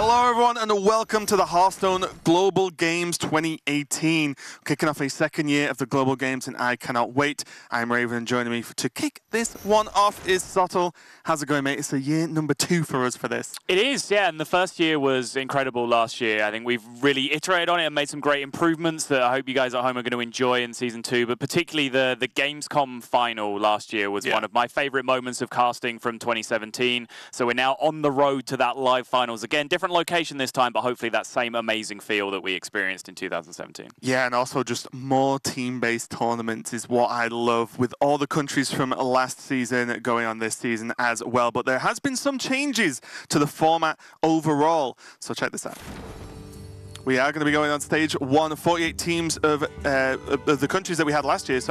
Hello everyone and welcome to the Hearthstone Global Games 2018. Kicking off a second year of the Global Games and I cannot wait. I'm Raven and joining me to kick this one off is Sottle. How's it going, mate? It's a year number 2 for us for this. It is, yeah, and the first year was incredible last year. I think we've really iterated on it and made some great improvements that I hope you guys at home are going to enjoy in Season 2, but particularly the Gamescom final last year was one of my favourite moments of casting from 2017. So we're now on the road to that live finals again. Different location this time, but hopefully that same amazing feel that we experienced in 2017. Yeah, and also just more team-based tournaments is what I love, with all the countries from last season going on this season as well. But there has been some changes to the format overall, so check this out. We are going to be going on stage 1, 48 teams of the countries that we had last year,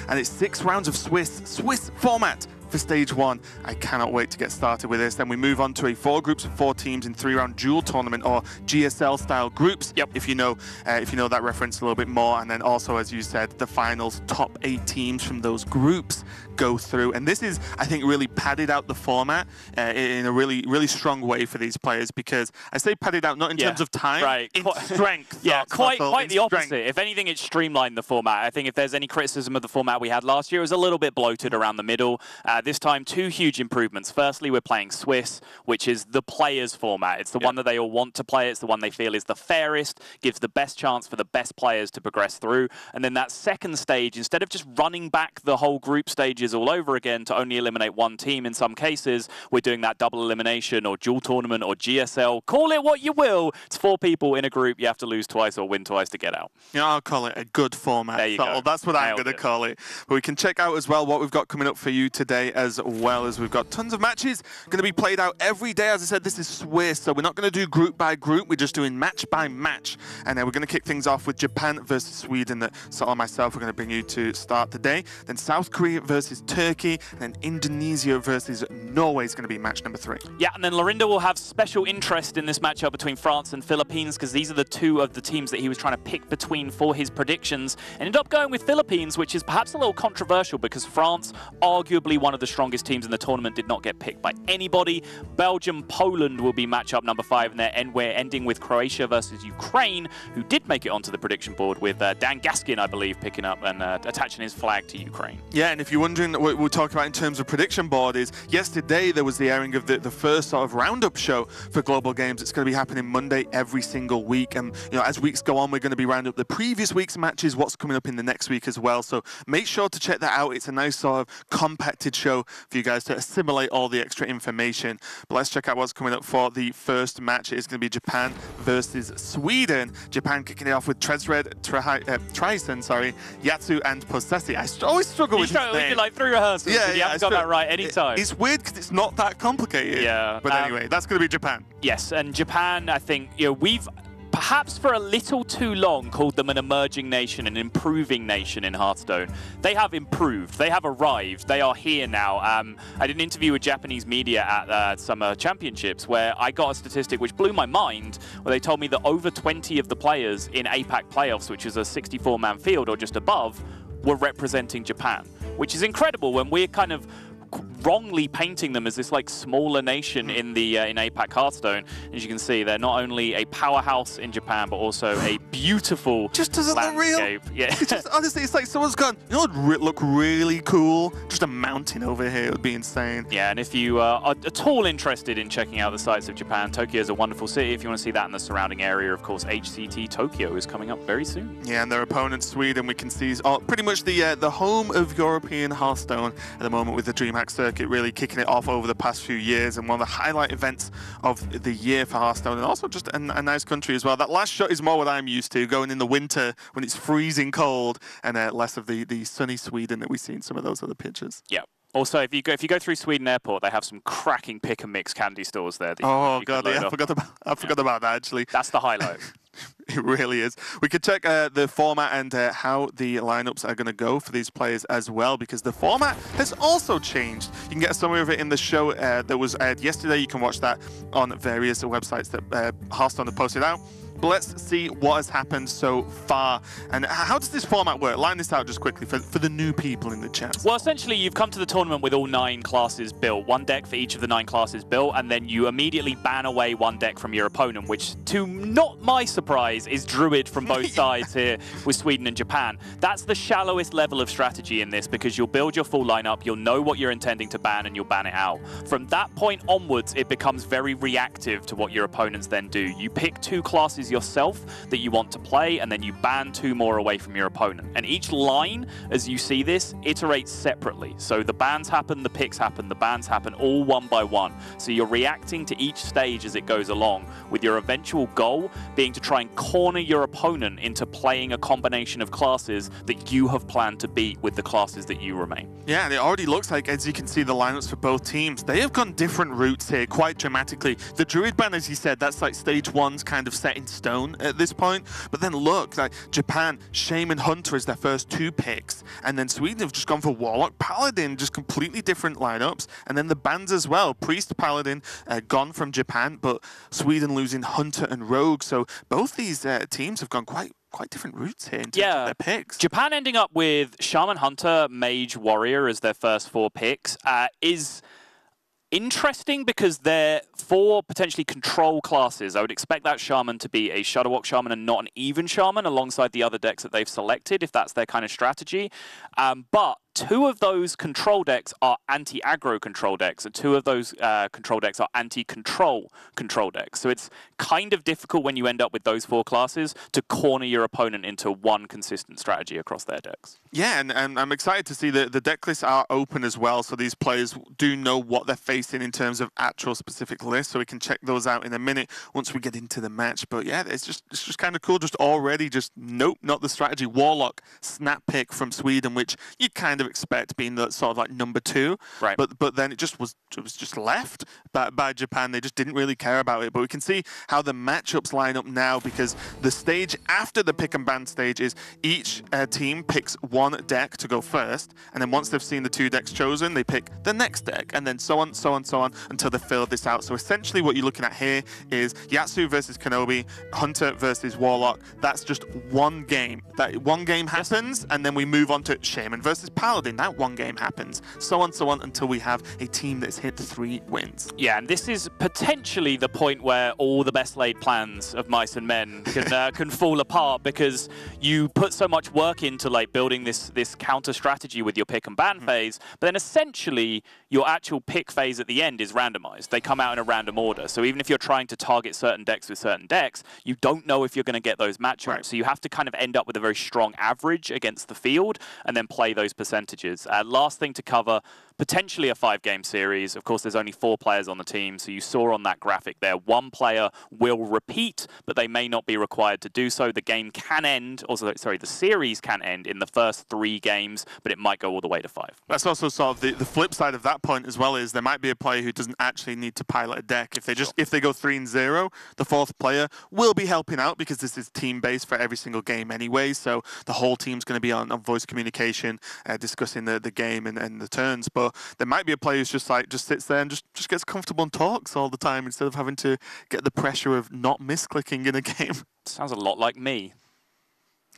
and it's 6 rounds of Swiss format for stage 1. I cannot wait to get started with this. Then we move on to a 4 groups of 4 teams in 3-round dual tournament, or GSL style groups. Yep. If you know that reference a little bit more. And then also, as you said, the finals, top 8 teams from those groups go through. And this is, I think, really padded out the format in a really strong way for these players, because I say padded out not in terms of time, in strength. Yeah, quite the opposite. If anything, it's streamlined the format. I think if there's any criticism of the format we had last year, it was a little bit bloated around the middle. This time, 2 huge improvements. Firstly, we're playing Swiss, which is the players format. It's the one that they all want to play. It's the one they feel is the fairest, gives the best chance for the best players to progress through. And then that second stage, instead of just running back the whole group stages all over again to only eliminate 1 team in some cases, we're doing that double elimination or dual tournament or GSL. Call it what you will. It's 4 people in a group. You have to lose twice or win twice to get out. Yeah, I'll call it a good format. There you go. That's what I'm going to call it. But we can check out as well what we've got coming up for you today, as well as we've got tons of matches going to be played out every day. As I said, this is Swiss, so we're not going to do group by group. We're just doing match by match. And then we're going to kick things off with Japan versus Sweden, that Sottle and myself are going to bring you to start the day. Then South Korea versus Turkey, and then Indonesia versus Norway is going to be match number 3. Yeah, and then Lorinda will have special interest in this matchup between France and Philippines, because these are the 2 of the teams that he was trying to pick between for his predictions. Ended up going with Philippines, which is perhaps a little controversial because France, arguably one of the strongest teams in the tournament, did not get picked by anybody. Belgium, Poland will be matchup number 5, and we're ending with Croatia versus Ukraine, who did make it onto the prediction board with Dan Gaskin, I believe, picking up and attaching his flag to Ukraine. Yeah, and if you're wondering what we're talking about in terms of prediction board, is yesterday there was the airing of the first sort of roundup show for Global Games. It's going to be happening Monday every single week, and as weeks go on, we're going to be rounding up the previous week's matches, what's coming up in the next week as well. So make sure to check that out. It's a nice sort of compacted show for you guys to assimilate all the extra information. But let's check out what's coming up for the first match. It is going to be Japan versus Sweden. Japan kicking it off with Tresred, Trison, Yatsu, and Possessi. I always struggle with his name. We did like 3 rehearsals. Yeah, you haven't got that right any time. It's weird because it's not that complicated. Yeah. But anyway, that's going to be Japan. Yes, and Japan, I think, we've perhaps for a little too long called them an emerging nation, an improving nation in Hearthstone. They have improved. They have arrived. They are here now. I did an interview with Japanese media at Summer Championships where I got a statistic which blew my mind, where they told me that over 20 of the players in APAC playoffs, which is a 64-man field or just above, were representing Japan, which is incredible when we're kind of wrongly painting them as this like smaller nation in the in APAC Hearthstone. As you can see, they're not only a powerhouse in Japan, but also a beautiful just doesn't landscape. Look real. Yeah. Honestly, it's like someone's gone, you know what would look really cool? Just a mountain over here. It would be insane. Yeah, and if you are at all interested in checking out the sights of Japan, Tokyo is a wonderful city. If you want to see that in the surrounding area, of course, HCT Tokyo is coming up very soon. Yeah, and their opponent, Sweden, we can see pretty much the home of European Hearthstone at the moment, with the DreamHack circuit really kicking it off over the past few years, and one of the highlight events of the year for Hearthstone, and also just a nice country as well. That last shot is more what I'm used to, going in the winter when it's freezing cold, and less of the sunny Sweden that we see in some of those other pictures. Yeah. Also, if you go through Sweden Airport, they have some cracking pick and mix candy stores there. Oh god, yeah, I forgot about that actually. That's the highlight. It really is. We could check the format and how the lineups are going to go for these players as well, because the format has also changed. You can get a summary of it in the show that was aired yesterday. You can watch that on various websites that Hearthstone have posted out. But let's see what has happened so far. And how does this format work? Line this out just quickly for the new people in the chat. Well, essentially, you've come to the tournament with all 9 classes built, 1 deck for each of the 9 classes built, and then you immediately ban away 1 deck from your opponent, which, to not my surprise, is Druid from both sides here with Sweden and Japan. That's the shallowest level of strategy in this, because you'll build your full lineup, you'll know what you're intending to ban, and you'll ban it out. From that point onwards, it becomes very reactive to what your opponents then do. You pick 2 classes yourself that you want to play, and then you ban 2 more away from your opponent. And each line, as you see this, iterates separately. So the bans happen, the picks happen, the bans happen, all one by one. So you're reacting to each stage as it goes along, with your eventual goal being to try and corner your opponent into playing a combination of classes that you have planned to beat with the classes that you remain. Yeah, and it already looks like, as you can see, the lineups for both teams, they have gone different routes here quite dramatically. The Druid ban, as you said, that's like stage 1's kind of set in stone at this point. But then look, like Japan, Shaman Hunter is their first 2 picks, and then Sweden have just gone for Warlock Paladin, just completely different lineups. And then the bans as well, Priest Paladin gone from Japan, but Sweden losing Hunter and Rogue. So both these teams have gone quite different routes here in terms of their picks. Japan ending up with Shaman Hunter, Mage Warrior as their first 4 picks is interesting, because they're 4 potentially control classes. I would expect that Shaman to be a Shadowwalk Shaman and not an even Shaman alongside the other decks that they've selected, if that's their kind of strategy. But 2 of those control decks are anti-aggro control decks, and 2 of those control decks are anti-control control decks. So it's kind of difficult when you end up with those 4 classes to corner your opponent into one consistent strategy across their decks. Yeah, and I'm excited to see that the deck lists are open as well, so these players do know what they're facing in terms of actual specific lists, so we can check those out in a minute once we get into the match. But yeah, it's just kind of cool, just already, nope, not the strategy. Warlock, snap pick from Sweden, which you kind of expect being the sort of like number 2, right? But then it was just left by Japan. They just didn't really care about it. But we can see how the matchups line up now, because the stage after the pick and ban stage is each team picks 1 deck to go first, and then once they've seen the 2 decks chosen, they pick the next deck, and then so on until they fill this out. So essentially what you're looking at here is Yatsu versus Kenobi, Hunter versus Warlock. That's just 1 game. That 1 game happens, and then we move on to Shaman versus Paladin. That 1 game happens, so on until we have a team that's hit 3 wins. Yeah, and this is potentially the point where all the best laid plans of mice and men can fall apart, because you put so much work into like building this counter strategy with your pick and ban phase, but then essentially your actual pick phase at the end is randomized. They come out in a random order. So even if you're trying to target certain decks with certain decks, you don't know if you're going to get those matchups. Right. So you have to kind of end up with a very strong average against the field and then play those percentages. Last thing to cover, potentially a 5-game series. Of course, there's only 4 players on the team, so you saw on that graphic there, 1 player will repeat, but they may not be required to do so. The game can end, the series can end in the first 3 games, but it might go all the way to 5. That's also sort of the flip side of that point as well, is there might be a player who doesn't actually need to pilot a deck. If they go 3-0, the 4th player will be helping out, because this is team-based for every single game anyway, so the whole team's going to be on voice communication, discussing the game and the turns. But there might be a player who's just sits there and just gets comfortable and talks all the time, instead of having to get the pressure of not misclicking in a game. Sounds a lot like me.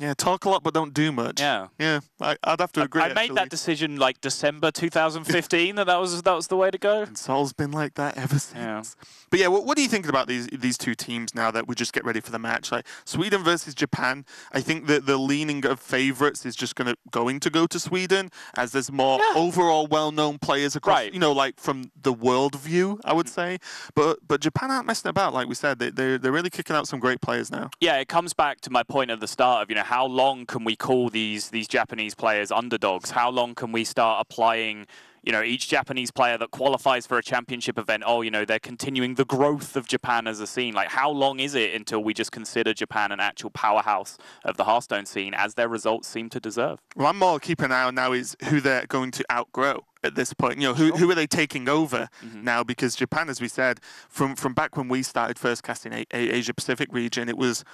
Yeah, talk a lot but don't do much. Yeah. Yeah, I'd have to agree. I made that decision like December 2015 that was the way to go. And Sol's been like that ever since. Yeah. But yeah, what do you think about these 2 teams now that we just get ready for the match? Like Sweden versus Japan, I think that the leaning of favorites is just going to go to Sweden, as there's more overall well-known players across, you know, like from the world view, I would say. But Japan aren't messing about, like we said. They're really kicking out some great players now. Yeah, it comes back to my point at the start of, you know, how long can we call these Japanese players underdogs? How long can we start applying, you know, each Japanese player that qualifies for a championship event, oh, you know, they're continuing the growth of Japan as a scene. Like, how long is it until we just consider Japan an actual powerhouse of the Hearthstone scene, as their results seem to deserve? Well, I'm more keeping an eye on now is who they're going to outgrow at this point. You know, who are they taking over now? Because Japan, as we said, from back when we started first casting Asia Pacific region, it was,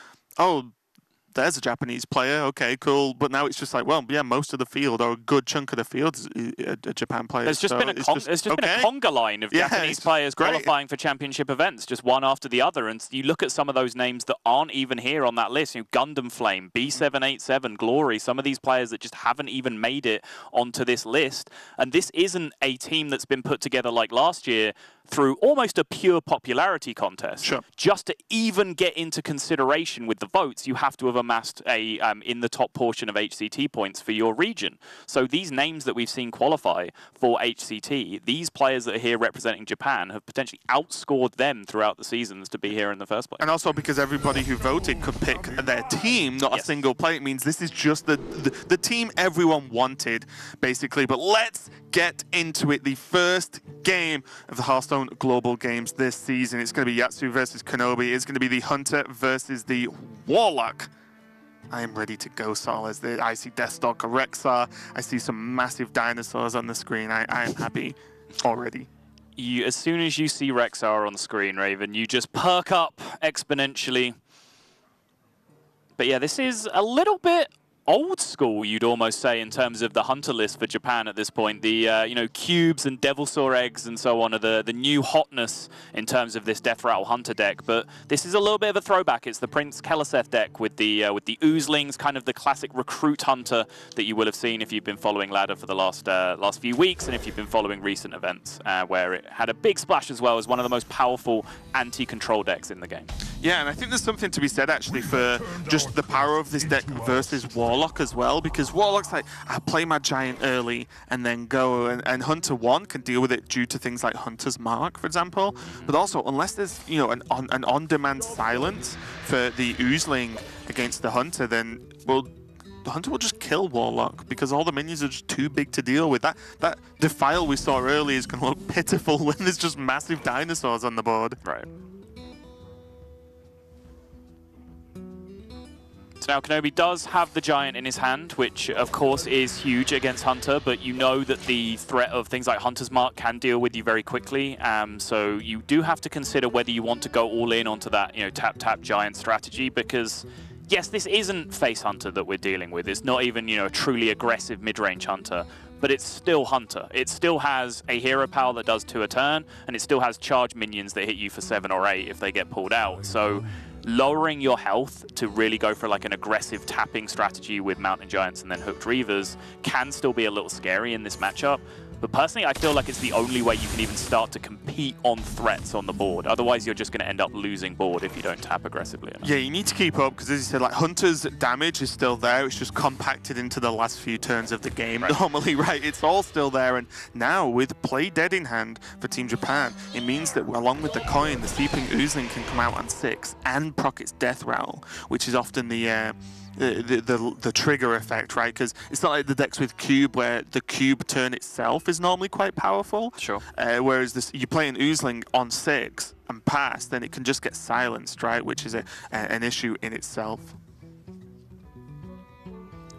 there's a Japanese player, okay, cool. But now it's just like, well, yeah, most of the field, or a good chunk of the field, is a Japan player. There's just been a conga line of Japanese players qualifying for championship events, just one after the other. And you look at some of those names that aren't even here on that list. You know, Gundam Flame, B787, Glory, some of these players that just haven't even made it onto this list. And this isn't a team that's been put together like last year through almost a pure popularity contest. Sure. Just to even get into consideration with the votes, you have to have amassed a in the top portion of HCT points for your region. So these names that we've seen qualify for HCT, these players that are here representing Japan have potentially outscored them throughout the seasons to be here in the first place. And also because everybody who voted could pick their team, not a single player, it means this is just the team everyone wanted, basically. But let's get into it. The first game of the Hearthstone Global Games this season. It's going to be Yatsu versus Kenobi. It's going to be the Hunter versus the Warlock. I am ready to go, Saul. I see Deathstalker Rexar. I see some massive dinosaurs on the screen. I am happy already. As soon as you see Rexar on the screen, Raven, you just perk up exponentially. But yeah, this is a little bit old school, you'd almost say, in terms of the Hunter list for Japan at this point. The you know, cubes and Devilsaur eggs and so on are the new hotness in terms of this Death Rattle Hunter deck. But this is a little bit of a throwback. It's the Prince Keleseth deck with the Oozlings, kind of the classic recruit hunter that you will have seen if you've been following Ladder for the last few weeks, and if you've been following recent events, where it had a big splash as well as one of the most powerful anti-control decks in the game. Yeah, and I think there's something to be said actually for just the power of this deck versus Warlock as well, because Warlock's like, I play my Giant early and then go, and Hunter 1 can deal with it due to things like Hunter's Mark, for example. But also, unless there's, you know, an on-demand silence for the Oozling against the Hunter, then, well, the Hunter will just kill Warlock because all the minions are just too big to deal with. That Defile we saw earlier is going to look pitiful when there's just massive dinosaurs on the board. Right. So now Kenobi does have the Giant in his hand, which of course is huge against Hunter, but you know that the threat of things like Hunter's Mark can deal with you very quickly. So you do have to consider whether you want to go all in onto that, you know, tap Giant strategy, because yes, this isn't face Hunter that we're dealing with. It's not even, you know, a truly aggressive mid-range Hunter, but it's still Hunter. It still has a hero power that does 2 a turn, and it still has charge minions that hit you for 7 or 8 if they get pulled out. So lowering your health to really go for like an aggressive tapping strategy with Mountain Giants and then Hooked Reavers can still be a little scary in this matchup. But personally, I feel like it's the only way you can even start to compete on threats on the board. Otherwise, you're just going to end up losing board if you don't tap aggressively enough. Yeah, you need to keep up, because as you said, like, Hunter's damage is still there. It's just compacted into the last few turns of the game. Right. Normally, right? It's all still there. And now, with Play Dead in hand for Team Japan, it means that along with the coin, the Seeping Oozling can come out on 6 and proc its Death Rattle, which is often the trigger effect, right? Because it's not like the decks with cube where the cube turn itself is normally quite powerful. Sure. Whereas you play an Oozling on 6 and pass, then it can just get silenced, right? Which is an issue in itself.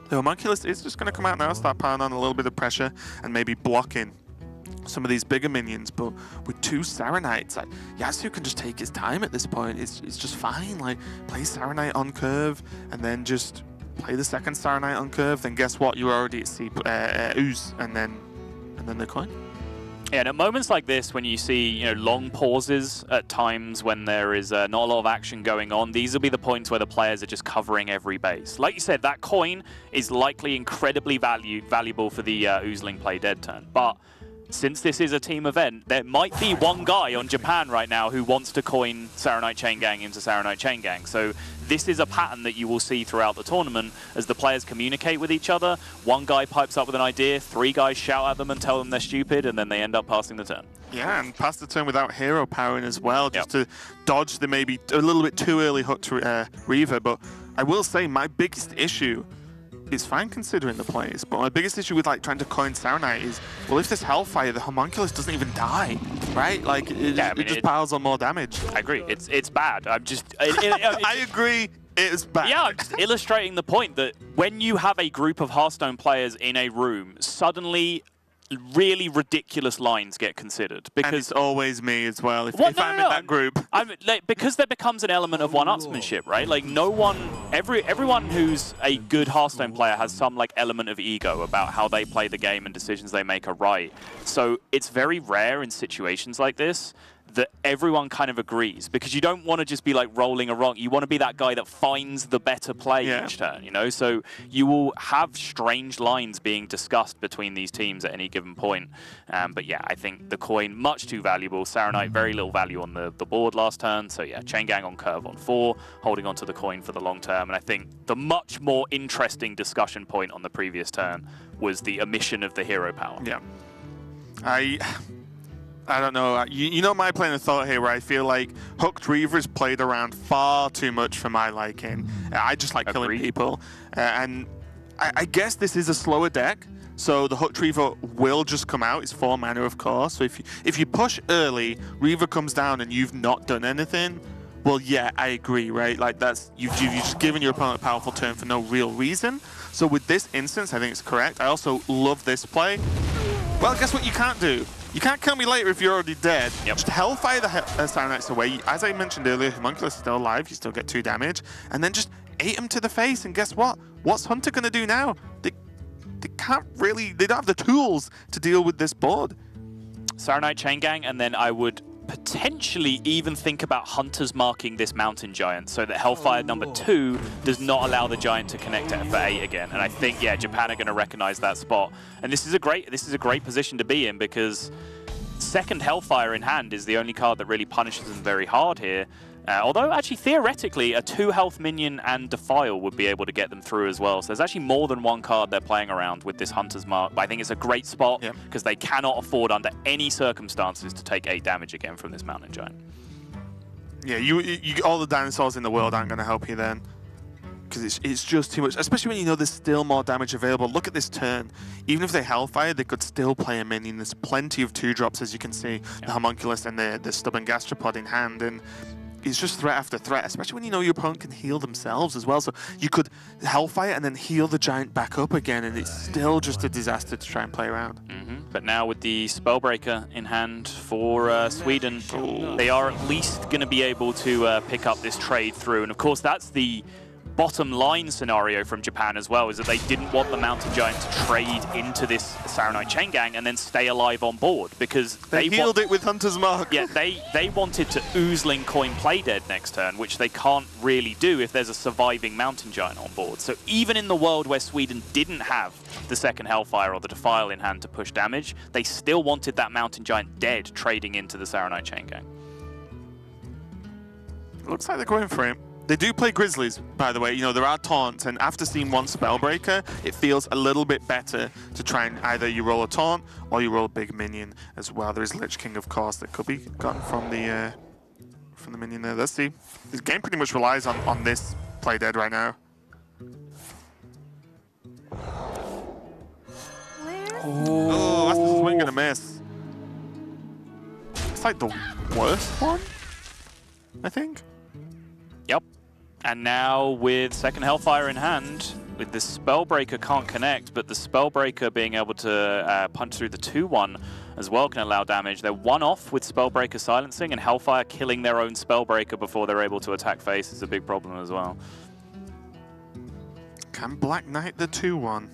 The Homunculus is just going to come out now, start piling on a little bit of pressure and maybe blocking some of these bigger minions, but with 2 Saranites, like, Yasuo can just take his time at this point. It's just fine. Like, play Saranite on curve and then just play the second Saranite on curve. Then guess what? You're already at Ooze, and then the coin. Yeah, and at moments like this, when you see, you know, long pauses at times when there is not a lot of action going on, these will be the points where the players are just covering every base. Like you said, that coin is likely incredibly valuable for the Oozling play dead turn, but since this is a team event, there might be one guy on Japan right now who wants to coin Saranite Chain Gang into Saranite Chain Gang. So this is a pattern that you will see throughout the tournament as the players communicate with each other. One guy pipes up with an idea, 3 guys shout at them and tell them they're stupid, and then they end up passing the turn. Yeah, and pass the turn without hero powering as well, just to dodge the maybe a little bit too early hook to Reaver. But I will say my biggest issue, it's fine considering the plays, but my biggest issue with like trying to coin Saranite is, well, if there's Hellfire, the Homunculus doesn't even die, right? Like, it just piles on more damage. I agree. It's bad. I'm just... I agree. It's bad. Yeah, I'm just illustrating the point that when you have a group of Hearthstone players in a room, suddenly really ridiculous lines get considered. Because and it's always me as well, if I'm in that group. Because there becomes an element of one-upsmanship, right? Like, everyone who's a good Hearthstone player has some, like, element of ego about how they play the game and decisions they make are right. So it's very rare in situations like this that everyone kind of agrees, because you don't want to just be like rolling a rock. You want to be that guy that finds the better play each turn, you know? So you will have strange lines being discussed between these teams at any given point. But yeah, I think the coin, much too valuable. Saronite, very little value on the board last turn. So yeah, Chain Gang on curve on 4, holding onto the coin for the long term. And I think the much more interesting discussion point on the previous turn was the omission of the hero power. Yeah. I don't know. You know my plan of thought here, where I feel like Hooked Reaver's played around far too much for my liking. I just like killing people. And I guess this is a slower deck, so the Hooked Reaver will just come out. It's 4 mana, of course. So if you push early, Reaver comes down and you've not done anything, well, yeah, I agree, right? Like, you've just given your opponent a powerful turn for no real reason. So with this instance, I think it's correct. I also love this play. Well, guess what you can't do? You can't kill me later if you're already dead. Yep. Just Hellfire the Saronites away. As I mentioned earlier, Homunculus is still alive. You still get 2 damage. And then just 8 him to the face. And guess what? What's Hunter going to do now? They can't really... They don't have the tools to deal with this board. Saronite Chain Gang, and then I would potentially even think about Hunters marking this Mountain Giant so that Hellfire number 2 does not allow the Giant to connect it for 8 again. And I think, yeah, Japan are going to recognize that spot. And this is a great position to be in, because second Hellfire in hand is the only card that really punishes them very hard here. Although, actually, theoretically, a 2-health minion and Defile would be able to get them through as well. So there's actually more than one card they're playing around with this Hunter's Mark. But I think it's a great spot, because they cannot afford, under any circumstances, to take 8 damage again from this Mountain Giant. Yeah, all the dinosaurs in the world aren't going to help you then, because it's just too much, especially when you know there's still more damage available. Look at this turn. Even if they Hellfire, they could still play a minion. There's plenty of 2-drops, as you can see, the Homunculus and the Stubborn Gastropod in hand. And it's just threat after threat, especially when you know your opponent can heal themselves as well. So you could Hellfire and then heal the Giant back up again, and it's still just a disaster to try and play around. But now with the Spellbreaker in hand for Sweden, they are at least going to be able to pick up this trade through. And of course, that's the bottom line scenario from Japan as well, is that they didn't want the Mountain Giant to trade into this Saronite Chain Gang and then stay alive on board, because they healed it with Hunter's Mark. Yeah, they wanted to Oozling Coin play dead next turn, which they can't really do if there's a surviving Mountain Giant on board. So even in the world where Sweden didn't have the second Hellfire or the Defile in hand to push damage, they still wanted that Mountain Giant dead, trading into the Saronite Chain Gang. Looks like they're going for him. They do play Grizzlies, by the way. You know, there are taunts, and after seeing one Spellbreaker, it feels a little bit better to try and either you roll a taunt or you roll a big minion as well. There is Lich King, of course, that could be gotten from the minion there. Let's see. This game pretty much relies on this play dead right now. Oh, that's the swing and a miss. It's like the worst one, I think. Yep. And now with second Hellfire in hand, with the Spellbreaker can't connect, but the Spellbreaker being able to punch through the 2-1 as well can allow damage. They're 1 off with Spellbreaker silencing, and Hellfire killing their own Spellbreaker before they're able to attack face is a big problem as well. Can Black Knight the 2-1?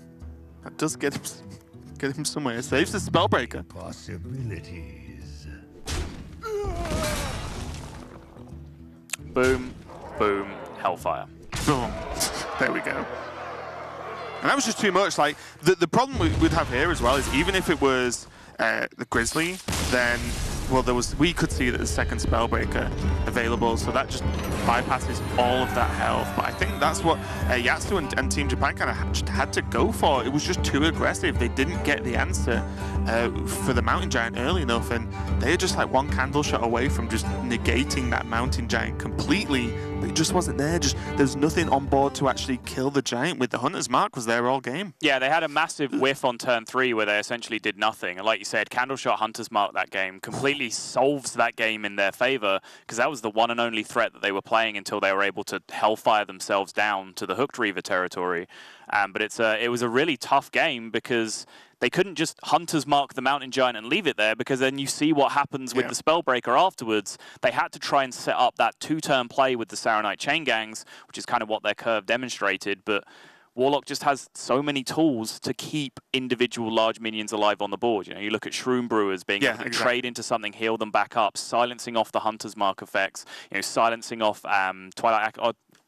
That does get him somewhere. It saves the Spellbreaker. Possibilities. Boom, boom, Hellfire. Boom. There we go. And that was just too much. Like, the problem we'd have here as well is, even if it was the Grizzly, then, well, we could see that the second Spellbreaker available, so that just bypasses all of that health. But I think that's what Yatsu and Team Japan kind of just had to go for. It was just too aggressive. They didn't get the answer for the Mountain Giant early enough, and they were just like one candle shot away from just negating that Mountain Giant completely. But it just wasn't there. There's nothing on board to actually kill the Giant. With the Hunter's Mark was there all game. Yeah, they had a massive whiff on turn 3 where they essentially did nothing. And like you said, candle shot Hunter's Mark that game completely completely solves that game in their favor, because that was the one and only threat that they were playing until they were able to hellfire themselves down to the Hooked Reaver territory. But it was a really tough game because they couldn't just Hunters mark the Mountain Giant and leave it there, because then you see what happens with the Spellbreaker afterwards. They had to try and set up that 2-turn play with the Saronite Chain Gangs, which is kind of what their curve demonstrated, but Warlock just has so many tools to keep individual large minions alive on the board. You know, you look at Shroom Brewers being able to trade into something, heal them back up, silencing off the Hunter's Mark effects, you know, silencing off Twilight...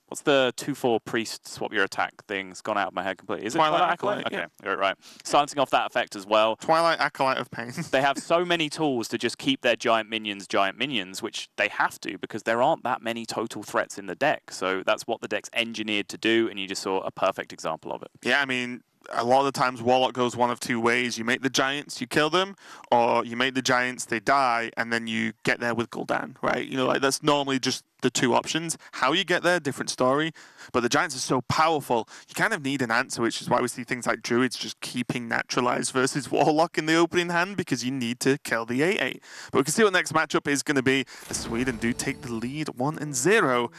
What's the 2/4 priest swap your attack thing? It's gone out of my head completely. Is it Twilight Acolyte? Okay, you're right. Silencing off that effect as well. Twilight Acolyte of Pain. They have so many tools to just keep their giant minions, which they have to because there aren't that many total threats in the deck. So that's what the deck's engineered to do, and you just saw a perfect example of it. Yeah, I mean, a lot of the times Warlock goes one of two ways. You make the Giants, you kill them, or you make the Giants, they die, and then you get there with Gul'dan, right? You know, like that's normally just the two options. How you get there, different story. But the Giants are so powerful, you kind of need an answer, which is why we see things like Druids just keeping Naturalized versus Warlock in the opening hand, because you need to kill the 8/8. But we can see what the next matchup is going to be. The Sweden do take the lead 1-0.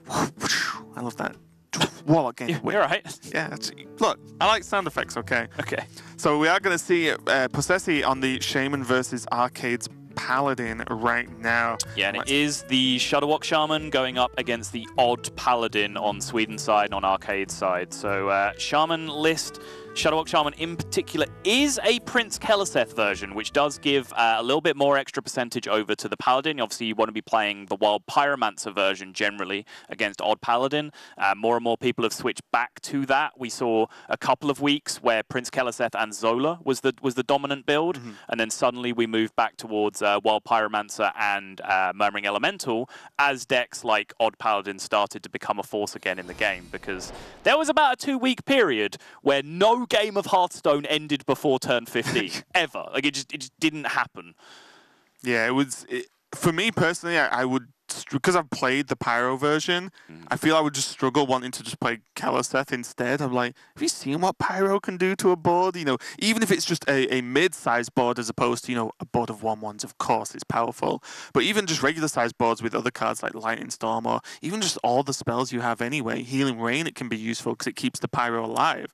I love that. Warlock game. You're right. Yeah, look, I like sound effects, okay? Okay. So we are going to see Possessi on the Shaman versus Arcade's Paladin right now. Yeah, and it is the Shudderwock Shaman going up against the Odd Paladin on Sweden's side and on Arcade's side. So Shaman list, Shudderwock Shaman in particular, is a Prince Keleseth version, which does give a little bit more extra percentage over to the Paladin. Obviously, you want to be playing the Wild Pyromancer version generally against Odd Paladin. More and more people have switched back to that. We saw a couple of weeks where Prince Keleseth and Zola was the dominant build, and then suddenly we moved back towards Wild Pyromancer and Murmuring Elemental as decks like Odd Paladin started to become a force again in the game, because there was about a 2-week period where no game of Hearthstone ended before turn 15 ever. Like it just didn't happen. Yeah, for me personally, I would, because I've played the Pyro version, I feel I would just struggle wanting to just play Keleseth instead. I'm like, have you seen what Pyro can do to a board? You know, even if it's just a mid-sized board as opposed to, you know, a board of 1/1s, of course it's powerful. But even just regular-sized boards with other cards like Lightning Storm, or even just all the spells you have anyway, Healing Rain, it can be useful because it keeps the Pyro alive.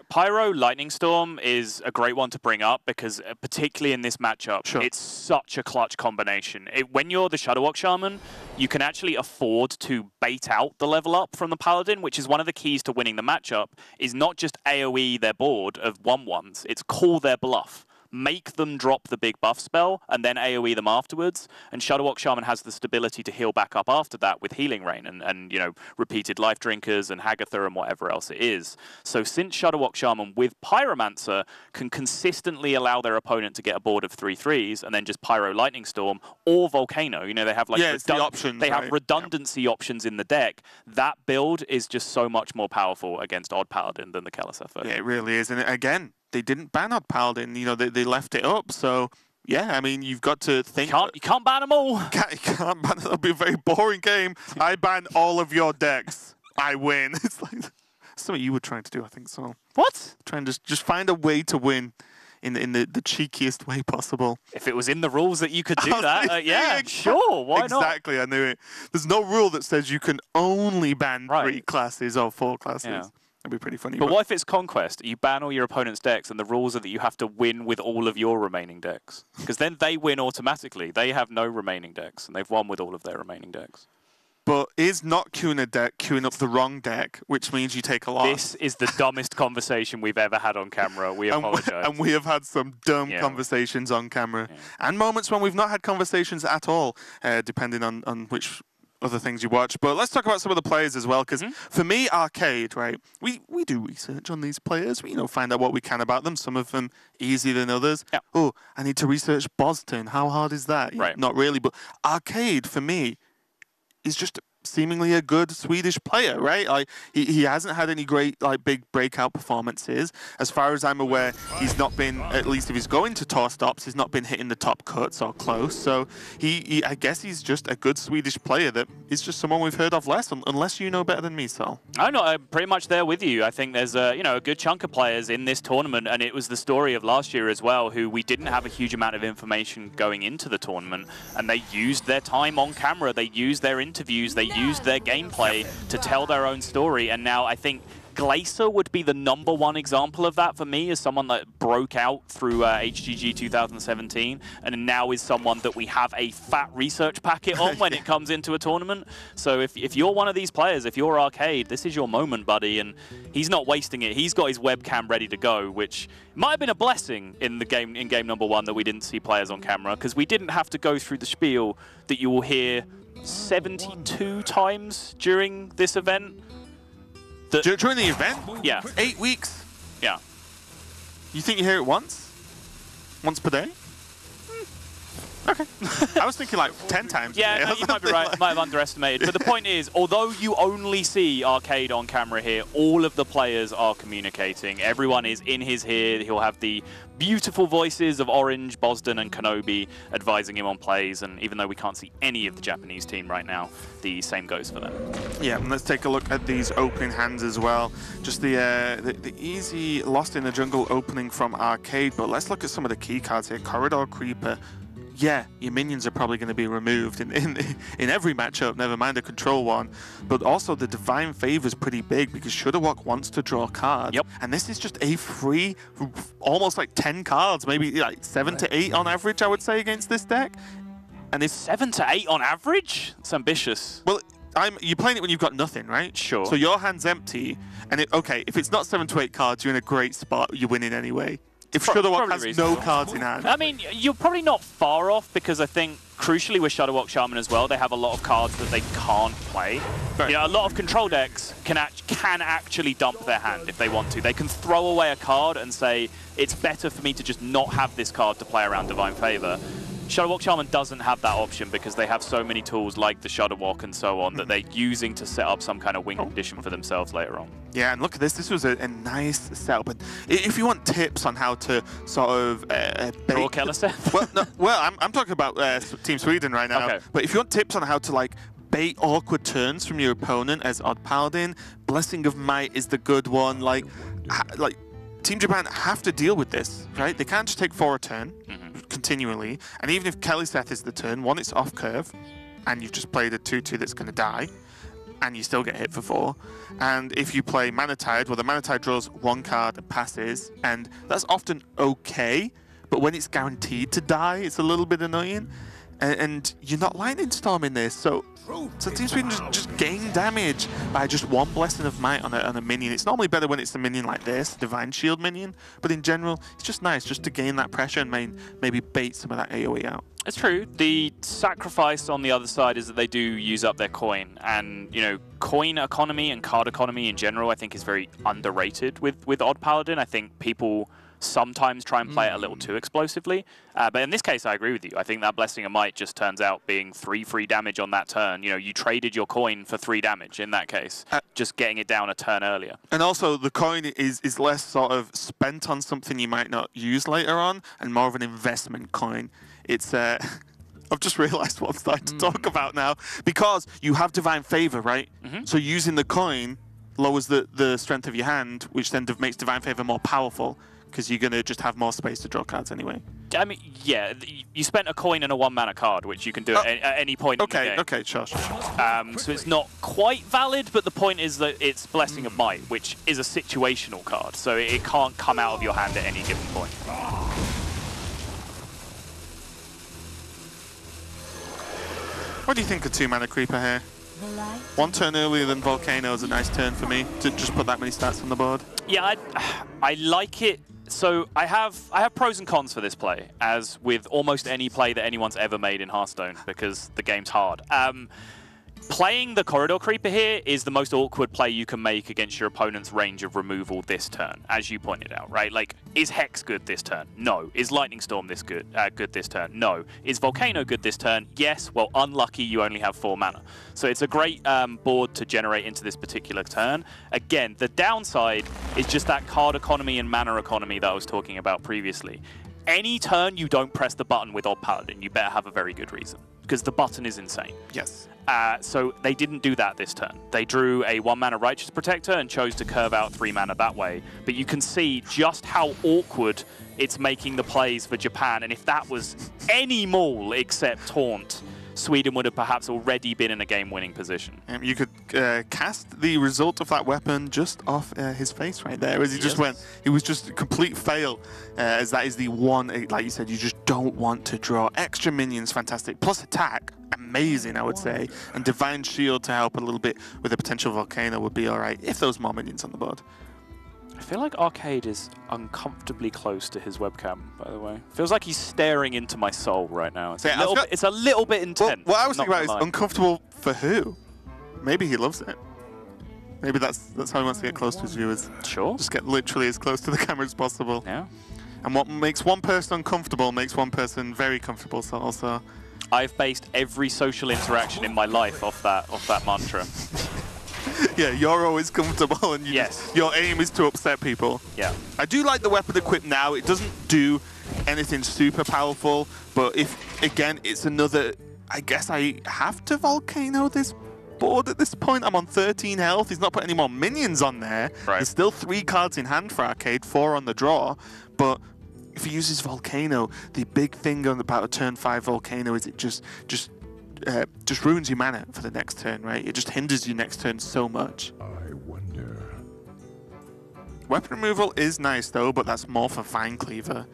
Pyro Lightning Storm is a great one to bring up because particularly in this matchup, it's such a clutch combination. When you're the Shudderwock Shaman, you can actually afford to bait out the level up from the Paladin, which is one of the keys to winning the matchup, is not just AoE their board of 1/1s, it's call their bluff. Make them drop the big buff spell, and then AoE them afterwards. And Shudderwock Shaman has the stability to heal back up after that with Healing Rain and you know, repeated Life Drinkers and Hagatha and whatever else it is. So since Shudderwock Shaman with Pyromancer can consistently allow their opponent to get a board of 3/3s and then just Pyro Lightning Storm or Volcano, you know, they have like the options, they have redundancy options in the deck. That build is just so much more powerful against Odd Paladin than the Keleseth version. Yeah, it really is. And again, they didn't ban Odd Paladin, you know, they left it up, so yeah, I mean, you've got to think... You can't ban them all! You can't ban it, it'll be a very boring game. I ban all of your decks, I win. It's like something you were trying to do, I think, so. What? Trying to just find a way to win in the cheekiest way possible. If it was in the rules that you could do that, yeah, sure, why not? Exactly, I knew it. There's no rule that says you can only ban 3 classes or 4 classes. Yeah. That'd be pretty funny. But what if it's Conquest? You ban all your opponent's decks, and the rules are that you have to win with all of your remaining decks. Because then they win automatically. They have no remaining decks, and they've won with all of their remaining decks. But is not queuing a deck queuing up the wrong deck, which means you take a loss? This is the dumbest conversation we've ever had on camera. We apologize. And we have had some dumb conversations on camera. Yeah. And moments when we've not had conversations at all, depending on which other things you watch. But let's talk about some of the players as well, because for me, Arcade, right, we do research on these players. We, you know, find out what we can about them. Some of them easier than others. Yeah. Oh, I need to research Boston. How hard is that? Right. Not really, but Arcade, for me, is just seemingly a good Swedish player, right? Like he hasn't had any great like big breakout performances. As far as I'm aware, he's not been, at least if he's going to tour stops, he's not been hitting the top cuts or close. So I guess he's just a good Swedish player that is just someone we've heard of less, unless you know better than me, Sol. I'm pretty much there with you. I think there's a good chunk of players in this tournament, and it was the story of last year as well, who we didn't have a huge amount of information going into the tournament, and they used their time on camera, they used their interviews, they used their gameplay to tell their own story. And now I think Glacier would be the #1 example of that for me, as someone that broke out through HGG 2017 and now is someone that we have a fat research packet on when it comes into a tournament. So if you're one of these players, if you're Arcade, this is your moment, buddy, and he's not wasting it. He's got his webcam ready to go, which might have been a blessing in game #1 that we didn't see players on camera, because we didn't have to go through the spiel that you will hear 72 times during this event. During the event? Yeah. 8 weeks? Yeah. You think you hear it once? Once per day? Okay. I was thinking like 10 times. Yeah, no, you might be right. Might have underestimated. But the point is, although you only see Arcade on camera here, all of the players are communicating. Everyone is in his ear. He'll have the beautiful voices of Orange, Boston, and Kenobi advising him on plays. And even though we can't see any of the Japanese team right now, the same goes for them. Yeah, and let's take a look at these opening hands as well. Just the easy Lost in the Jungle opening from Arcade. But let's look at some of the key cards here. Corridor Creeper. Yeah, your minions are probably going to be removed in every matchup, never mind a control one. But also the Divine Favor is pretty big because Shudderwock wants to draw cards. Yep. And this is just a free, almost like 10 cards, maybe like 7 to 8 on average, I would say, against this deck. And it's 7 to 8 on average? It's ambitious. Well, you're playing it when you've got nothing, right? Sure. So your hand's empty, and okay, if it's not 7 to 8 cards, you're in a great spot, you're winning anyway. If Shudderwock has no cards in hand. I mean, you're probably not far off, because I think, crucially with Shudderwock Shaman as well, they have a lot of cards that they can't play. Right. You know, a lot of control decks can actually dump their hand if they want to. They can throw away a card and say, it's better for me to just not have this card to play around Divine Favor. Shudderwock Shaman doesn't have that option because they have so many tools like the Shudderwock and so on that they're using to set up some kind of win condition for themselves later on. Yeah, and look at this. This was a nice setup. But if you want tips on how to sort of draw Kellersteth? well, I'm talking about Team Sweden right now. Okay. But if you want tips on how to like bait awkward turns from your opponent as Odd Paladin, Blessing of Might is the good one. Like Team Japan have to deal with this, right? They can't just take 4 a turn continually. And even if Kellersteth is the turn, one, it's off curve, and you've just played a 2/2 that's going to die, and you still get hit for 4. And if you play Mana Tide, well, the Mana Tide draws 1 card and passes, and that's often okay, but when it's guaranteed to die, it's a little bit annoying. And you're not Lightning Storming this, so Team Sweden just gain damage by just 1 Blessing of Might on a minion. It's normally better when it's a minion like this, Divine Shield minion, but in general, it's just nice just to gain that pressure and maybe bait some of that AoE out. It's true. The sacrifice on the other side is that they do use up their coin, and you know, coin economy and card economy in general, I think, is very underrated with Odd Paladin. I think people sometimes try and play it a little too explosively. But in this case, I agree with you. I think that Blessing of Might just turns out being 3 free damage on that turn. You know, you traded your coin for 3 damage in that case, just getting it down a turn earlier. And also, the coin is less sort of spent on something you might not use later on, and more of an investment coin. It's I've just realized what I'm starting to talk about now, because you have Divine Favor, right? So using the coin lowers the strength of your hand, which then makes Divine Favor more powerful, because you're going to just have more space to draw cards anyway. I mean, yeah, you spent a coin and a 1-mana card, which you can do at any point in the game. Okay, sure. So it's not quite valid, but the point is that it's Blessing of Might, which is a situational card, so it can't come out of your hand at any given point. What do you think of 2-mana Creeper here? 1 turn earlier than Volcano is a nice turn for me to just put that many stats on the board. Yeah, I like it. So I have pros and cons for this play, as with almost any play that anyone's ever made in Hearthstone, because the game's hard. Playing the Corridor Creeper here is the most awkward play you can make against your opponent's range of removal this turn, as you pointed out, right? Like, is Hex good this turn? No. Is Lightning Storm this good this turn? No. Is Volcano good this turn? Yes. Well, unlucky, you only have 4 mana. So it's a great board to generate into this particular turn. Again, the downside is just that card economy and mana economy that I was talking about previously. Any turn you don't press the button with Odd Paladin, you better have a very good reason, because the button is insane. Yes. So they didn't do that this turn. They drew a 1-mana Righteous Protector and chose to curve out 3 mana that way. But you can see just how awkward it's making the plays for Japan. And if that was any maul except Taunt, Sweden would have perhaps already been in a game-winning position. You could cast the result of that weapon just off his face right there, as he just went. It was just a complete fail, as that is the one, like you said, you just don't want to draw. Extra minions, fantastic. Plus attack, amazing, I would say. And Divine Shield to help a little bit with a potential Volcano would be all right, if there was more minions on the board. I feel like Arcade is uncomfortably close to his webcam, by the way. Feels like he's staring into my soul right now. It's, it's a little bit intense. What I was thinking about is uncomfortable for who? Maybe he loves it. Maybe that's how he wants to get close to his viewers. Sure. Just get literally as close to the camera as possible. Yeah. And what makes one person uncomfortable makes one person very comfortable. So also, I've based every social interaction in my life off that mantra. Yeah, you're always comfortable, and your aim is to upset people. Yeah. I do like the weapon equipped now. It doesn't do anything super powerful, but if, again, it's another... I guess I have to Volcano this board at this point. I'm on 13 health. He's not put any more minions on there. Right. There's still 3 cards in hand for Arcade, 4 on the draw, but if he uses Volcano, the big thing about a turn 5 Volcano is it just ruins your mana for the next turn, right? It just hinders you next turn so much. I wonder. Weapon removal is nice though, but that's more for Vine Cleaver.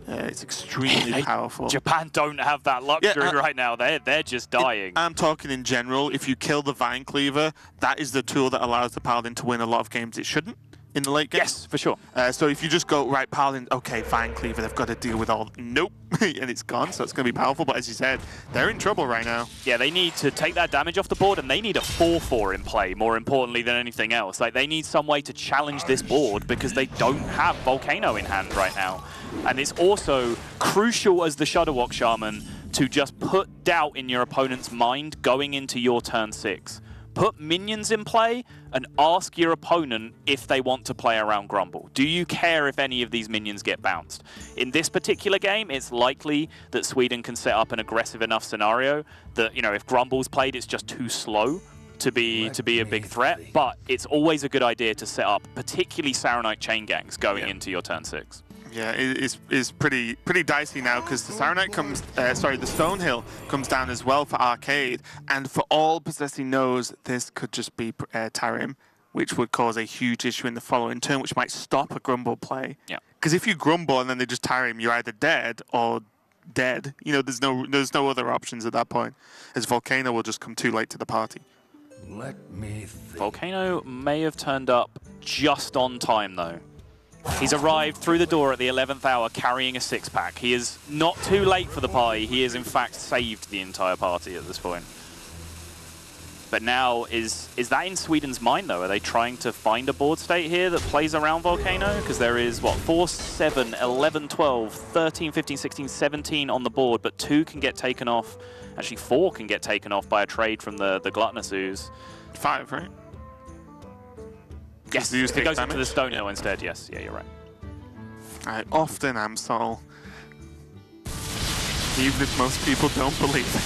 It's extremely powerful. Japan don't have that luxury right now. They're just dying. I'm talking in general. If you kill the Vine Cleaver, that is the tool that allows the Paladin to win a lot of games it shouldn't in the late game. Yes, for sure. So if you just go, right, Paladin, okay, Vine Cleaver, they've got to deal with all... Nope. And it's gone, so it's going to be powerful. But as you said, they're in trouble right now. Yeah, they need to take that damage off the board, and they need a 4/4 in play, more importantly than anything else. Like, they need some way to challenge this board because they don't have Volcano in hand right now. And it's also crucial as the Shudderwock Shaman to just put doubt in your opponent's mind going into your turn 6. Put minions in play and ask your opponent if they want to play around Grumble. Do you care if any of these minions get bounced? In this particular game, it's likely that Sweden can set up an aggressive enough scenario that, you know, if Grumble's played, it's just too slow to be a big threat. But it's always a good idea to set up, particularly Saronite chain gangs going into your turn 6. Yeah, it's pretty dicey now because the Saronite comes, the Stonehill comes down as well for Arcade, and for all Possessing knows, this could just be Tarim, which would cause a huge issue in the following turn, which might stop a Grumble play. Yeah. Because if you Grumble and then they just Tarim, you're either dead or dead. You know, there's no other options at that point, as Volcano will just come too late to the party. Let me think. Volcano may have turned up just on time though. He's arrived through the door at the 11th hour carrying a 6-pack. He is not too late for the party. He has in fact saved the entire party at this point. But now, is that in Sweden's mind though? Are they trying to find a board state here that plays around Volcano? Because there is, what, 4, 7, 11, 12, 13, 15, 16, 17 on the board, but 2 can get taken off. Actually, 4 can get taken off by a trade from the Gluttonous Ooze. 5, right? Yes, it goes into the Stonehill instead, yes. Yeah, you're right. I often am, Sol. Even if most people don't believe it.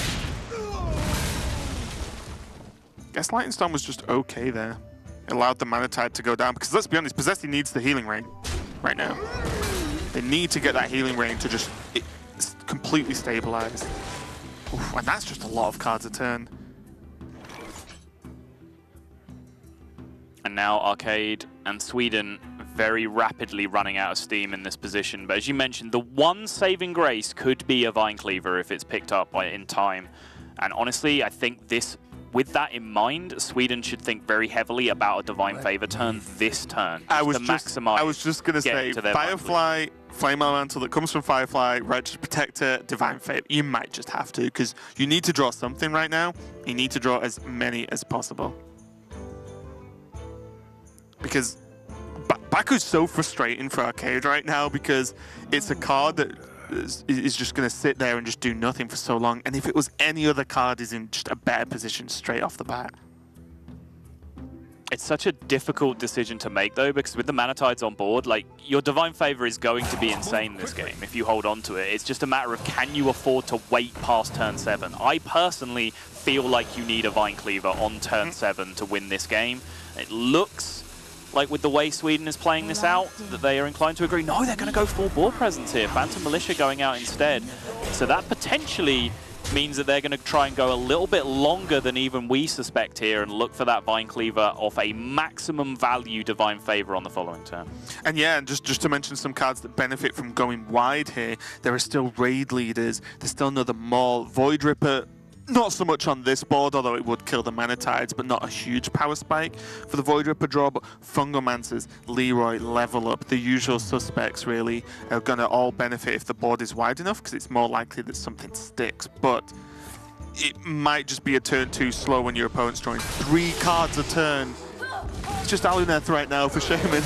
Guess Lightning Storm was just okay there. It allowed the mana tide to go down, because let's be honest, Possessing needs the healing rain right now. They need to get that healing rain to just completely stabilize. Oof, and that's just a lot of cards a turn. And now Arcade and Sweden very rapidly running out of steam in this position. But as you mentioned, the one saving grace could be a Vine Cleaver if it's picked up in time. And honestly, I think with that in mind, Sweden should think very heavily about a Divine Favor turn this turn. I was just going to say, Firefly Flame Elemental that comes from Firefly, Righteous Protector, Divine Fate. You might just have to, because you need to draw something right now. You need to draw as many as possible. Because Baku's so frustrating for Arcade right now, because it's a card that is just going to sit there and just do nothing for so long. And if it was any other card, is in just a better position straight off the bat. It's such a difficult decision to make, though, because with the Mana Tides on board, like, your Divine Favor is going to be insane this game if you hold on to it. It's just a matter of, can you afford to wait past turn 7? I personally feel like you need a Vine Cleaver on turn 7 to win this game. It looks like, with the way Sweden is playing this out, that they are inclined to agree. No, they're going to go full board presence here. Phantom Militia going out instead. So that potentially means that they're going to try and go a little bit longer than even we suspect here and look for that Vine Cleaver off a maximum value Divine Favor on the following turn. And yeah, just to mention some cards that benefit from going wide here, there are still Raid Leaders, there's still another Maul, Void Ripper, not so much on this board, although it would kill the Mana Tides, but not a huge power spike for the Void Ripper draw. But Fungomancers, Leroy, Level Up, the usual suspects really are going to all benefit if the board is wide enough, because it's more likely that something sticks. But it might just be a turn too slow when your opponent's drawing 3 cards a turn. It's just Aluneth right now for Shaman.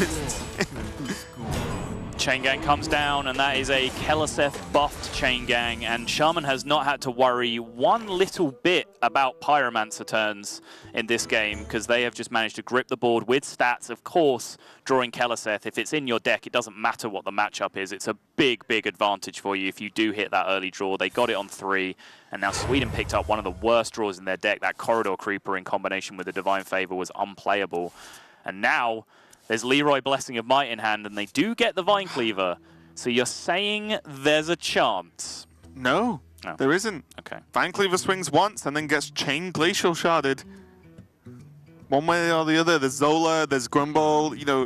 Chain Gang comes down, and that is a Keleseth buffed Chain Gang, and Shaman has not had to worry one little bit about Pyromancer turns in this game, because they have just managed to grip the board with stats. Of course, drawing Keleseth, if it's in your deck, it doesn't matter what the matchup is. It's a big, big advantage for you if you do hit that early draw. They got it on 3, and now Sweden picked up one of the worst draws in their deck. That Corridor Creeper in combination with the Divine Favor was unplayable. And now there's Leroy Blessing of Might in hand, and they do get the Vine Cleaver. So you're saying there's a chance? No, there isn't. Okay. Vine Cleaver swings once and then gets Chain Glacial Sharded. One way or the other, there's Zola, there's Grumble, you know.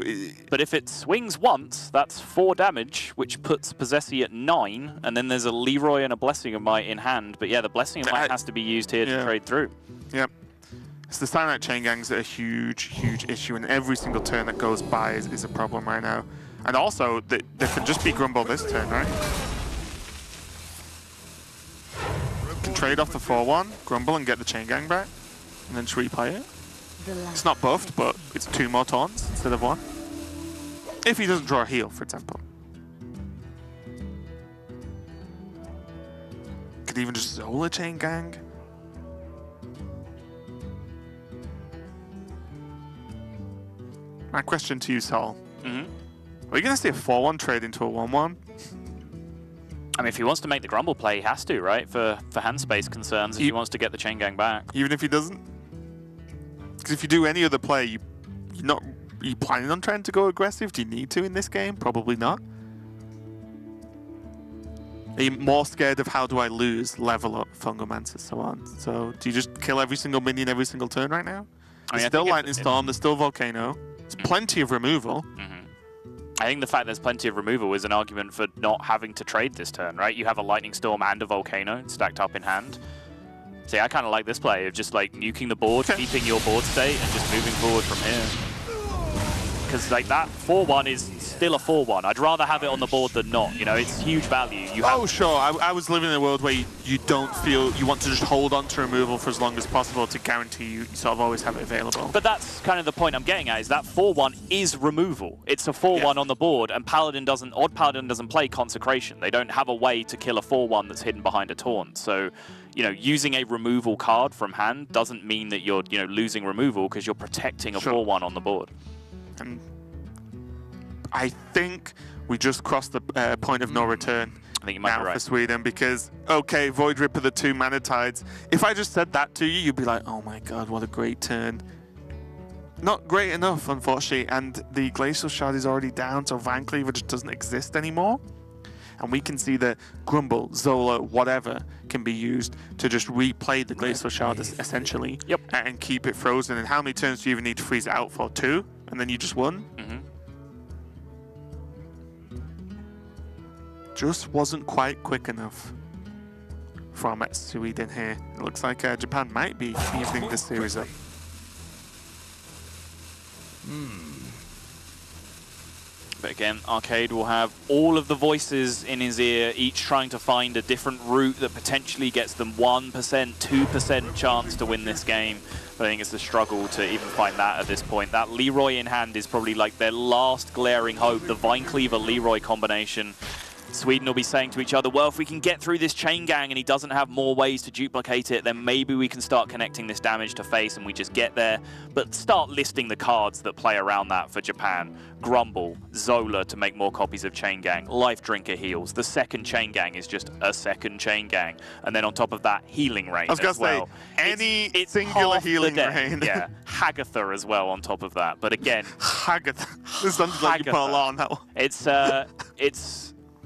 But if it swings once, that's 4 damage, which puts Possessi at 9, and then there's a Leroy and a Blessing of Might in hand. But yeah, the Blessing of Might has to be used here to trade through. Yep. So the Silent Chain Gangs are a huge, huge issue, and every single turn that goes by is a problem right now. And also, there can just be Grumble this turn, right? Can trade off the 4-1, Grumble, and get the Chain Gang back, and then just replay it. It's not buffed, but it's 2 more taunts instead of 1. If he doesn't draw a heal, for example. Could even just Zola Chain Gang. My question to you, Sol. Are you going to see a 4-1 trade into a 1-1? I mean, if he wants to make the Grumble play, he has to, right? For hand space concerns, if he wants to get the Chain Gang back. Even if he doesn't? Because if you do any other play, are you planning on trying to go aggressive? Do you need to in this game? Probably not. Are you more scared of how do I lose, level up, Fungomancer, so on? So do you just kill every single minion every single turn right now? There's still Lightning Storm, there's still Volcano. There's plenty of removal. I think the fact there's plenty of removal is an argument for not having to trade this turn, right? You have a Lightning Storm and a Volcano stacked up in hand. See, I kind of like this play of just like nuking the board, keeping your board state, and just moving forward from here. Because like that 4-1 is still a 4-1. I'd rather have it on the board than not. You know, it's huge value. Oh, sure. I was living in a world where you don't feel you want to just hold on to removal for as long as possible to guarantee you sort of always have it available. But that's kind of the point I'm getting at, is that 4-1 is removal. It's a 4-1 on the board, and Odd Paladin doesn't play Consecration. They don't have a way to kill a 4-1 that's hidden behind a taunt. So, you know, using a removal card from hand doesn't mean that you're, you know, losing removal, because you're protecting a 4-1 on the board. And I think we just crossed the point of no return. I think you might be right. For Sweden, because, okay, Void Ripper, the 2 Mana Tides. If I just said that to you, you'd be like, oh my god, what a great turn. Not great enough, unfortunately, and the Glacial Shard is already down, so Vine Cleaver just doesn't exist anymore. And we can see that Grumble, Zola, whatever, can be used to just replay the Glacial Shard, essentially, and keep it frozen. And how many turns do you even need to freeze it out for? 2? And then you just won? Just wasn't quite quick enough from Sweden here. It looks like Japan might be evening this series up. But again, Arcade will have all of the voices in his ear, each trying to find a different route that potentially gets them 1%, 2% chance to win this game. But I think it's a struggle to even find that at this point. That Leroy in hand is probably like their last glaring hope, the Vine Cleaver Leroy combination. Sweden will be saying to each other, well, if we can get through this chain gang and he doesn't have more ways to duplicate it, then maybe we can start connecting this damage to face and we just get there. But start listing the cards that play around that for Japan. Grumble, Zola to make more copies of chain gang, Life Drinker heals. The second chain gang is just a second chain gang. And then on top of that, healing rain as well. I was going to say, any it's singular healing rain. Yeah, Hagatha as well on top of that. But again... Hagatha. This sounds like you put a lot on that one.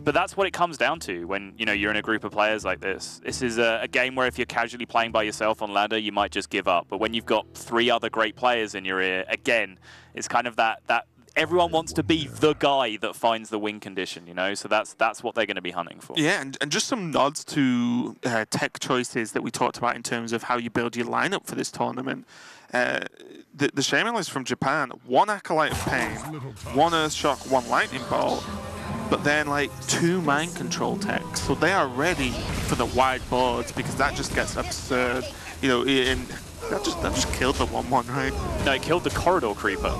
But that's what it comes down to when you're in a group of players like this. This is a game where if you're casually playing by yourself on ladder, you might just give up. But when you've got 3 other great players in your ear, again, it's kind of that everyone wants to be the guy that finds the win condition, So that's what they're going to be hunting for. Yeah, and just some nods to tech choices that we talked about in terms of how you build your lineup for this tournament. The Shaman list from Japan: 1 Acolyte of Pain, 1 Earthshock, 1 Lightning Bolt. But then, like, 2 mind control techs. So they are ready for the wide boards because that just gets absurd. That just killed the 1-1, right? No, it killed the Corridor Creeper.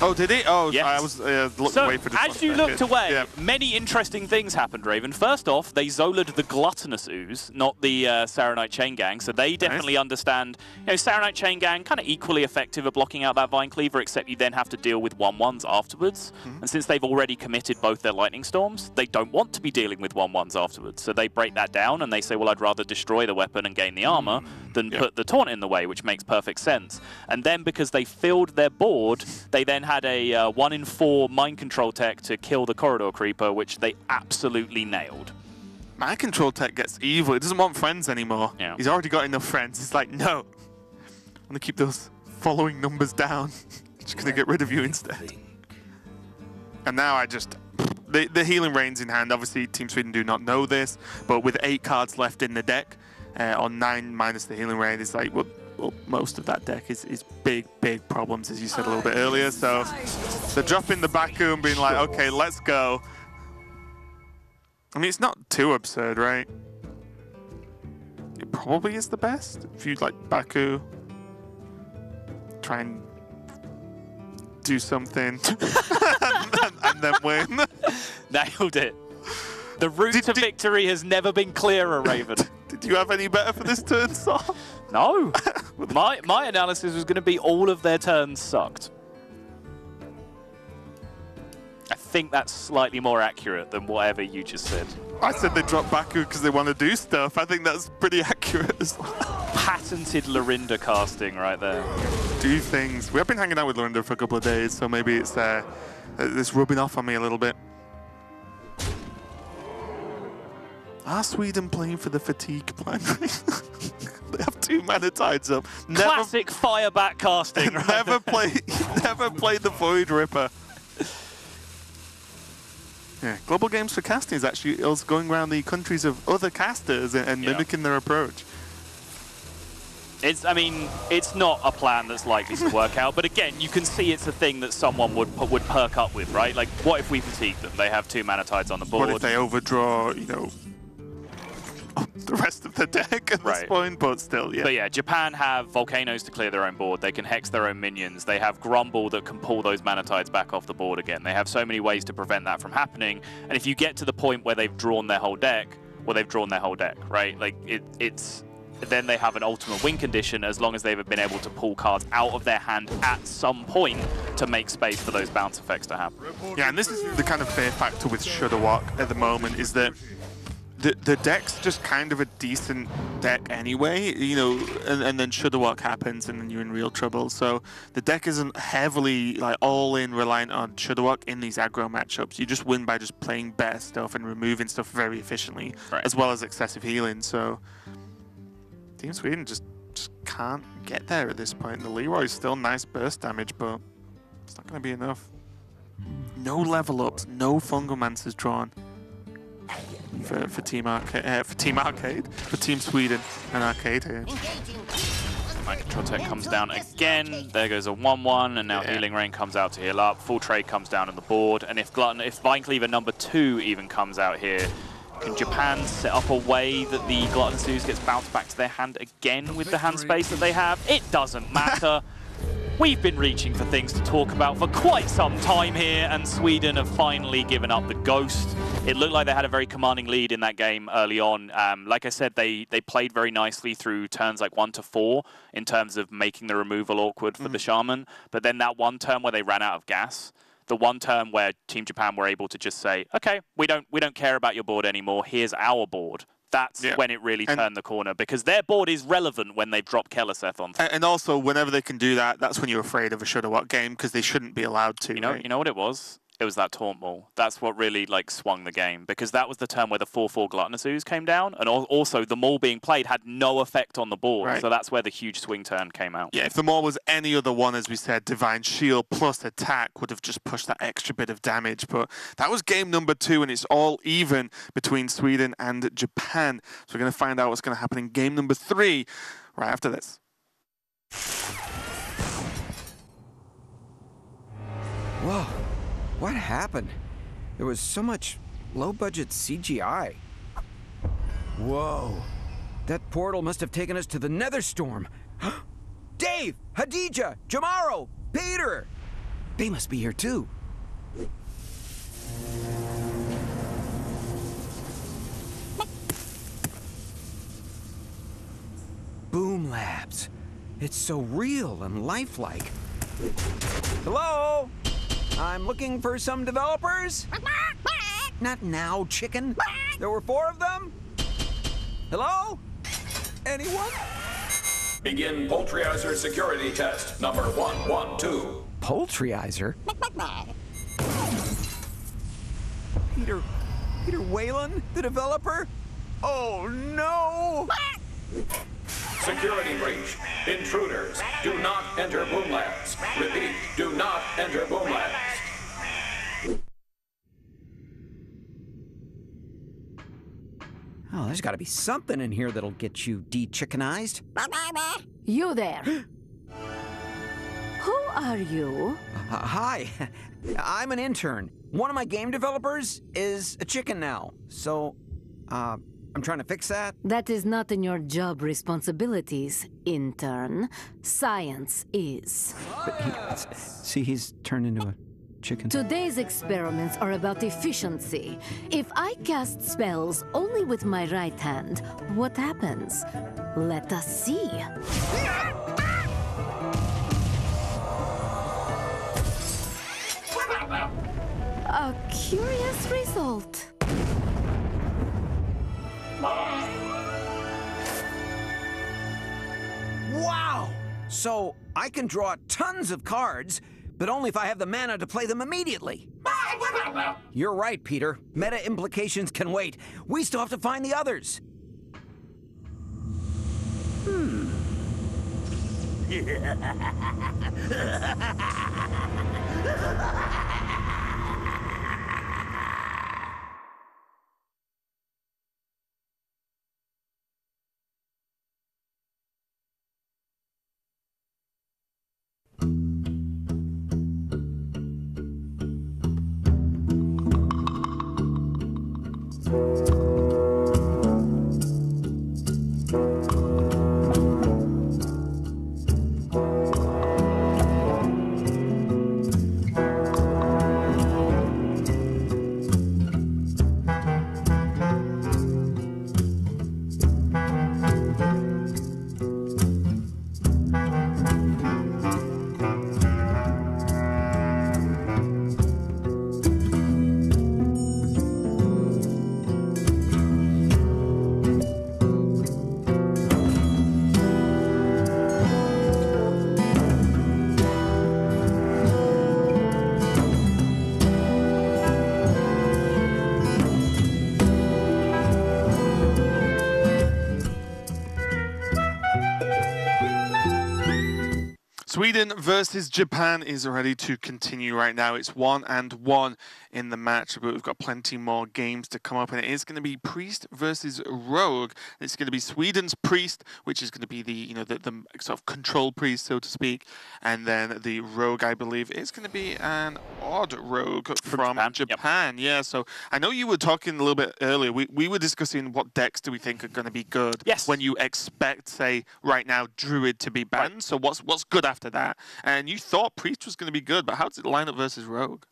Oh, did it? Oh, yes. I was looking away for this. So, as you looked away, yeah. many interesting things happened, Raven. First off, they Zola'd the Gluttonous Ooze, not the Saronite Chain Gang, so they definitely understand. Saronite Chain Gang, kind of equally effective at blocking out that Vine Cleaver, except you then have to deal with 1-1s afterwards. And since they've already committed both their Lightning Storms, they don't want to be dealing with 1-1s afterwards. So they break that down, and they say, well, I'd rather destroy the weapon and gain the armor than put the taunt in the way, which makes perfect sense. And then, because they filled their board, they then had a 1 in 4 mind control tech to kill the Corridor Creeper, which they absolutely nailed. Mind control tech gets evil. It doesn't want friends anymore. Yeah. He's already got enough friends. It's like, no, I'm going to keep those following numbers down. Just going to get rid of you instead. And now the healing rain's in hand. Obviously, Team Sweden do not know this, but with 8 cards left in the deck, on 9 minus the healing rain, it's like, well, most of that deck is big problems, as you said a little bit earlier. So they're dropping the Baku and being like, okay, let's go. I mean, it's not too absurd, right? It probably is the best. If you like Baku, try and do something and then win. Nailed it. The route to victory has never been clearer, Raven. Did you have any better for this turn, Saul? No. My analysis was going to be all of their turns sucked. I think that's slightly more accurate than whatever you just said. I said they dropped Baku because they want to do stuff. I think that's pretty accurate as well. Patented Lorinda casting right there. Do things. We have been hanging out with Lorinda for a couple of days, so maybe it's rubbing off on me a little bit. Are Sweden playing for the fatigue plan? They have 2 mana tides up. Classic fireback casting. Right? never played the Void Ripper. Yeah, Global Games for Casting is actually us going around the countries of other casters and mimicking their approach. I mean, it's not a plan that's likely to work out, but again, you can see it's a thing that someone would perk up with, right? Like, what if we fatigue them? They have 2 mana tides on the board. What if they overdraw, the rest of the deck at this point, but still, yeah. But yeah, Japan have Volcanoes to clear their own board. They can hex their own minions. They have Grumble that can pull those mana tides back off the board again. They have so many ways to prevent that from happening. And if you get to the point where they've drawn their whole deck, well, they've drawn their whole deck, right? Like, then they have an ultimate win condition as long as they've been able to pull cards out of their hand at some point to make space for those bounce effects to happen. Yeah, and this is the kind of fear factor with Shudderwock at the moment, is that the deck's just kind of a decent deck anyway, and then Shudderwock happens and then you're in real trouble. So the deck isn't heavily all in reliant on Shudderwock in these aggro matchups. You just win by just playing better stuff and removing stuff very efficiently, as well as excessive healing. So Team Sweden just can't get there at this point. The Leroy's still nice burst damage, but it's not going to be enough. No level ups, no Fungomancers drawn. For Team Arcade, for Team Sweden and Arcade here. My control tech comes down again. There goes a 1-1, and now Healing Rain comes out to heal up. Full trade comes down on the board, and if Vine Cleaver number 2 even comes out here, can Japan set up a way that the Gluttonous Ooze gets bounced back to their hand again with the hand space that they have? It doesn't matter. We've been reaching for things to talk about for quite some time here, and Sweden have finally given up the ghost. It looked like they had a very commanding lead in that game early on. Like I said, they played very nicely through turns like 1 to 4 in terms of making the removal awkward for the Shaman. But then that one turn where they ran out of gas, the one turn where Team Japan were able to just say, okay, we don't care about your board anymore, here's our board. That's when it really turned the corner, because their board is relevant when they've dropped Keleseth on. And also, whenever they can do that, that's when you're afraid of a shoulda what game, because they shouldn't be allowed to. You know what it was? It was that taunt maul. That's what really swung the game, because that was the turn where the 4/4 Gluttonous Ooze came down, and also the maul being played had no effect on the board. So that's where the huge swing turn came out. Yeah, if the maul was any other one, as we said, Divine Shield plus attack would have just pushed that extra bit of damage. But that was game number 2, and it's all even between Sweden and Japan. So we're going to find out what's going to happen in game number 3 right after this. Whoa. What happened? There was so much low-budget CGI. Whoa. That portal must have taken us to the Netherstorm. Dave! Hadija! Jamaro! Peter! They must be here too. Boom Labs. It's so real and lifelike. Hello? I'm looking for some developers. Not now, chicken. There were 4 of them. Hello? Anyone? Begin Poultryizer security test number 112. Poultryizer? Peter Whalen, the developer? Oh no! Security breach. Intruders, do not enter Boom Labs. Repeat, do not enter Boom Labs. Oh, there's got to be something in here that'll get you de-chickenized. You there. Who are you? Hi, I'm an intern. One of my game developers is a chicken now, so, I'm trying to fix that. That is not in your job responsibilities, intern. Science is. But see, he's turned into a chicken. Today's experiments are about efficiency. If I cast spells only with my right hand, what happens? Let us see. A curious result. Wow! So, I can draw tons of cards, but only if I have the mana to play them immediately. You're right, Peter. Meta implications can wait. We still have to find the others. Sweden versus Japan is ready to continue right now. It's 1-1 in the match, but we've got plenty more games to come up, and it is going to be Priest versus Rogue. It's going to be Sweden's Priest, which is going to be the the sort of control priest, so to speak, and then the Rogue, I believe, is going to be an odd Rogue from Japan. Yep. Yeah, so I know you were talking a little bit earlier. We were discussing what decks do we think are going to be good. Yes. When you expect, say, right now, Druid to be banned. Right. So what's good after that? And you thought Priest was going to be good, but how does it line up versus Rogue?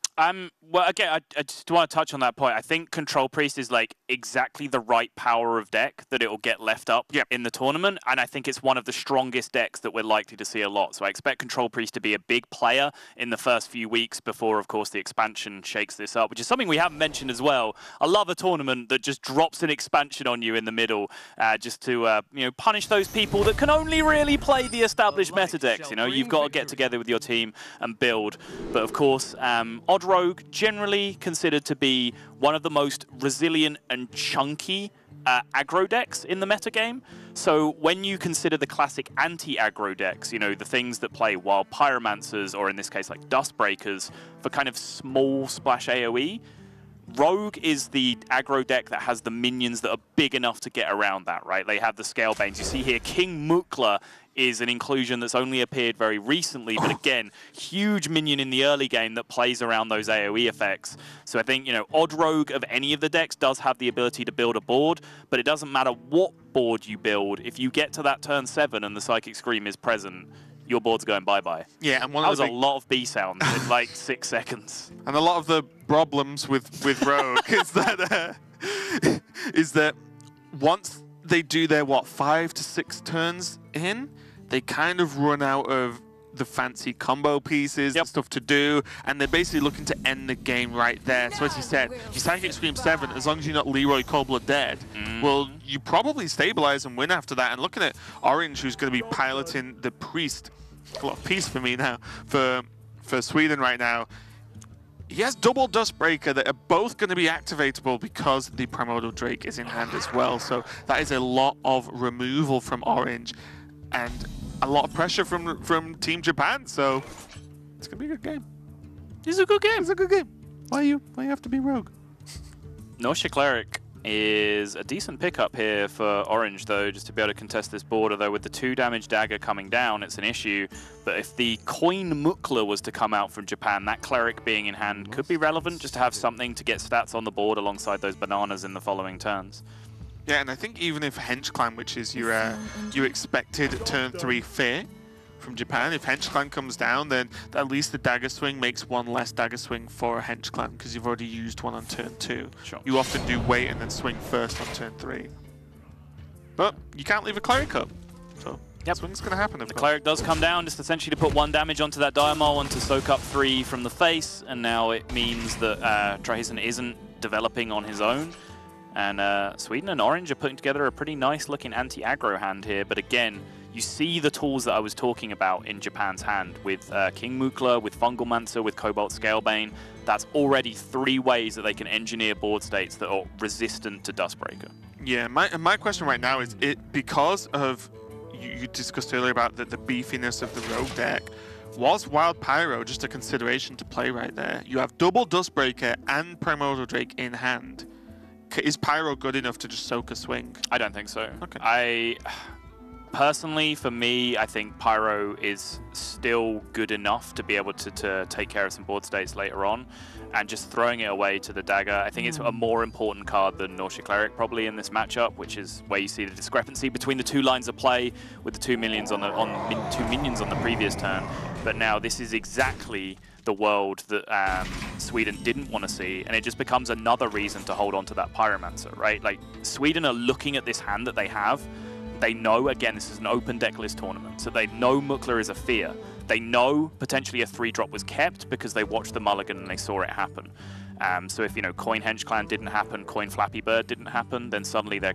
Well, again, I just want to touch on that point. I think Control Priest is like exactly the right power of deck that it will get left up in the tournament, and I think it's one of the strongest decks that we're likely to see a lot. So I expect Control Priest to be a big player in the first few weeks before, of course, the expansion shakes this up, which is something we haven't mentioned as well. I love a tournament that just drops an expansion on you in the middle, just to punish those people that can only really play the established meta decks. You know, you've got to get together with your team and build. But of course, Odd Rogue, generally considered to be one of the most resilient and chunky aggro decks in the metagame. So when you consider the classic anti-aggro decks, the things that play Wild Pyromancers, or in this case like Dustbreakers, for kind of small splash AoE, Rogue is the aggro deck that has the minions that are big enough to get around that, right? They have the Scalebanes. You see here, King Mukla is an inclusion that's only appeared very recently, but again, huge minion in the early game that plays around those AoE effects. So I think, Odd Rogue of any of the decks does have the ability to build a board, but it doesn't matter what board you build. If you get to that turn 7 and the Psychic Scream is present, your board's going bye-bye. Yeah, and that was a lot of B sounds in like 6 seconds. And a lot of the problems with Rogue is that once they do their 5 to 6 turns in, they kind of run out of the fancy combo pieces and stuff to do, and they're basically looking to end the game right there. So as you said, you Psychic Scream 7, as long as you're not Leroy Coldblood dead, well, you probably stabilize and win after that. And looking at Orange, who's going to be piloting the Priest, a lot of peace for me now, for Sweden right now. He has double Dustbreaker that are both going to be activatable because the Primordial Drake is in hand as well. So that is a lot of removal from Orange and a lot of pressure from Team Japan. So it's going to be a good game. It's a good game. It's a good game. Why you have to be Rogue? Norsha Cleric is a decent pickup here for Orange, though, just to be able to contest this board. Although with the 2 damage dagger coming down, it's an issue. But if the Coin Mukla was to come out from Japan, that Cleric being in hand could be relevant, just to have something to get stats on the board alongside those bananas in the following turns. Yeah, and I think even if Hench Clan, which is your expected turn 3 fear from Japan, if Hench Clan comes down, then at least the dagger swing makes 1 less dagger swing for a Hench Clan because you've already used 1 on turn 2. Sure. You often do wait and then swing first on turn 3. But you can't leave a Cleric up, so swing's going to happen. The Cleric does come down just essentially to put 1 damage onto that Diamol and to soak up 3 from the face, and now it means that Trahason isn't developing on his own. And Sweden and Orange are putting together a pretty nice looking anti-aggro hand here, but again, you see the tools that I was talking about in Japan's hand with King Mukla, with Fungalmancer, with Cobalt Scalebane. That's already 3 ways that they can engineer board states that are resistant to Dustbreaker. Yeah, my question right now is, because of, you discussed earlier about the beefiness of the Rogue deck, was Wild Pyro just a consideration to play right there? You have double Dustbreaker and Primordial Drake in hand. Is Pyro good enough to just soak a swing? I don't think so. Okay. Personally, for me, I think Pyro is still good enough to be able to take care of some board states later on, and just throwing it away to the dagger, I think it's a more important card than Norsha Cleric probably in this matchup, which is where you see the discrepancy between the 2 lines of play with the 2 minions on the previous turn. But now this is exactly the world that Sweden didn't want to see, and it just becomes another reason to hold on to that Pyromancer, right? Like, Sweden are looking at this hand that they have. They know, again, this is an open decklist tournament, so they know Mukla is a fear. They know potentially a 3-drop was kept because they watched the mulligan and they saw it happen. So if, Coin Hench Clan didn't happen, Coin Flappy Bird didn't happen, then suddenly they're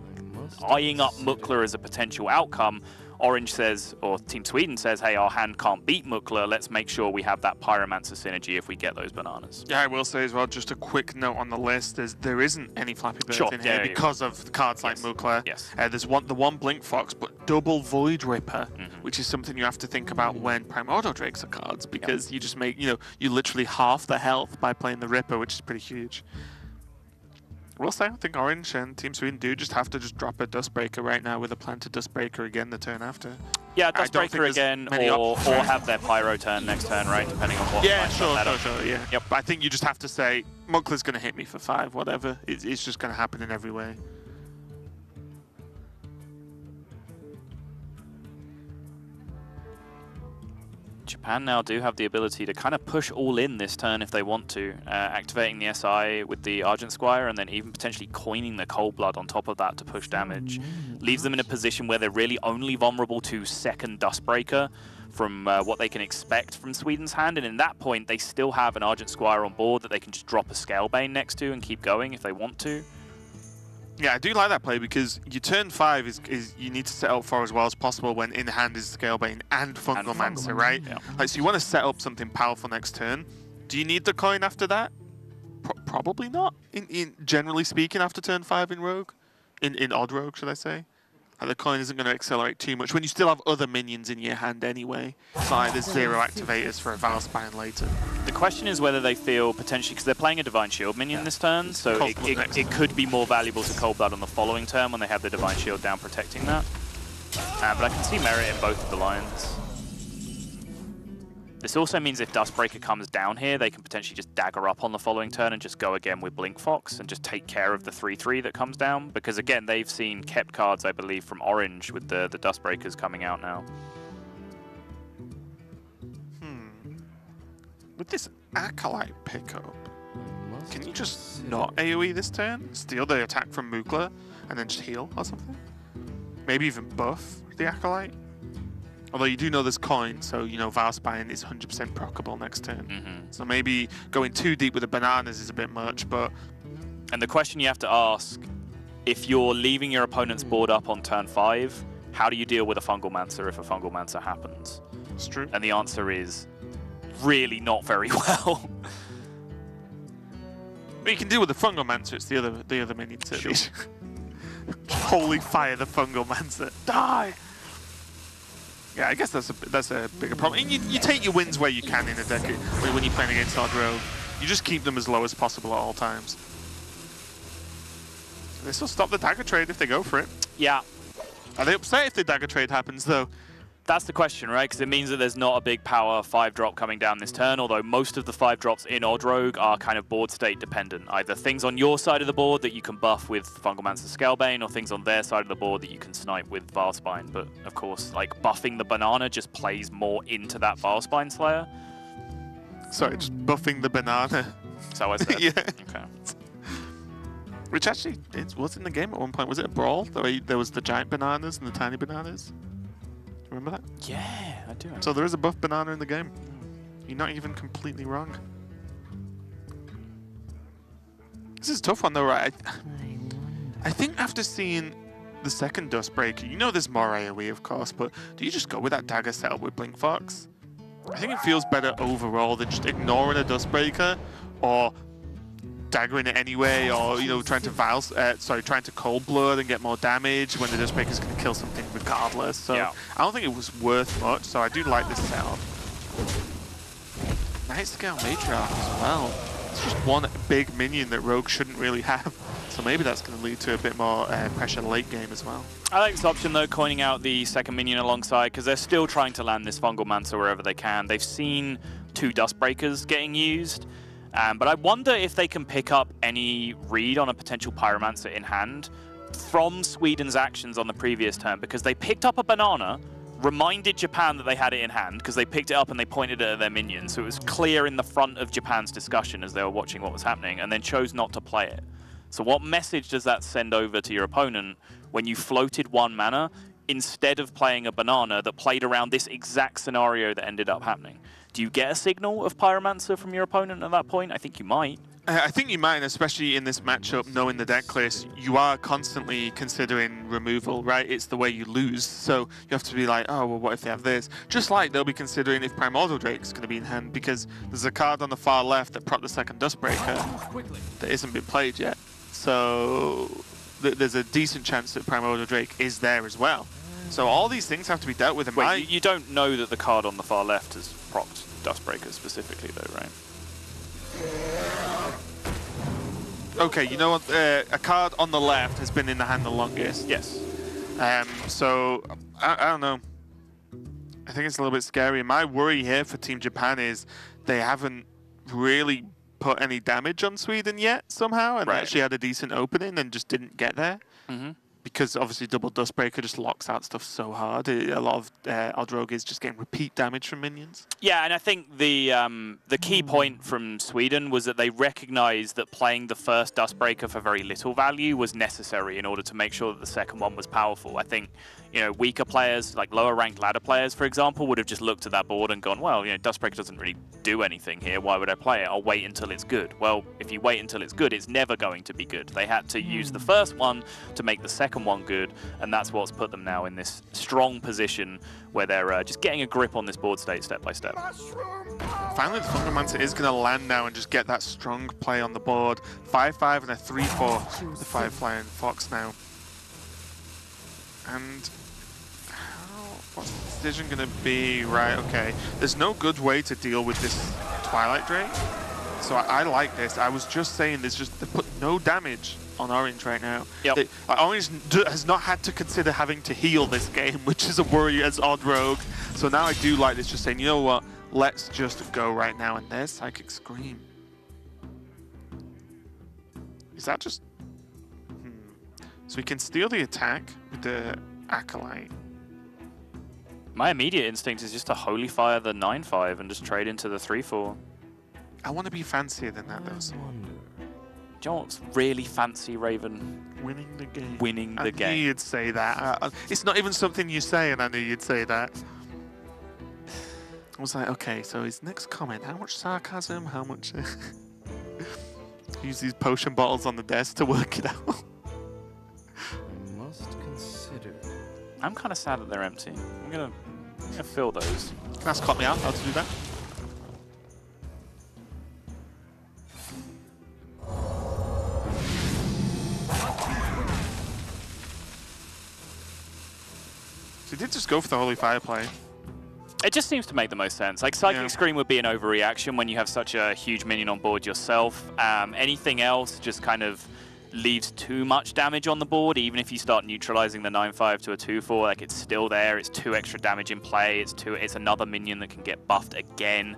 eyeing up Mukla as a potential outcome. Orange says, or Team Sweden says, hey, our hand can't beat Mukla, let's make sure we have that Pyromancer synergy if we get those bananas. Yeah, I will say as well, just a quick note on the list, there isn't any Flappy Birds in here because of cards like Mukla. Yes. There's the one Blink Fox, but double Void Ripper, which is something you have to think about when Primordial Drakes are cards, because you just make, you literally half the health by playing the Ripper, which is pretty huge. I will say, I think Orange and Team Sweden do just have to drop a Dustbreaker right now with a planted Dustbreaker again the turn after. Yeah, Dustbreaker again, or have their Pyro turn next turn, right? Depending on what. Yeah, sure, yeah. Yep. But I think you just have to say, Muckler's going to hit me for 5, whatever. It's just going to happen in every way. Japan now do have the ability to kind of push all in this turn if they want to, activating the SI with the Argent Squire and then even potentially coining the Cold Blood on top of that to push damage. Leaves them in a position where they're really only vulnerable to second Dustbreaker from what they can expect from Sweden's hand, and in that point they still have an Argent Squire on board that they can just drop a Scalebane next to and keep going if they want to. Yeah, I do like that play because your turn 5 is you need to set up for as well as possible when in hand is Scalebane and Fungalmancer, right? Yeah. Like, so you want to set up something powerful next turn. Do you need the coin after that? Probably not. Generally speaking, after turn 5 in Rogue, in Odd Rogue, should I say? Like, the coin isn't going to accelerate too much when you still have other minions in your hand anyway. It's not like there's 0 activators for a Valspine later. The question is whether they feel potentially, because they're playing a Divine Shield minion this turn, so it could be more valuable to Cold Blood on the following turn when they have the Divine Shield down protecting that. But I can see merit in both of the lines. This also means if Dustbreaker comes down here, they can potentially just dagger up on the following turn and just go again with Blink Fox and just take care of the 3/3 that comes down. Because again, they've seen kept cards, I believe, from Orange with the Dustbreakers coming out now. With this Acolyte pickup, can you just not AoE this turn? Steal the attack from Mukla and then just heal or something? Maybe even buff the Acolyte? Although you do know there's coin, so you know Valspine is 100% proccable next turn. So maybe going too deep with the bananas is a bit much, but... And the question you have to ask, if you're leaving your opponent's board up on turn 5, how do you deal with a Fungalmancer if a Fungalmancer happens? It's true. And the answer is really not very well. But you can deal with the Fungalmancer, it's the other minions at least. Holy fire, the Fungalmancer. Die! Yeah, I guess that's a bigger problem. And you take your wins where you can in a deck when you're playing against Odd Rogue. You just keep them as low as possible at all times. This will stop the dagger trade if they go for it. Yeah. Are they upset if the dagger trade happens, though? That's the question, right? Because it means that there's not a big power 5-drop coming down this turn, although most of the 5-drops in Odd Rogue are kind of board state dependent. Either things on your side of the board that you can buff with Fungalmancer Scalebane, or things on their side of the board that you can snipe with Valspine. But of course, like, buffing the banana just plays more into that Valspine Slayer. Sorry, just buffing the banana. So I said. Yeah. Okay. Which actually, it was in the game at one point. Was it a brawl? There was the giant bananas and the tiny bananas. Remember that? Yeah, I do. So there is a buff banana in the game. You're not even completely wrong. This is a tough one though, right? I think after seeing the second Dustbreaker, you know there's more AoE of course, but do you just go with that dagger setup with Blink Fox? I think it feels better overall than just ignoring a Dustbreaker or daggering it anyway, or trying to Cold Blood and get more damage when the Dustbreaker's going to kill something regardless. So yeah. I don't think it was worth much. So I do like this setup. Night Scale Matriarch as well. It's just one big minion that Rogue shouldn't really have. So maybe that's going to lead to a bit more pressure late game as well. I like this option though, coining out the second minion alongside, because they're still trying to land this Fungalmancer wherever they can. They've seen 2 Dustbreakers getting used. But I wonder if they can pick up any read on a potential Pyromancer in hand from Sweden's actions on the previous turn, because they picked up a banana, reminded Japan that they had it in hand, because they picked it up and they pointed it at their minions, so it was clear in the front of Japan's discussion as they were watching what was happening, and then chose not to play it. So what message does that send over to your opponent when you floated 1 mana instead of playing a banana that played around this exact scenario that ended up happening? Do you get a signal of Pyromancer from your opponent at that point? I think you might. I think you might, and especially in this matchup, knowing the deck list, you are constantly considering removal, right? It's the way you lose, so you have to be like, oh, well, what if they have this? Just like they'll be considering if Primordial Drake's going to be in hand, because there's a card on the far left that propped the second Dustbreaker that isn't been played yet. So there's a decent chance that Primordial Drake is there as well. So all these things have to be dealt with. Wait, you don't know that the card on the far left has procced Dustbreaker specifically, though, right? Okay, you know what? A card on the left has been in the hand the longest. Yes. So, I don't know. I think it's a little bit scary. My worry here for Team Japan is they haven't really put any damage on Sweden yet somehow, and actually had a decent opening and just didn't get there. Because obviously double Dustbreaker just locks out stuff so hard. A lot of Odrogue is just getting repeat damage from minions. Yeah, and I think the key point from Sweden was that they recognized that playing the first Dustbreaker for very little value was necessary in order to make sure that the second one was powerful. I think, you know, weaker players, like lower ranked ladder players, for example, would have just looked at that board and gone, well, you know, Dustbreaker doesn't really do anything here. Why would I play it? I'll wait until it's good. Well, if you wait until it's good, it's never going to be good. They had to use the first one to make the second one good, and that's what's put them now in this strong position where they're just getting a grip on this board state step by step. Finally, the Fundamancer is going to land now and just get that strong play on the board. 5-5 and a 3-4. The 5-flying Fox now. And what's the decision going to be? Right, okay. There's no good way to deal with this Twilight Drake. So I like this. I was just saying they put no damage on Orange right now. Yep. Orange has not had to consider having to heal this game, which is a worry as Odd Rogue. So now I do like this, just saying, you know what, let's just go right now. And there's Psychic Scream. Is that just... So we can steal the attack with the Acolyte. My immediate instinct is just to Holy Fire the 9-5 and just trade into the 3-4. I want to be fancier than that, though. Do you know what's really fancy, Raven? Winning the game. Winning the game. I knew you'd say that. It's not even something you say, and I knew you'd say that. I was like, okay, so his next comment, how much sarcasm, how much... Use these potion bottles on the desk to work it out. I must consider. I'm kind of sad that they're empty. I'm gonna fill those. Can I ask Caught Me Out how to do that? So he did just go for the Holy Fire play. It just seems to make the most sense. Like, Psychic Scream would be an overreaction when you have such a huge minion on board yourself. Anything else just kind of leaves too much damage on the board, even if you start neutralizing the 9-5 to a 2-4, like it's still there, it's 2 extra damage in play, it's another minion that can get buffed again.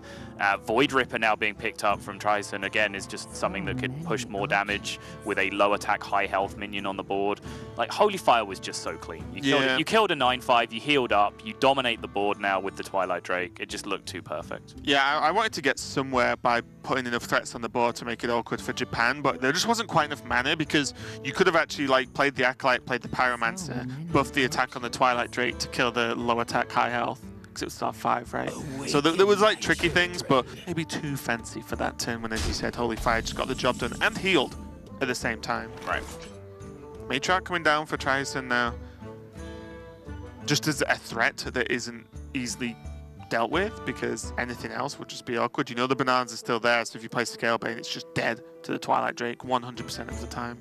Void Ripper now being picked up from Tryson again is just something that could push more damage with a low attack, high health minion on the board. Like, Holy Fire was just so clean. You killed a 9-5, you healed up, you dominate the board now with the Twilight Drake. It just looked too perfect. Yeah, I wanted to get somewhere by putting enough threats on the board to make it awkward for Japan, but there just wasn't quite enough mana, because you could have actually like played the Acolyte, played the Pyromancer, buffed the attack on the Twilight Drake to kill the low attack, high health, because it was star 5, right? So there was like tricky things, but maybe too fancy for that turn when, as you said, Holy Fire just got the job done and healed at the same time. Right. Matriarch coming down for Tryson now. Just as a threat that isn't easily dealt with, because anything else would just be awkward. You know the bananas are still there, so if you play Scalebane, it's just dead to the Twilight Drake 100% of the time.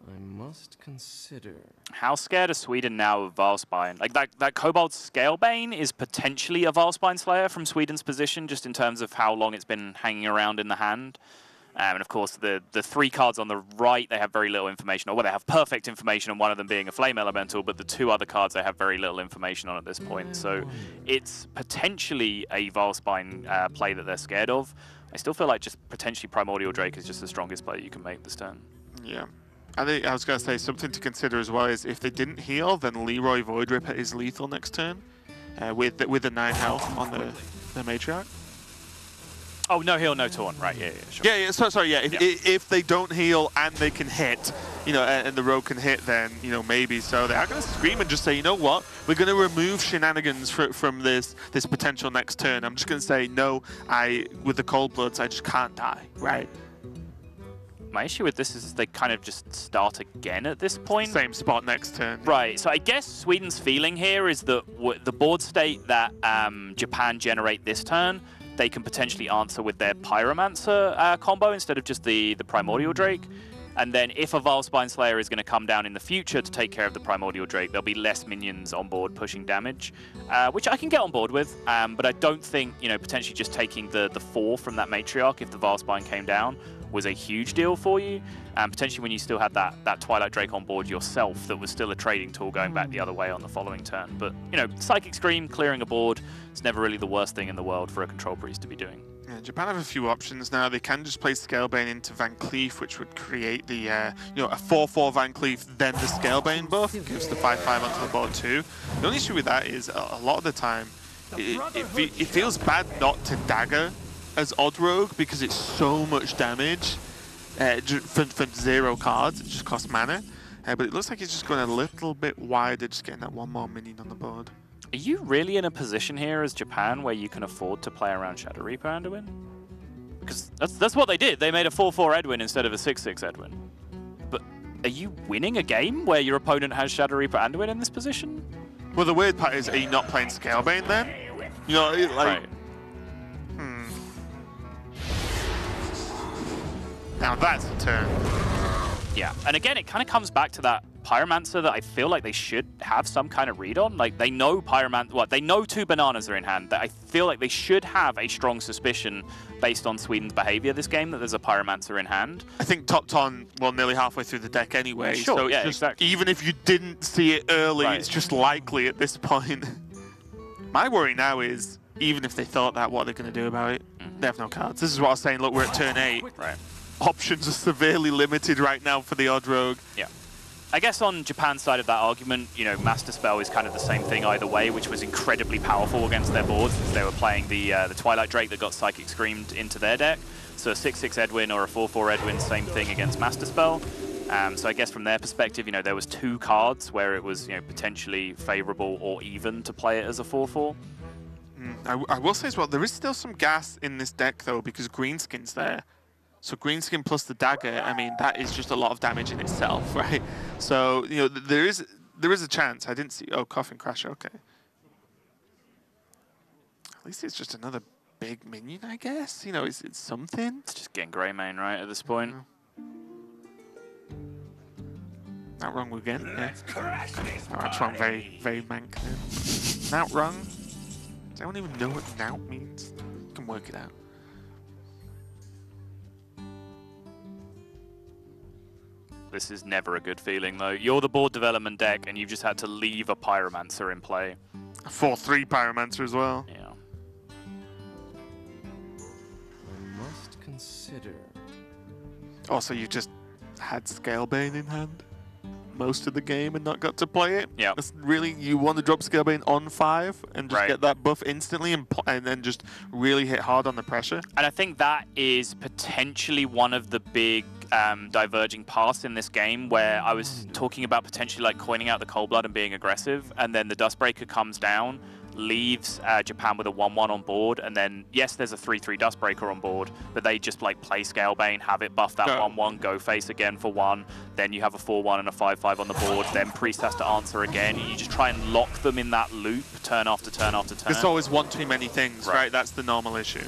I must consider. How scared is Sweden now of Valspine? Like, that Kobold Scalebane is potentially a Valspine Slayer from Sweden's position, just in terms of how long it's been hanging around in the hand. And of course, the 3 cards on the right, they have very little information, or well, they have perfect information on one of them being a Flame Elemental, but the 2 other cards they have very little information on at this point. So it's potentially a Valspine play that they're scared of. I still feel like just potentially Primordial Drake is just the strongest play you can make this turn. Yeah. I think I was going to say something to consider as well is if they didn't heal, then Leroy Void Ripper is lethal next turn with the 9 health on the Matriarch. Oh, no heal, no taunt. Right, yeah, sure. Yeah, sorry, yeah. If they don't heal and they can hit, you know, and the rogue can hit, then, you know, maybe. So they are going to scream and just say, you know what, we're going to remove shenanigans from this potential next turn. I'm just going to say, no, with the Cold Bloods, I just can't die, right? My issue with this is they kind of just start again at this point. Same spot next turn. Right, so I guess Sweden's feeling here is that the board state that Japan generate this turn, they can potentially answer with their Pyromancer combo instead of just the Primordial Drake. And then if a Vilespine Slayer is going to come down in the future to take care of the Primordial Drake, there'll be less minions on board pushing damage, which I can get on board with. But I don't think, you know, potentially just taking the 4 from that Matriarch if the Vilespine came down was a huge deal for you. Potentially when you still had that Twilight Drake on board yourself, that was still a trading tool going back the other way on the following turn. But, you know, Psychic Scream, clearing a board, it's never really the worst thing in the world for a Control Priest to be doing. Yeah, Japan have a few options now. They can just play Scalebane into Van Cleef, which would create the, you know, a 4/4 Van Cleef, then the Scalebane buff, gives the 5/5 onto the board too. The only issue with that is a lot of the time, it feels bad not to dagger as Odd Rogue because it's so much damage for 0 cards. It just costs mana. But it looks like he's just going a little bit wider, just getting that 1 more minion on the board. Are you really in a position here as Japan where you can afford to play around Shadow Reaper Anduin? Because that's what they did. They made a 4/4 Edwin instead of a 6/6 Edwin. But are you winning a game where your opponent has Shadow Reaper Anduin in this position? Well, the weird part is, are you not playing Scalebane then? You know, like... Right. Now that's a turn. Yeah, and again, it kind of comes back to that Pyromancer that I feel like they should have some kind of read on. Like, they know they know 2 bananas are in hand. That I feel like they should have a strong suspicion based on Sweden's behavior this game that there's a Pyromancer in hand. I think top ton, well, nearly halfway through the deck anyway. Sure, so yeah, just, exactly. even if you didn't see it early, Right. it's just likely at this point. My worry now is, even if they thought that, what are they going to do about it? They have no cards. This is what I was saying. Look, we're at turn 8. Right. Options are severely limited right now for the Odd Rogue. Yeah. I guess on Japan's side of that argument, you know, Master Spell is kind of the same thing either way, which was incredibly powerful against their boards since they were playing the Twilight Drake that got Psychic Screamed into their deck. So a 6/6 Edwin or a 4/4 Edwin, same thing against Master Spell. So I guess from their perspective, you know, there was 2 cards where it was, you know, potentially favorable or even to play it as a 4/4. I will say as well, there is still some gas in this deck though, because Greenskin's there. So Greenskin plus the dagger, I mean, that is just a lot of damage in itself, right? So, you know, there is a chance. I didn't see, oh, Coffin Crash, okay. At least it's just another big minion, I guess. You know, it's something. It's just getting Greymane, right, at this point. Not wrong again, yeah. Oh, that's wrong, very, very mank then. Not wrong. Does anyone even know what nout means? You can work it out. This is never a good feeling, though. You're the board development deck, and you've just had to leave a Pyromancer in play. A 4/3 Pyromancer as well. Yeah. I must consider. Also, you just had Scalebane in hand most of the game and not got to play it. Yeah. Really, you want to drop Scalebane on 5 and just get that buff instantly and then just really hit hard on the pressure. And I think that is potentially one of the big diverging paths in this game, where I was talking about potentially like coining out the Cold Blood and being aggressive, and then the Dustbreaker comes down, leaves Japan with a 1/1 on board, and then yes, there's a 3/3 Dustbreaker on board, but they just like play Scalebane, have it buff that 1/1, go face again for 1, then you have a 4/1 and a 5/5 on the board, then Priest has to answer again. You just try and lock them in that loop, turn after turn after turn. It's always one too many things, right? That's the normal issue.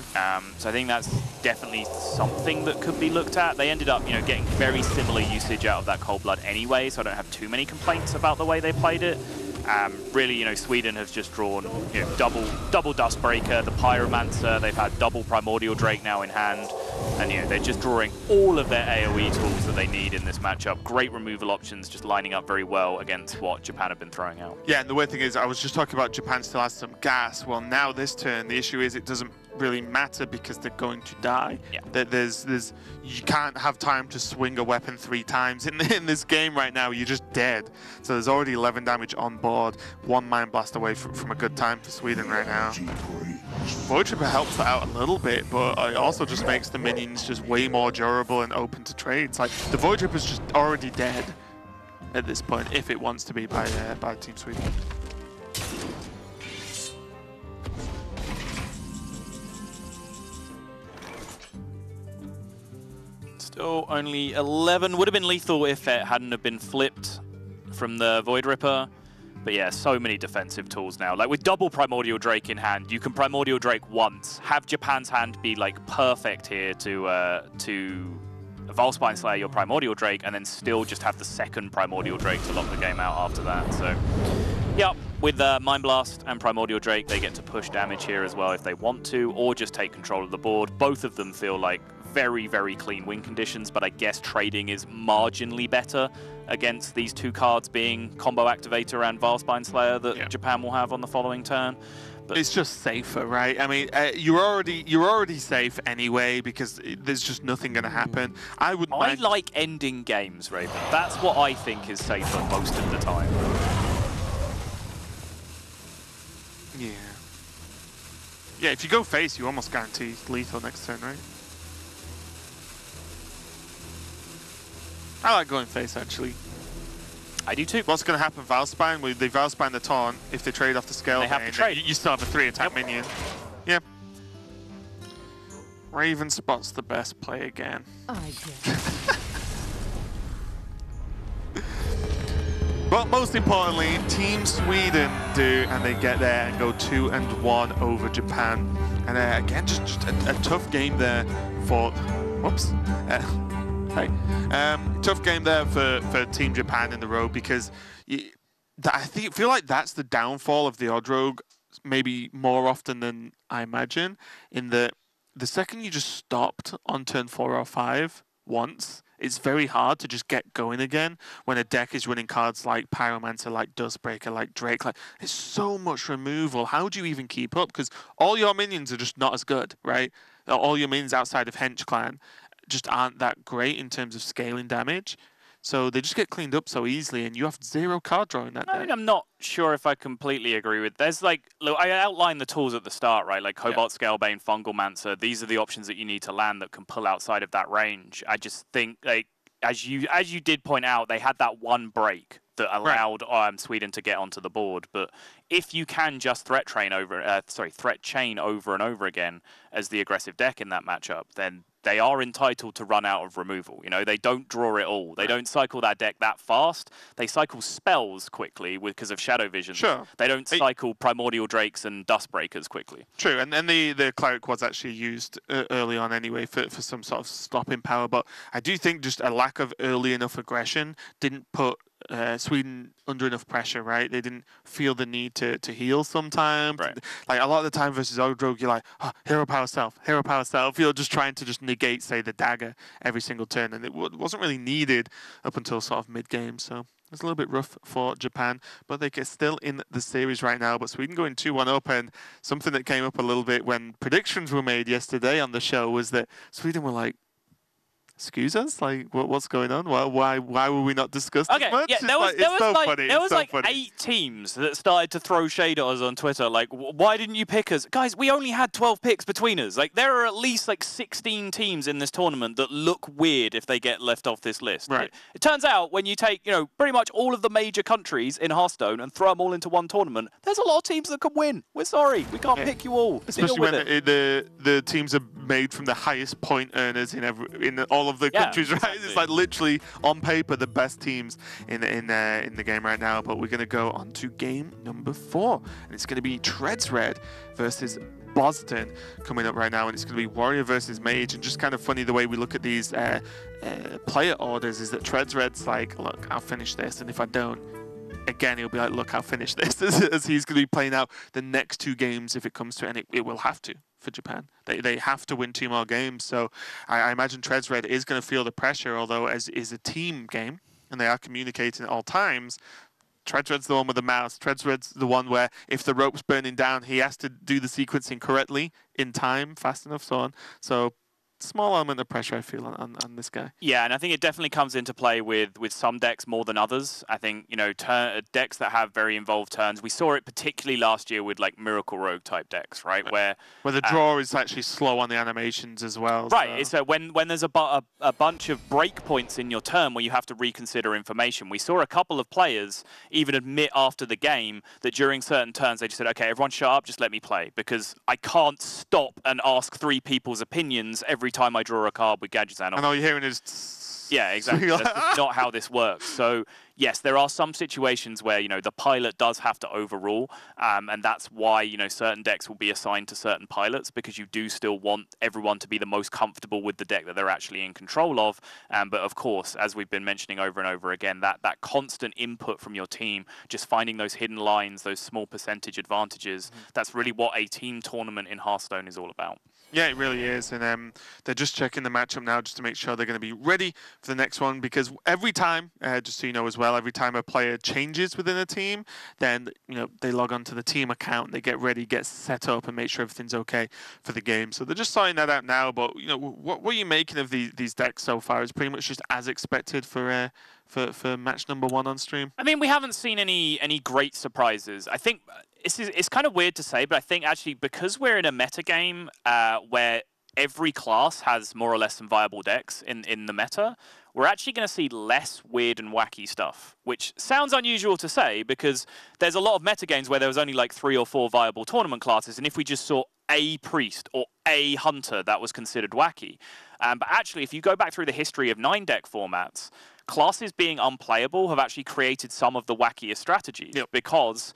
So I think that's definitely something that could be looked at. They ended up, you know, getting very similar usage out of that Cold Blood anyway, so I don't have too many complaints about the way they played it. Really, you know, Sweden has just drawn, you know, double Dustbreaker, the Pyromancer. They've had double Primordial Drake now in hand, and you know they're just drawing all of their AOE tools that they need in this matchup. Great removal options, just lining up very well against what Japan have been throwing out. Yeah, and the weird thing is, I was just talking about Japan still has some gas. Well, now this turn, the issue is it doesn't really matter because they're going to die. Yeah. You can't have time to swing a weapon 3 times in this game right now. You're just dead. So there's already 11 damage on board. 1 Mind Blast away from a good time for Sweden right now. Void Tripper helps that out a little bit, but it also just makes the minions just way more durable and open to trades. Like the Void Tripper's just already dead at this point if it wants to be by Team Sweden. Still only 11. Would have been lethal if it hadn't have been flipped from the Void Ripper. But yeah, so many defensive tools now. Like with double Primordial Drake in hand, you can Primordial Drake once, have Japan's hand be like perfect here to Volspine Slayer your Primordial Drake, and then still just have the second Primordial Drake to lock the game out after that. So, yeah, with Mind Blast and Primordial Drake, they get to push damage here as well if they want to, or just take control of the board. Both of them feel like very, very clean win conditions, but I guess trading is marginally better against these two cards being Combo Activator and Volspine Slayer that Japan will have on the following turn. But it's just safer, right? I mean, you're already safe anyway because there's just nothing going to happen. I like ending games, Raven. That's what I think is safer most of the time. Yeah. Yeah, if you go face, you almost guarantee lethal next turn, right? I like going face, actually. I do too. What's going to happen, Valspine? They Valspine the taunt. If they trade off the scale, they have to trade. You still have a 3-attack minion. Yeah. Raven spots the best play again. I guess. But most importantly, Team Sweden do, and they get there and go 2-1 over Japan. And again, just a tough game there for... Whoops. Tough game there for Team Japan in the road because I feel like that's the downfall of the Odd Rogue maybe more often than I imagine. In the second you just stopped on turn 4 or 5 once, it's very hard to just get going again when a deck is running cards like Pyromancer, like Dustbreaker, like Drake. Like, it's so much removal. How do you even keep up? Because all your minions are just not as good, right? All your minions outside of Hench Clan just aren't that great in terms of scaling damage. So they just get cleaned up so easily, and you have 0 card drawing that I mean, I'm not sure if I completely agree with... There's like... Look, I outlined the tools at the start, right? Like Cobalt Scalebane, Fungal Mancer. These are the options that you need to land that can pull outside of that range. I just think, like, as you did point out, they had that one break that allowed Sweden to get onto the board. But if you can just threat chain over and over again as the aggressive deck in that matchup, then they are entitled to run out of removal. You know, they don't draw it all. They don't cycle that deck that fast. They cycle spells quickly because of Shadow Vision. Sure. They don't cycle Primordial Drakes and Dustbreakers quickly. True, and then the Cleric was actually used early on anyway for some sort of stopping power, but I do think just a lack of early enough aggression didn't put Sweden under enough pressure, right? They didn't feel the need to heal sometimes. Right. Like a lot of the time versus Odd Rogue, you're like, oh, hero power self. You're just trying to just negate, say, the dagger every single turn, and it wasn't really needed up until sort of mid-game, so it's a little bit rough for Japan, but they get still in the series right now. But Sweden going 2-1 up, and something that came up a little bit when predictions were made yesterday on the show was that Sweden were like, excuse us? Like, what's going on? Why were we not discussed as much? Yeah, there was like 8 teams that started to throw shade at us on Twitter. Like, why didn't you pick us? Guys, we only had 12 picks between us. Like, there are at least like 16 teams in this tournament that look weird if they get left off this list. Right. It turns out when you take, you know, pretty much all of the major countries in Hearthstone and throw them all into one tournament, there's a lot of teams that can win. We're sorry. We can't pick you all. Especially when the teams are made from the highest point earners in all of the countries, right? Exactly. It's like literally on paper the best teams in the game right now. But we're gonna go on to game number 4, and it's gonna be Treads Red versus Boston coming up right now, and it's gonna be Warrior versus Mage. And just kind of funny the way we look at these player orders is that Treads Red's like, look, I'll finish this, and if I don't, again, he'll be like, look, I'll finish this, as he's going to be playing out the next 2 games if it comes to it, and it will have to for Japan. They have to win 2 more games, so I imagine Treads Red is going to feel the pressure, although as is a team game, and they are communicating at all times. Treads Red's the one with the mouse. Treads Red's the one where if the rope's burning down, he has to do the sequencing correctly, in time, fast enough, so on. So small element of pressure, I feel, on this guy. Yeah, and I think it definitely comes into play with some decks more than others. I think, you know, decks that have very involved turns. We saw it particularly last year with, like, Miracle Rogue type decks, right? Where the draw is actually slow on the animations as well. Right, so. it's when there's a bunch of breakpoints in your turn where you have to reconsider information. We saw a couple of players even admit after the game that during certain turns they just said, okay, everyone shut up, just let me play, because I can't stop and ask 3 people's opinions every time I draw a card with Gadgetzan. And all you're hearing is... Yeah, exactly. That's not how this works. So yes, there are some situations where, you know, the pilot does have to overrule, and that's why, you know, certain decks will be assigned to certain pilots, because you do still want everyone to be the most comfortable with the deck that they're actually in control of. But of course, as we've been mentioning over and over again, that constant input from your team, just finding those hidden lines, those small percentage advantages, that's really what a team tournament in Hearthstone is all about. Yeah, it really is, and they're just checking the matchup now just to make sure they're going to be ready for the next one, because every time, just so you know as well, every time a player changes within a team, then, you know, they log on to the team account, they get ready, get set up, and make sure everything's okay for the game. So they're just sorting that out now, but, you know, what are you making of these decks so far? Is pretty much just as expected for match number 1 on stream? I mean, we haven't seen any great surprises. I think it's kind of weird to say, but I think actually because we're in a meta game where every class has more or less some viable decks in the meta, we're actually going to see less weird and wacky stuff, which sounds unusual to say because there's a lot of meta games where there was only like 3 or 4 viable tournament classes, and if we just saw a priest or a hunter, that was considered wacky. But actually, if you go back through the history of 9-deck formats, classes being unplayable have actually created some of the wackiest strategies. Yep. Because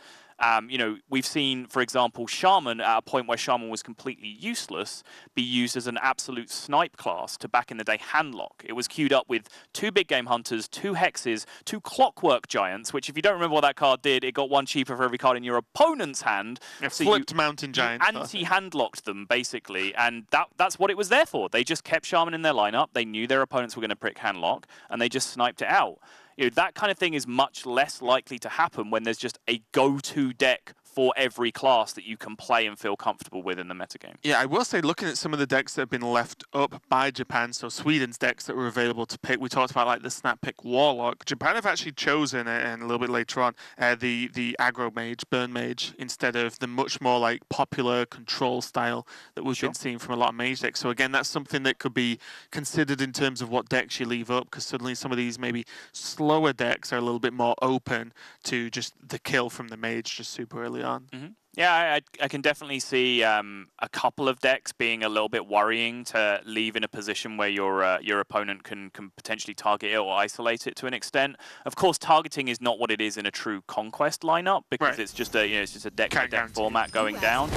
you know, we've seen, for example, Shaman, at a point where Shaman was completely useless, be used as an absolute snipe class to, back in the day, handlock. It was queued up with 2 big game hunters, 2 hexes, 2 clockwork giants, which, if you don't remember what that card did, it got 1 cheaper for every card in your opponent's hand. Yeah, so flipped mountain giants. Anti-handlocked them, basically, and that's what it was there for. They just kept Shaman in their lineup, they knew their opponents were going to prick handlock, and they just sniped it out. You know, that kind of thing is much less likely to happen when there's just a go-to deck for every class that you can play and feel comfortable with in the metagame. Yeah, I will say, looking at some of the decks that have been left up by Japan, so Sweden's decks that were available to pick, we talked about like the Snap Pick Warlock. Japan have actually chosen, and a little bit later on, the aggro mage, burn mage, instead of the much more like popular control style that we've been seeing from a lot of mage decks. So again, that's something that could be considered in terms of what decks you leave up, because suddenly some of these maybe slower decks are a little bit more open to just the kill from the mage just super early on. Mm-hmm. Yeah, I can definitely see a couple of decks being a little bit worrying to leave in a position where your opponent can potentially target it or isolate it to an extent. Of course, targeting is not what it is in a true conquest lineup, because it's just a deck format going down.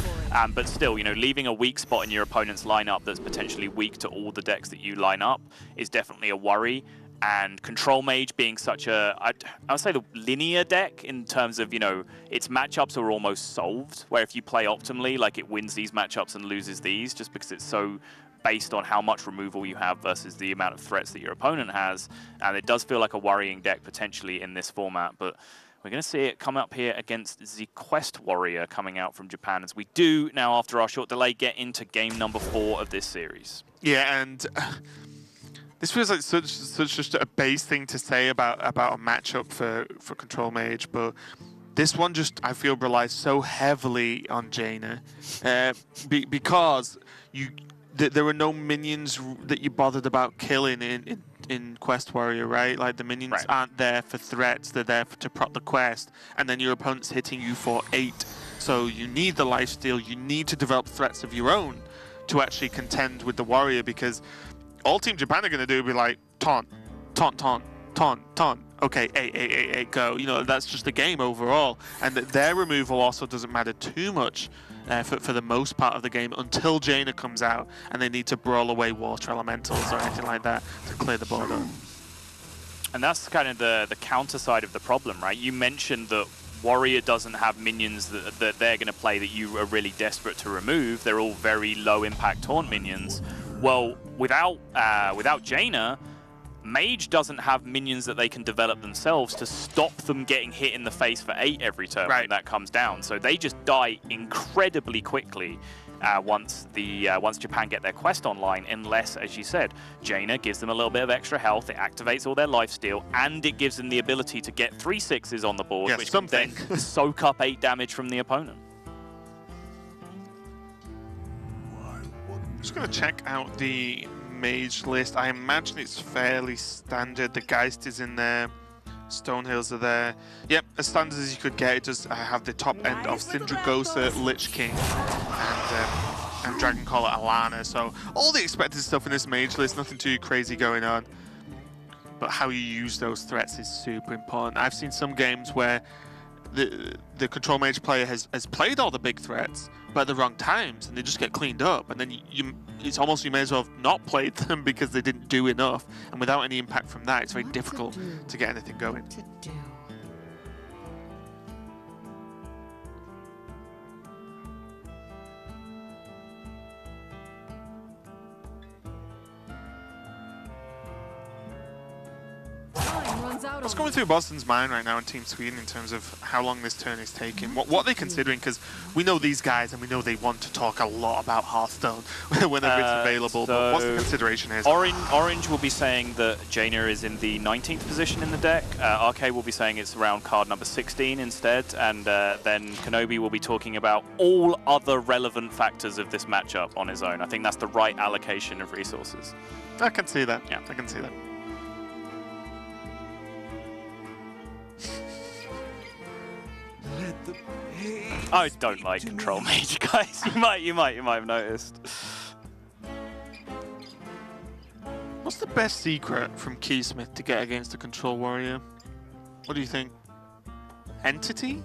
But still, you know, leaving a weak spot in your opponent's lineup that's potentially weak to all the decks that you line up is definitely a worry. And Control Mage being such a, I would say, the linear deck in terms of, you know, its matchups are almost solved, where if you play optimally, like, it wins these matchups and loses these, just because it's so based on how much removal you have versus the amount of threats that your opponent has. And it does feel like a worrying deck potentially in this format, but we're going to see it come up here against the Quest Warrior coming out from Japan, as we do now, after our short delay, get into game number 4 of this series. Yeah, and this feels like such just a base thing to say about a matchup for Control Mage, but this one just, I feel, relies so heavily on Jaina, because there were no minions that you bothered about killing in Quest Warrior, right? Like, the minions aren't there for threats, they're there to prot the quest, and then your opponent's hitting you for 8. So you need the lifesteal, you need to develop threats of your own to actually contend with the Warrior, because all Team Japan are going to do will be like, taunt, taunt, taunt, taunt, taunt. Okay, 8, go. You know, that's just the game overall. And their removal also doesn't matter too much for the most part of the game until Jaina comes out and they need to brawl away water elementals or anything like that to clear the board up. And that's kind of the counter side of the problem, right? You mentioned that Warrior doesn't have minions that they're going to play that you are really desperate to remove. They're all very low impact taunt minions. Well, without Jaina, Mage doesn't have minions that they can develop themselves to stop them getting hit in the face for 8 every turn when that comes down. So they just die incredibly quickly once Japan get their quest online, unless, as you said, Jaina gives them a little bit of extra health, it activates all their lifesteal, and it gives them the ability to get 3 6s on the board, which can then soak up 8 damage from the opponent. Just going to check out the mage list. I imagine it's fairly standard. The Geist is in there. Stonehills are there. Yep, as standard as you could get. It does have the top end of Sindragosa, Lich King, and Dragoncaller Alana. So all the expected stuff in this mage list. Nothing too crazy going on. but how you use those threats is super important. I've seen some games where the control mage player has played all the big threats, but at the wrong times, and they just get cleaned up, and then it's almost you may as well have not played them because they didn't do enough, and without any impact from that, it's very difficult to get anything going. What's going through Boston's mind right now in Team Sweden in terms of how long this turn is taking? What are they considering? Because we know these guys and we know they want to talk a lot about Hearthstone whenever it's available. But what's the consideration here? Orange will be saying that Jaina is in the 19th position in the deck. RK will be saying it's around card number 16 instead. And then Kenobi will be talking about all other relevant factors of this matchup on his own. I think that's the right allocation of resources. I can see that. Yeah, I can see that. I don't like control mage, guys. You might have noticed. What's the best secret from Keysmith to get against a control warrior? What do you think? Entity?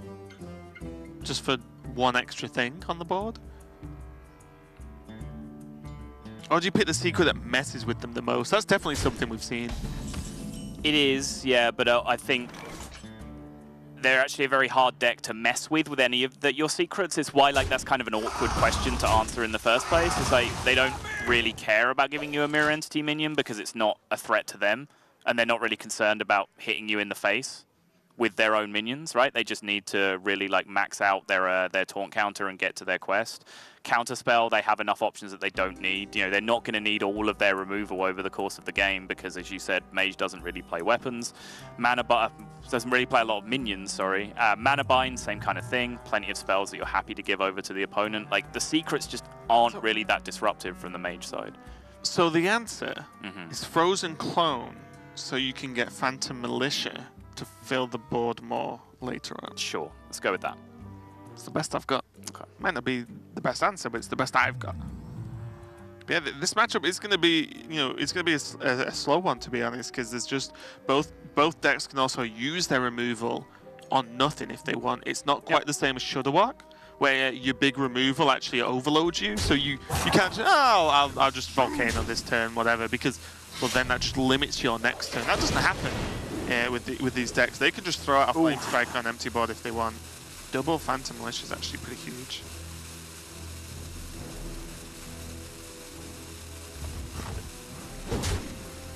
Just for one extra thing on the board? Or do you pick the secret that messes with them the most? That's definitely something we've seen. It is, yeah, but I think they're actually a very hard deck to mess with any of your secrets. It's why that's kind of an awkward question to answer in the first place. It's like they don't really care about giving you a mirror entity minion because it's not a threat to them, and they're not really concerned about hitting you in the face with their own minions, right? They just need to really max out their taunt counter and get to their quest. Counterspell, they have enough options that they don't need. You know, they're not going to need all of their removal over the course of the game because, as you said, Mage doesn't really play weapons. Doesn't really play a lot of minions, sorry. Mana Bind, same kind of thing. Plenty of spells that you're happy to give over to the opponent. The secrets just aren't really that disruptive from the Mage side. So the answer is Frozen Clone, so you can get Phantom Militia to fill the board more later on. Sure, let's go with that. It's the best I've got. Okay. Might not be the best answer, but it's the best I've got. But yeah, this matchup is going to be, it's going to be a slow one, to be honest, because there's just both decks can also use their removal on nothing if they want. It's not quite the same as Shudderwock, where your big removal actually overloads you, so you can't just, I'll just Volcano this turn, whatever, because, well, then that just limits your next turn. That doesn't happen with these decks. They can just throw out a Flame Strike on empty board if they want. Double Phantom Militia is actually pretty huge.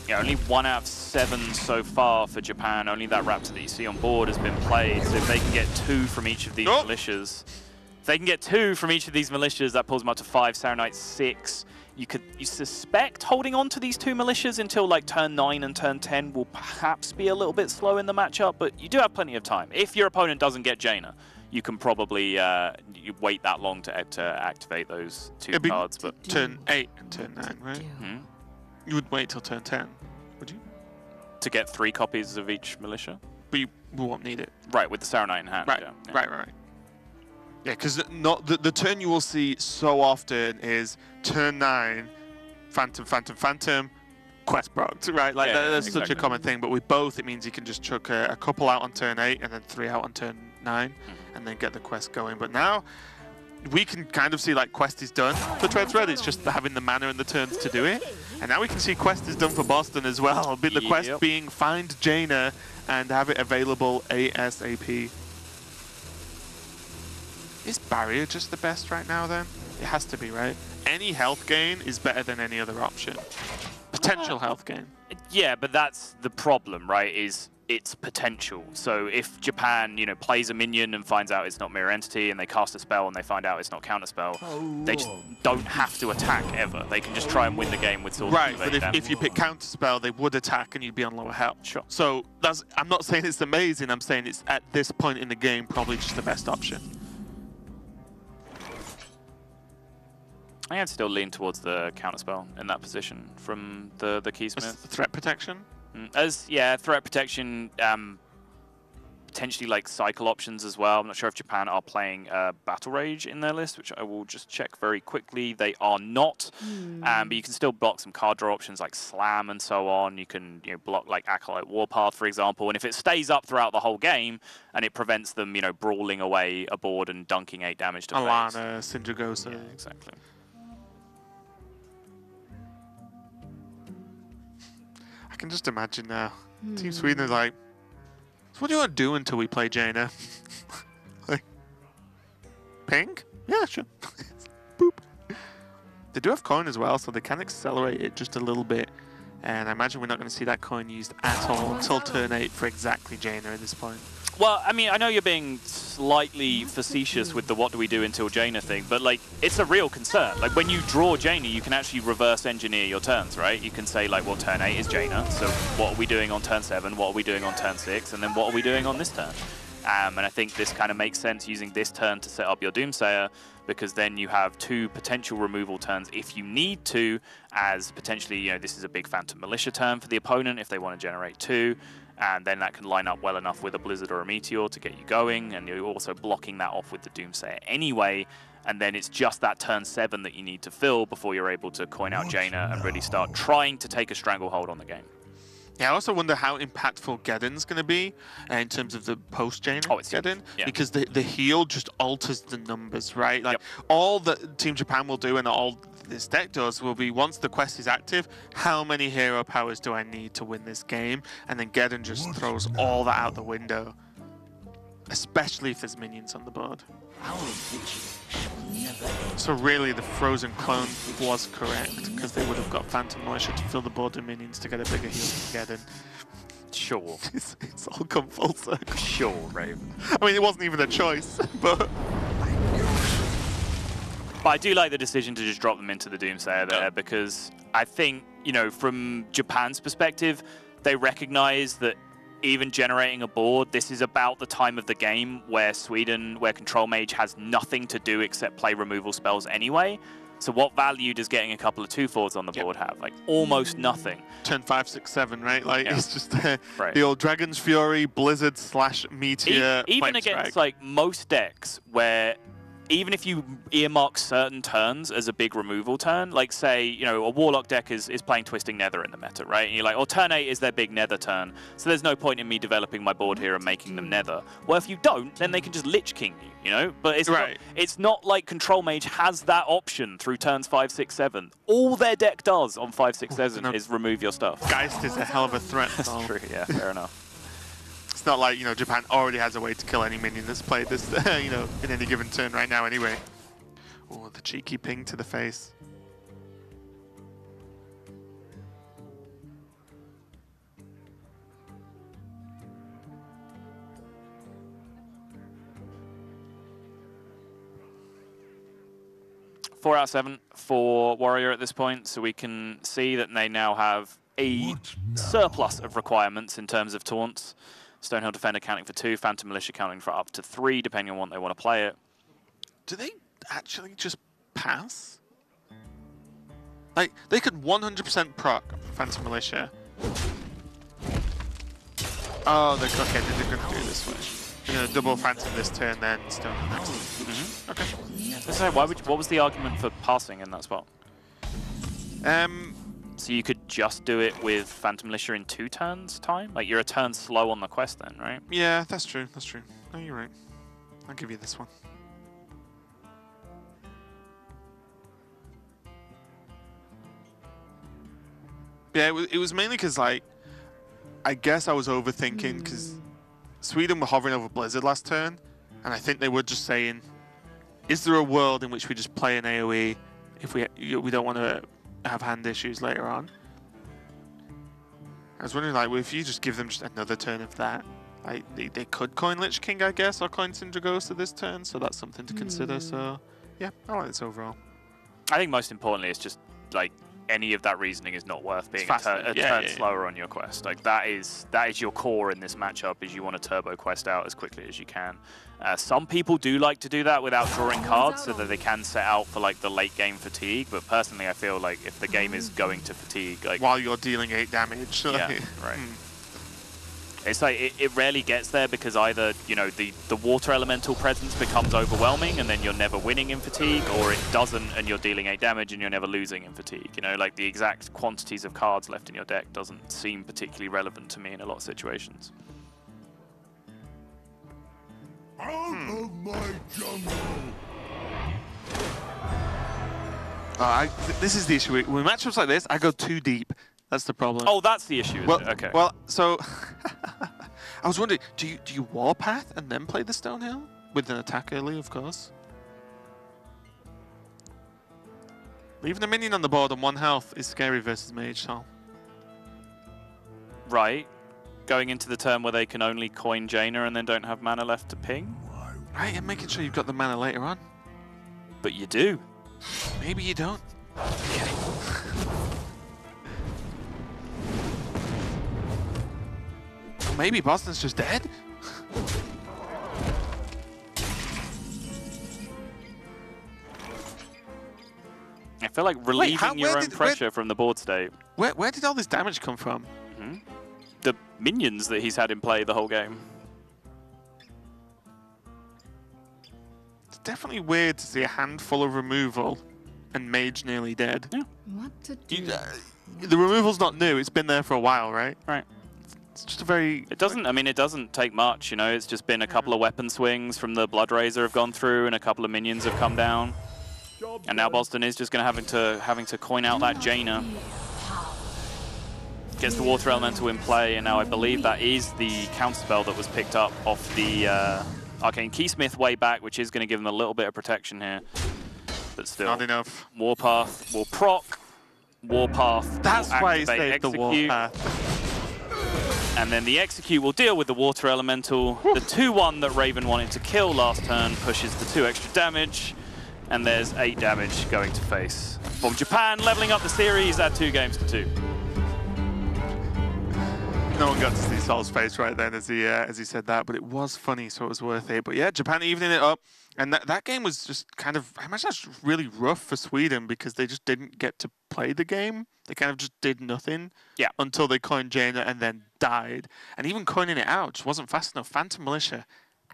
Yeah, only 1 out of 7 so far for Japan. Only that Raptor that you see on board has been played. So if they can get 2 from each of these militias, that pulls them up to 5. Saronite 6. You suspect holding on to these 2 militias until turn 9 and turn 10 will perhaps be a little bit slow in the matchup, but you do have plenty of time. If your opponent doesn't get Jaina, you can probably you wait that long to activate those 2 cards. But turn 8 and turn 9, right? You would wait till turn 10, would you? To get 3 copies of each militia? But you won't need it. Right, with the Saronite in hand. Right, yeah. right. Yeah, because the turn you will see so often is turn 9, Phantom, quest proc, right? That's such a common thing. But with both, it means you can just chuck a couple out on turn 8 and then 3 out on turn 9, and then get the quest going. But now we can kind of see quest is done for Treads Red. It's just having the mana and the turns to do it. And now we can see quest is done for Boston as well. The quest being find Jaina and have it available ASAP. Is Barrier just the best right now then? It has to be, right? Any health gain is better than any other option. Potential health gain. Yeah, but that's the problem, right? Is its potential. So if Japan, plays a minion and finds out it's not mirror entity, and they cast a spell and they find out it's not counterspell, they just don't have to attack ever. They can just try and win the game with swords. Right, but if you pick counterspell, they would attack and you'd be on lower health. Sure. So I'm not saying it's amazing. I'm saying it's at this point in the game probably just the best option. I'd still lean towards the counterspell in that position from the Keysmith. Threat protection? Threat protection, potentially like cycle options as well. I'm not sure if Japan are playing Battle Rage in their list, which I will just check very quickly. They are not, but you can still block some card draw options like Slam and so on. You can block like Acolyte Warpath, for example, and if it stays up throughout the whole game and it prevents them, brawling away a board and dunking 8 damage to Alana, Syndragosa. Yeah, exactly. I can just imagine now. Team Sweden is like, so what do you want to do until we play Jaina? Like, pink? Yeah, sure. Boop. They do have coin as well, so they can accelerate it just a little bit. And I imagine we're not going to see that coin used at all until turn 8 for exactly Jaina at this point. Well, I mean, I know you're being slightly facetious with the what do we do until Jaina thing, but like, it's a real concern. Like, when you draw Jaina, you can actually reverse engineer your turns, right? You can say like, well, turn 8 is Jaina, so what are we doing on turn 7? What are we doing on turn 6? And then what are we doing on this turn? And I think this kind of makes sense using this turn to set up your Doomsayer, because then you have 2 potential removal turns if you need to, as potentially, this is a big Phantom Militia turn for the opponent if they want to generate 2. And then that can line up well enough with a Blizzard or a Meteor to get you going, and you're also blocking that off with the Doomsayer anyway, and then it's just that turn 7 that you need to fill before you're able to coin out Jaina and really start trying to take a stranglehold on the game. Yeah, I also wonder how impactful Geddon's going to be in terms of the post-Jaina Geddon, because the heal just alters the numbers, right? Like, all that Team Japan will do and all this deck does will be, once the quest is active, how many hero powers do I need to win this game? And then Geddon just throws all that out the window, especially if there's minions on the board. So really, the Frozen clone was correct, because they would have got Phantom Militia to fill the board with minions to get a bigger heal from Geddon. Sure. It's all come full circle. Sure, Raven. I mean, it wasn't even a choice, but... But I do like the decision to just drop them into the Doomsayer there, because I think, from Japan's perspective, they recognize that even generating a board, this is about the time of the game where Control Mage has nothing to do except play removal spells anyway. So what value does getting a couple of 2/4s on the board have? Like, almost nothing. Turn 5, 6, 7, right? Like, it's just the old Dragon's Fury, Blizzard / Meteor. Even against, like, most decks where... Even if you earmark certain turns as a big removal turn, like say, a Warlock deck is playing Twisting Nether in the meta, right? And you're like, turn 8 is their big Nether turn, so there's no point in me developing my board here and making them Nether. Well, if you don't, then they can just Lich King you, But it's not like Control Mage has that option through turns 5, 6, 7. All their deck does on 5, 6, 7 is remove your stuff. Geist is a hell of a threat. That's true, yeah, fair enough. It's not like, Japan already has a way to kill any minion that's played this, in any given turn right now anyway. Oh, the cheeky ping to the face. Four out of 7 for Warrior at this point, so we can see that they now have a surplus of requirements in terms of taunts. Stonehill Defender counting for 2, Phantom Militia counting for up to 3, depending on what they want to play it. Do they actually just pass? Like, they could 100% proc Phantom Militia. Oh, okay, they're going to do it this way. They're going to double Phantom this turn, then Stonehill next. Okay. So what was the argument for passing in that spot? So you could just do it with Phantom Militia in 2 turns time? Like, you're a turn slow on the quest then, right? Yeah, that's true, that's true. No, you're right. I'll give you this one. Yeah, it was mainly because, like, I guess I was overthinking, because Sweden were hovering over Blizzard last turn, and I think they were just saying, is there a world in which we just play an AoE if we don't want to have hand issues later on? I was wondering, like, well, if you just give them just another turn of that, like, they could coin Lich King, I guess, or coin Syndragosa this turn, so that's something to consider. So, yeah, I like this overall. I think most importantly, it's just, like, any of that reasoning is not worth being a turn slower on your quest. Like, that is your core in this matchup, is you want to turbo quest out as quickly as you can. Some people do like to do that without drawing cards so that they can set out for, like, the late game fatigue, but personally I feel like if the game is going to fatigue, like, while you're dealing 8 damage. Yeah, right. It's like it rarely gets there because either, you know, the water elemental presence becomes overwhelming and then you're never winning in fatigue, or it doesn't and you're dealing 8 damage and you're never losing in fatigue. You know, like the exact quantities of cards left in your deck doesn't seem particularly relevant to me in a lot of situations. Out of my jungle! This is the issue. With matchups like this, I go too deep. That's the problem. Oh, that's the issue, isn't it? Okay. Well, so I was wondering, do you warpath and then play the Stonehill with an attack early, of course? Leaving a minion on the board on 1 health is scary versus Mage, so. Right. Going into the turn where they can only coin Jaina and then don't have mana left to ping. Right, and making sure you've got the mana later on. But you do. Maybe you don't. Maybe Boston's just dead? I feel like relieving your own pressure from the board state. Where did all this damage come from? The minions that he's had in play the whole game. It's definitely weird to see a handful of removal and Mage nearly dead. Yeah. What to do? The removal's not new, it's been there for a while, right? Right. It's just a very... It doesn't, I mean, it doesn't take much, you know, it's just been a couple of weapon swings from the Blood Razor have gone through and a couple of minions have come down. And now Boston is just going to having to coin out that Jaina. Gets the Water Elemental in play, and now I believe that is the counterspell that was picked up off the Arcane Keysmith way back, which is going to give them a little bit of protection here. But still, not enough. Warpath will proc, Warpath That's will why he activate saved the Execute. Warpath. And then the Execute will deal with the Water Elemental. The 2-1 that Raven wanted to kill last turn pushes the 2 extra damage. And there's 8 damage going to face. From Japan, leveling up the series at 2 games to 2. No one got to see Sol's face right then as he said that, but it was funny, so it was worth it. But yeah, Japan evening it up. And that game was just kind of, I imagine that's really rough for Sweden because they just didn't get to play the game. They kind of just did nothing until they coined Jaina and then died. And even coining it out just wasn't fast enough. Phantom Militia,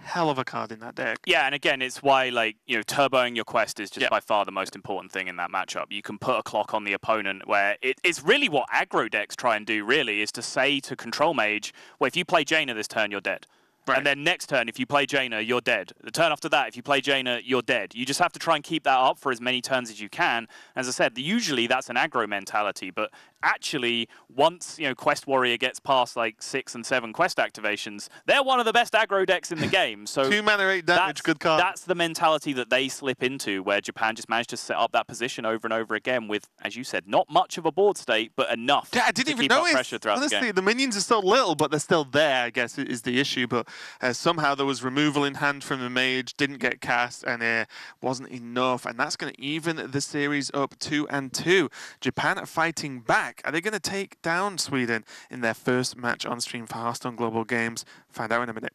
hell of a card in that deck. Yeah, and again, it's why, like, you know, turboing your quest is just by far the most important thing in that matchup. You can put a clock on the opponent where it's really what aggro decks try and do, really, is to say to Control Mage, well, if you play Jaina this turn, you're dead. Right. And then next turn, if you play Jaina, you're dead. The turn after that, if you play Jaina, you're dead. You just have to try and keep that up for as many turns as you can. As I said, usually that's an aggro mentality, but actually, once, you know, Quest Warrior gets past like 6 and 7 quest activations, they're one of the best aggro decks in the game. So 2 mana, 8 damage, good card. That's the mentality that they slip into, where Japan just managed to set up that position over and over again with, as you said, not much of a board state, but enough I didn't to even keep notice. up pressure throughout Honestly, the game. the minions are so little, but they're still there, I guess, is the issue. But somehow there was removal in hand from the Mage, didn't get cast, and wasn't enough. And that's going to even the series up 2-2. Japan are fighting back. Are they going to take down Sweden in their first match on stream for Hearthstone Global Games? Find out in a minute.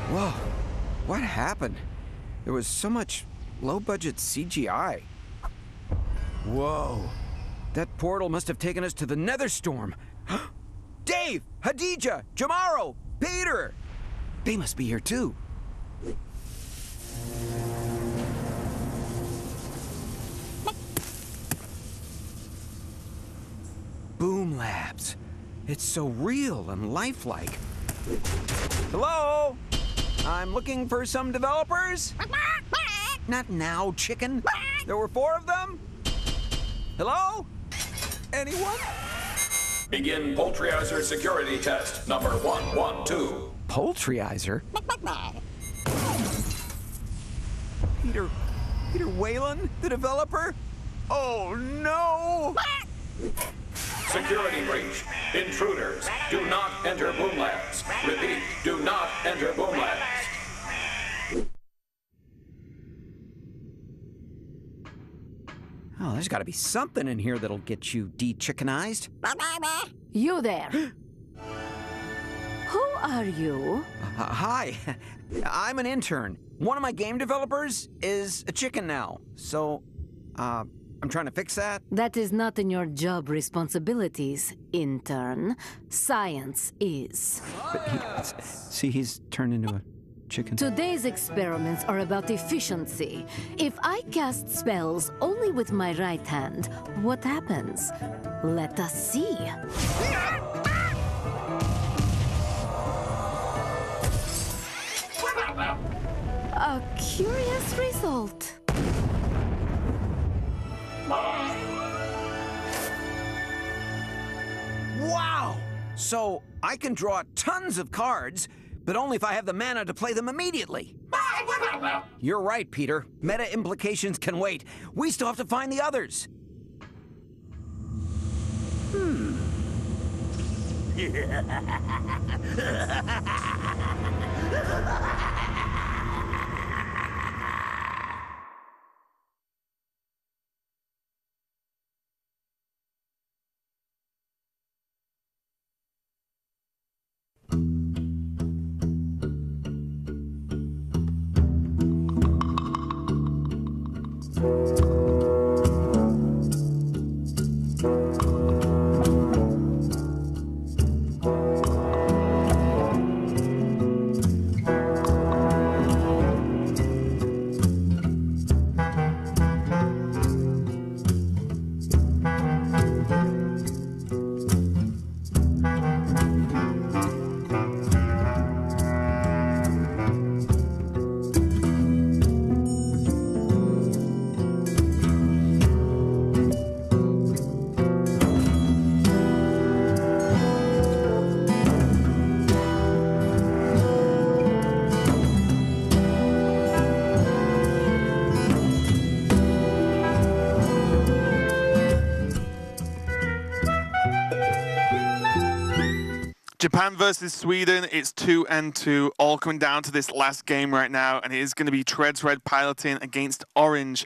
Whoa, what happened? There was so much low-budget CGI. Whoa, that portal must have taken us to the Netherstorm. Dave, Hadija, Jamaro, Peter! They must be here too. Boom Labs. It's so real and lifelike. Hello? I'm looking for some developers? Not now, chicken. There were 4 of them? Hello? Anyone? Begin Poultryizer security test number 112. Poultryizer? Peter Whalen, the developer? Oh no! Security breach. Intruders, do not enter Boom Labs. Repeat, do not enter Boom Labs. Oh, there's got to be something in here that'll get you de-chickenized. You there. Who are you? Hi, I'm an intern. One of my game developers is a chicken now. So, I'm trying to fix that. That is not in your job responsibilities, intern. Science is. See, he's turned into a chicken. Today's experiments are about efficiency. If I cast spells only with my right hand, what happens? Let us see. A curious result. Wow! So I can draw tons of cards, but only if I have the mana to play them immediately. You're right, Peter. Meta implications can wait. We still have to find the others. Japan versus Sweden, it's 2-2, all coming down to this last game right now, and it is going to be Treads Red piloting against Orange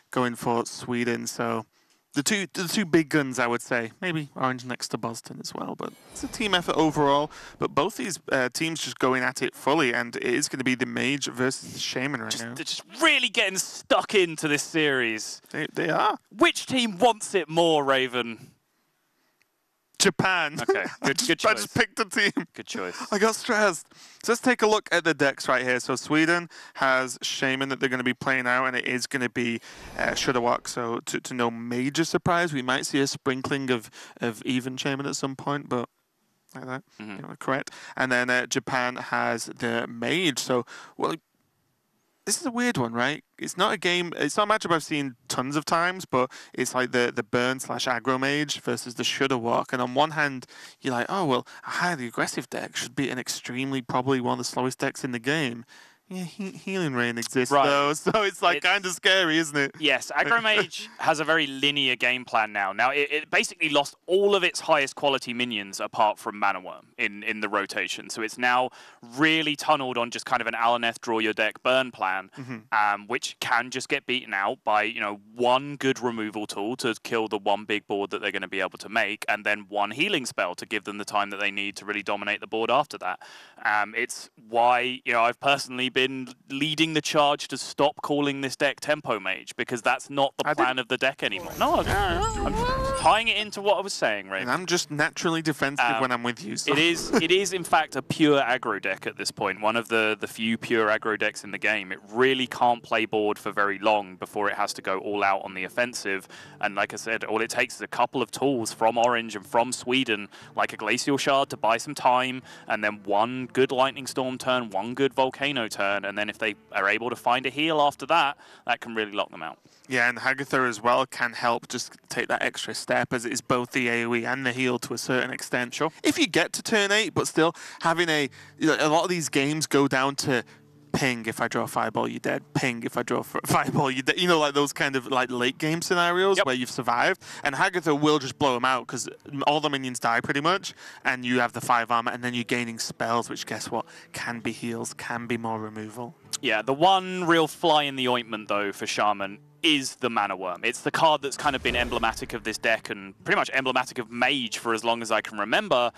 going for Sweden. So the two big guns, I would say. Maybe Orange next to Boston as well, but it's a team effort overall. But both these teams just going at it fully, and it is going to be the Mage versus the Shaman right now. They're just really getting stuck into this series. They are. Which team wants it more, Raven? Japan. Okay, good choice. I just picked a team. Good choice. I got stressed. So let's take a look at the decks right here. So Sweden has Shaman that they're going to be playing out, and it is going to be Shudderwock. So to no major surprise, we might see a sprinkling of even Shaman at some point, but like that, you know, correct. And then Japan has the Mage. So, well, this is a weird one, right? It's not a game, it's not a matchup I've seen tons of times, but it's like the burn / aggro mage versus the Shudderwock. And on one hand, you're like, oh, well, a highly aggressive deck should be an extremely, probably one of the slowest decks in the game. Yeah, Healing Rain exists, though, so it's like kind of scary, isn't it? Yes, Aggro Mage has a very linear game plan now. Now, it basically lost all of its highest quality minions apart from Mana Worm in the rotation. So it's now really tunneled on just kind of an Alaneth draw your deck burn plan, which can just get beaten out by, you know, one good removal tool to kill the one big board that they're going to be able to make, and then one healing spell to give them the time that they need to really dominate the board after that. It's why, you know, I've personally been leading the charge to stop calling this deck Tempo Mage, because that's not the plan of the deck anymore. No, I'm tying it into what I was saying, Raven. And I'm just naturally defensive when I'm with you. So. It is in fact a pure aggro deck at this point, one of the few pure aggro decks in the game. It really can't play board for very long before it has to go all out on the offensive. And like I said, all it takes is a couple of tools from Orange and from Sweden, like a Glacial Shard to buy some time, and then one good Lightning Storm turn, one good Volcano turn, and then if they are able to find a heal after that, that can really lock them out. Yeah, and Hagatha as well can help just take that extra step, as it is both the AoE and the heal to a certain extent. Sure. If you get to turn 8, but still having a lot of these games go down to ping, if I draw a fireball, you're dead. Ping, if I draw a fireball, you're dead. You know, like those kind of like late game scenarios where you've survived. And Hagatha will just blow them out because all the minions die pretty much, and you have the 5 armor, and then you're gaining spells, which guess what? Can be heals, can be more removal. Yeah, the one real fly in the ointment though for Shaman is the Mana Worm. It's the card that's kind of been emblematic of this deck and pretty much emblematic of Mage for as long as I can remember.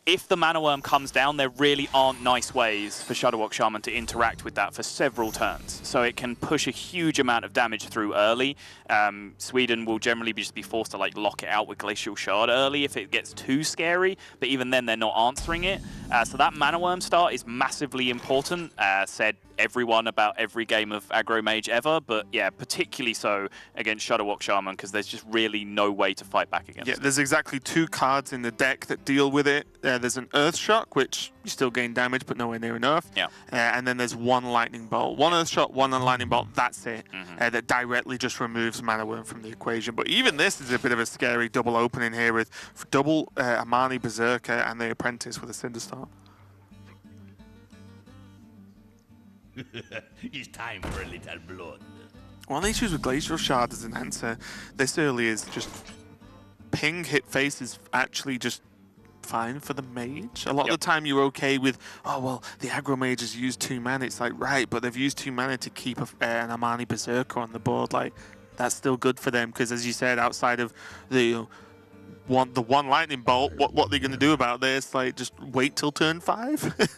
if the Mana Worm comes down, there really aren't nice ways for Shadowwalk Shaman to interact with that for several turns. So it can push a huge amount of damage through early. Sweden will generally just be forced to like lock it out with Glacial Shard early if it gets too scary, but even then they're not answering it. So that Mana Worm start is massively important, said everyone about every game of Aggro Mage ever, but yeah, particularly so against Shadowwalk Shaman because there's just really no way to fight back against it. There's exactly 2 cards in the deck that deal with it. There's an Earth Shock, which you still gain damage, but nowhere near enough. Yeah. And then there's 1 Lightning Bolt. 1 Earth Shock, 1 Lightning Bolt, that's it. That directly just removes Mana Worm from the equation. But even this is a bit of a scary double opening here with double Amani Berserker and the Apprentice with a Cinderstorm. It's time for a little blood. One of the issues with Glacial Shard as an answer this early is just ping hit face is actually just fine for the mage. A lot of the time you're okay with, oh, well, the aggro mage has used 2 mana. It's like, right, but they've used 2 mana to keep an Amani Berserker on the board. Like, that's still good for them because, as you said, outside of the one Lightning Bolt, what are they going to do about this? Like, just wait till turn 5?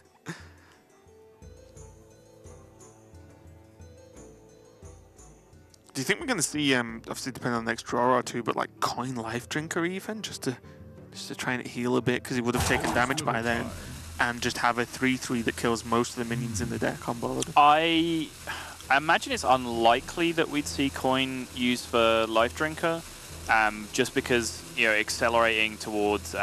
Do you think we're going to see, obviously depending on the next draw or 2, but like Coin Life Drinker even, just to try and heal a bit because he would have taken damage by then, and just have a 3/3 that kills most of the minions in the deck on board? I imagine it's unlikely that we'd see Coin used for Life Drinker, just because, you know, accelerating towards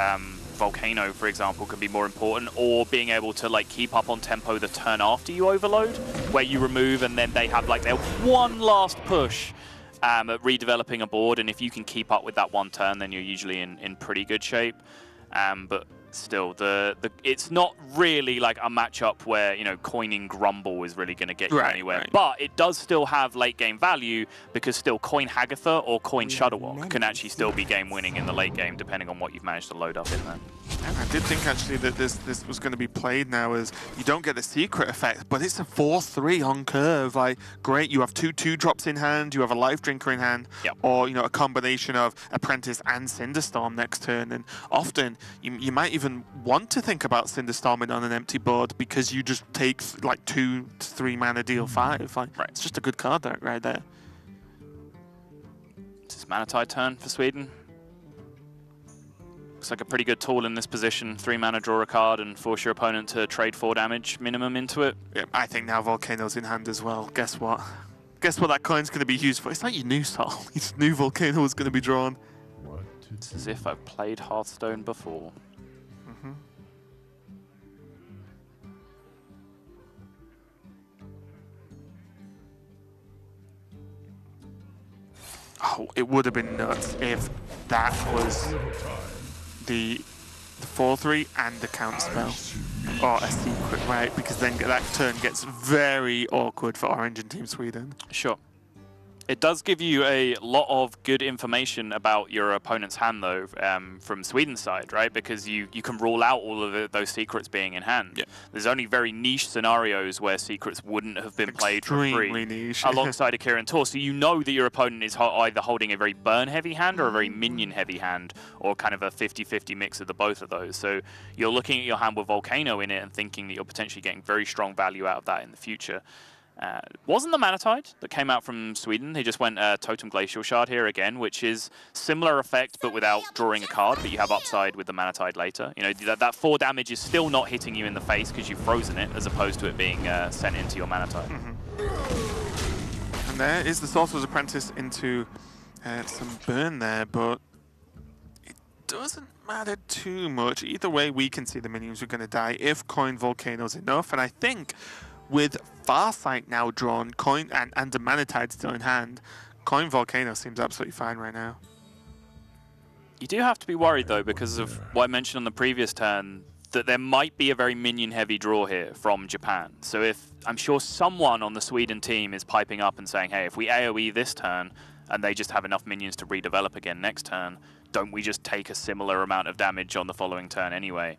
Volcano, for example, can be more important, or being able to like keep up on tempo the turn after you overload, where you remove and then they have like their one last push at redeveloping a board, and if you can keep up with that 1 turn, then you're usually in pretty good shape. But still, it's not really like a matchup where, you know, coining Grumble is really going to get you anywhere. Right. But it does still have late game value because still Coin Hagatha or Coin Shadowwalk can actually still be game winning in the late game depending on what you've managed to load up in there. And I did think actually that this was going to be played now as you don't get the secret effect, but it's a 4/3 on curve. Like, great, you have 2 2-drops in hand, you have a Life Drinker in hand, or, you know, a combination of Apprentice and Cinderstorm next turn. And often you might even want to think about Cinderstorming on an empty board because you just take like 2 to 3 mana deal 5. Like, it's just a good card deck right there. This is Mana Tide turn for Sweden. Looks like a pretty good tool in this position. 3 mana, draw a card, and force your opponent to trade 4 damage minimum into it. Yeah, I think now Volcano's in hand as well. Guess what? Guess what that coin's going to be used for? It's not your new Soul. You just knew Volcano was going to be drawn. It's as if I've played Hearthstone before. Oh, it would have been nuts if that was the 4/3 and the counter spell, or a secret, right? Because then that turn gets very awkward for Orange and Team Sweden. Sure. It does give you a lot of good information about your opponent's hand, though, from Sweden's side, right? Because you can rule out all of those secrets being in hand. Yeah. There's only very niche scenarios where secrets wouldn't have been played for free niche. alongside a Kirin Tor. So you know that your opponent is either holding a very burn-heavy hand or a very minion-heavy hand, or kind of a 50-50 mix of the both of those. So you're looking at your hand with Volcano in it and thinking that you're potentially getting very strong value out of that in the future. Wasn't the Mana Tide that came out from Sweden. They just went Totem Glacial Shard here again, which is similar effect but without drawing a card, but you have upside with the Mana Tide later. You know, that 4 damage is still not hitting you in the face because you've frozen it, as opposed to it being sent into your Mana Tide. And there is the Sorcerer's Apprentice into some burn there, but it doesn't matter too much. Either way, we can see the minions are going to die if Coin Volcano's enough, and I think with Farsight now drawn, Coin and the Mana Tide still in hand, Coin Volcano seems absolutely fine right now. You do have to be worried, though, because of what I mentioned on the previous turn, that there might be a very minion-heavy draw here from Japan. So if I'm sure someone on the Sweden team is piping up and saying, hey, if we AoE this turn and they just have enough minions to redevelop again next turn, don't we just take a similar amount of damage on the following turn anyway?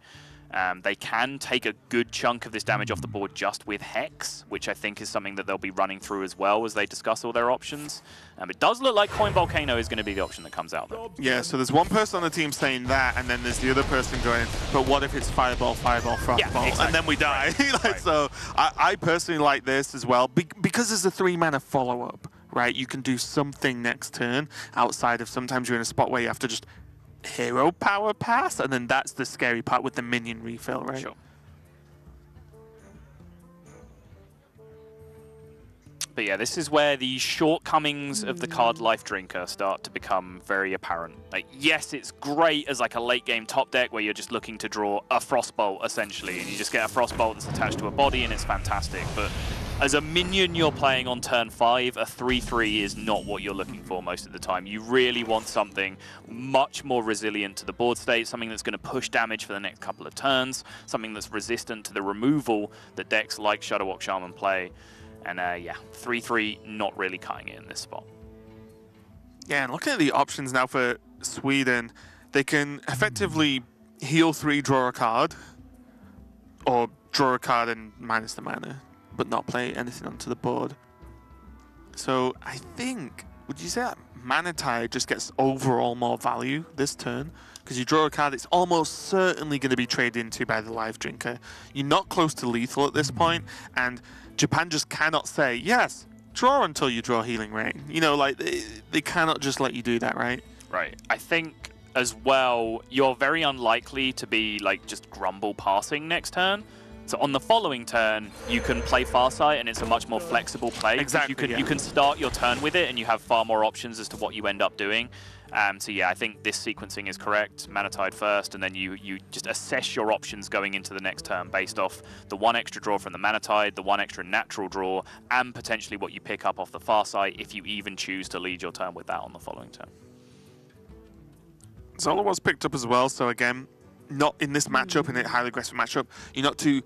They can take a good chunk of this damage off the board just with Hex, which I think is something that they'll be running through as well as they discuss all their options. It does look like Coin Volcano is going to be the option that comes out there. Yeah, so there's one person on the team saying that, and then there's the other person going, but what if it's Fireball, Fireball, Frostball, exactly. and then we die? Right. So I personally like this as well, because there's a 3-mana follow-up, right? You can do something next turn outside of sometimes you're in a spot where you have to just hero power pass, and then that's the scary part with the minion refill, right? Sure. But yeah, this is where the shortcomings of the card Life Drinker start to become very apparent. Like, yes, it's great as like a late game top deck where you're just looking to draw a Frostbolt essentially, and you just get a Frostbolt that's attached to a body and it's fantastic. But as a minion you're playing on turn 5, a 3/3 is not what you're looking for most of the time. You really want something much more resilient to the board state, something that's going to push damage for the next couple of turns, something that's resistant to the removal that decks like Shadowwalk Shaman play. And yeah, 3/3 not really cutting it in this spot. Yeah, and looking at the options now for Sweden, they can effectively heal 3, draw a card, or draw a card and minus the mana, but not play anything onto the board. So I think, would you say that Mana Tide just gets overall more value this turn? Because you draw a card, it's almost certainly going to be traded into by the Life Drinker. You're not close to lethal at this point, and Japan just cannot say, yes, draw until you draw Healing Rain. You know, like, they cannot just let you do that, right? Right. I think, as well, you're very unlikely to be, like, just grumble passing next turn. So on the following turn, you can play Farsight, and it's a much more flexible play. Exactly, You can start your turn with it, and you have far more options as to what you end up doing. So yeah, I think this sequencing is correct. Mana Tide first, and then you just assess your options going into the next turn based off the 1 extra draw from the Mana Tide, the 1 extra natural draw, and potentially what you pick up off the Farsight if you even choose to lead your turn with that on the following turn. Zola was picked up as well, so again, not in this matchup, in a highly aggressive matchup, you're not too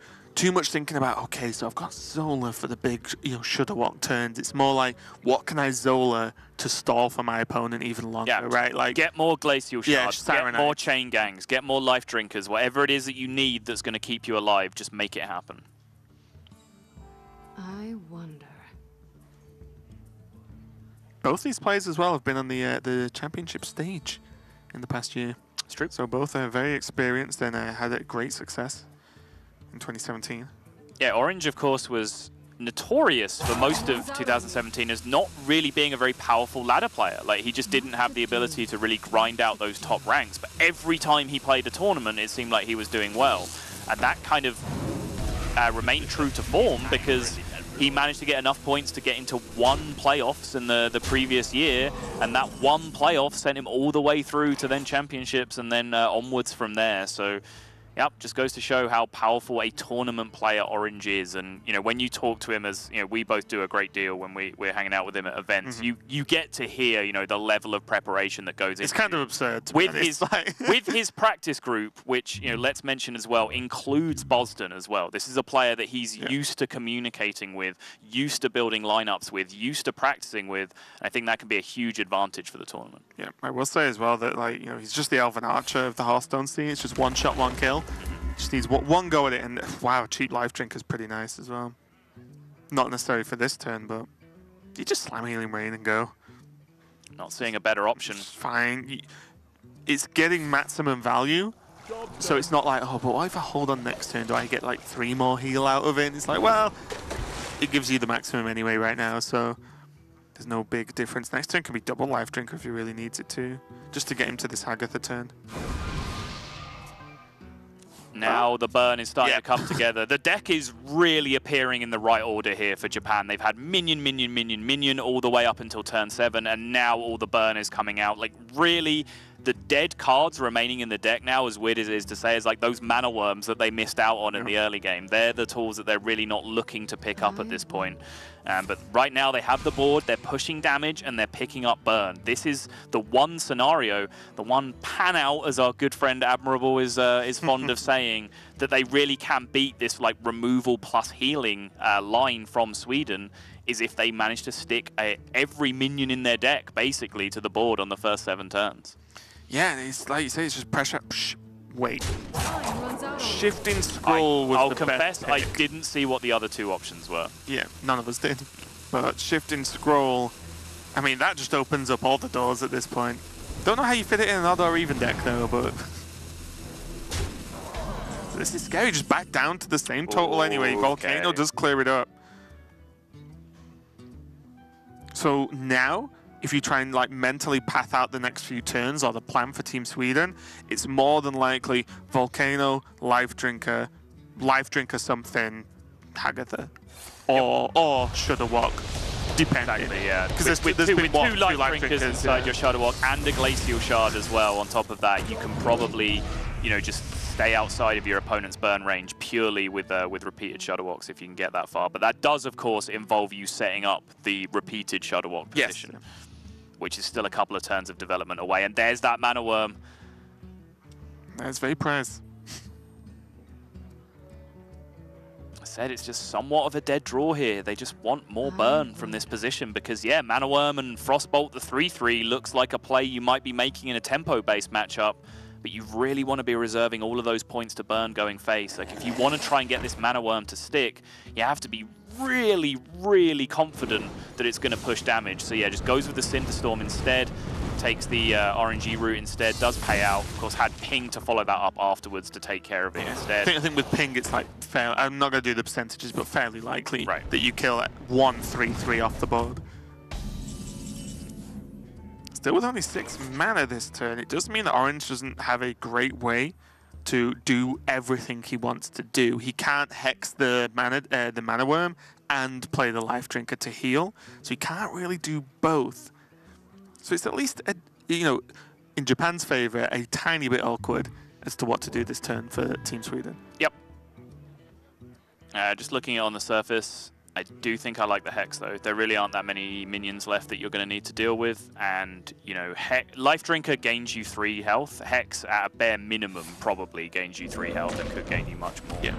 much thinking about, okay, so I've got Zola for the big, Shudderwalk turns. It's more like, what can I Zola to stall for my opponent even longer, right? Like, get more Glacial Shards, get Saronite. more Chain Gangs, get more Life Drinkers, whatever it is that you need that's going to keep you alive, just make it happen. I wonder. Both these players as well have been on the championship stage in the past year. It's true. So both are very experienced and had a great success in 2017. Yeah, Orange, of course, was notorious for most of 2017 as not really being a very powerful ladder player. Like, he just didn't have the ability to really grind out those top ranks. But every time he played a tournament, it seemed like he was doing well. And that kind of remained true to form because he managed to get enough points to get into 1 playoffs in the previous year, and that 1 playoff sent him all the way through to then championships and then onwards from there. So, yep, just goes to show how powerful a tournament player Orange is. And, when you talk to him, as, we both do a great deal when we're hanging out with him at events, you get to hear, the level of preparation that goes into it. It's kind of absurd. With his practice group, which, let's mention as well, includes Boston as well. This is a player that he's used to communicating with, used to building lineups with, used to practicing with. And I think that can be a huge advantage for the tournament. Yeah, I will say as well that, like, he's just the Elven Archer of the Hearthstone scene. It's just 1 shot, 1 kill. Just needs one go at it, and wow, cheap Life Drink is pretty nice as well. Not necessarily for this turn, but you just slam Healing Rain and go. Not seeing a better option. It's fine. It's getting maximum value, so it's not like, oh, but what if I hold on next turn? Do I get like 3 more heal out of it? And it's like, well, it gives you the maximum anyway right now, so there's no big difference. Next turn can be double Life Drinker if he really needs it to, just to get him to this Hagatha turn. Now the burn is starting to come together. The deck is really appearing in the right order here for Japan. They've had minion, minion, minion, minion all the way up until turn 7, and now all the burn is coming out. Like, really, the dead cards remaining in the deck now, as weird as it is to say, is like those mana worms that they missed out on in the early game. They're the tools that they're really not looking to pick up at this point. But right now they have the board, they're pushing damage, and they're picking up burn. This is the one scenario, the one pan out, as our good friend Admirable is fond of saying, that they really can beat this like removal plus healing line from Sweden, is if they manage to stick every minion in their deck basically to the board on the first 7 turns. Yeah, it's like you say, it's just pressure. Psh, wait. Shifting Scroll was I'll the confess, best I pick. didn't see what the other two options were. Yeah, none of us did. But Shifting Scroll, I mean, that just opens up all the doors at this point. Don't know how you fit it in an odd or even deck though, but this is scary. Just back down to the same total anyway. Volcano does clear it up. So now, if you try and like mentally path out the next few turns or the plan for Team Sweden, it's more than likely Volcano, Life Drinker something, Hagatha, or Shudderwalk, depending. Exactly, yeah. Because With there's two been what, life drinkers inside your Shudderwalk and a Glacial Shard as well. On top of that, you can probably, you know, just stay outside of your opponent's burn range purely with repeated Shudderwalks if you can get that far. But that does, of course, involve you setting up the repeated Shudderwalk position, which is still a couple of turns of development away. And there's that Mana Worm. That's very prize. I said it's just somewhat of a dead draw here. They just want more burn from this position because, yeah, Mana Worm and Frostbolt, the 3/3, looks like a play you might be making in a tempo-based matchup. But you really want to be reserving all of those points to burn going face. Like, if you want to try and get this Mana Worm to stick, you have to be really, really confident that it's going to push damage. So yeah, just goes with the Cinderstorm instead, takes the RNG route instead, does pay out. Of course, had Ping to follow that up afterwards to take care of it instead. I think with Ping, it's like fair. I'm not going to do the percentages, but fairly likely that you kill at 1/3/3 off the board. Still with only 6 mana this turn, it does mean that Orange doesn't have a great way to do everything he wants to do. He can't hex the mana worm and play the Life Drinker to heal, so he can't really do both. So it's at least, you know, in Japan's favor, a tiny bit awkward as to what to do this turn for Team Sweden. Yep. Just looking at it on the surface, I do think I like the Hex, though. There really aren't that many minions left that you're going to need to deal with. And, you know, Life Drinker gains you 3 health. Hex, at a bare minimum, probably gains you 3 health and could gain you much more. Yeah.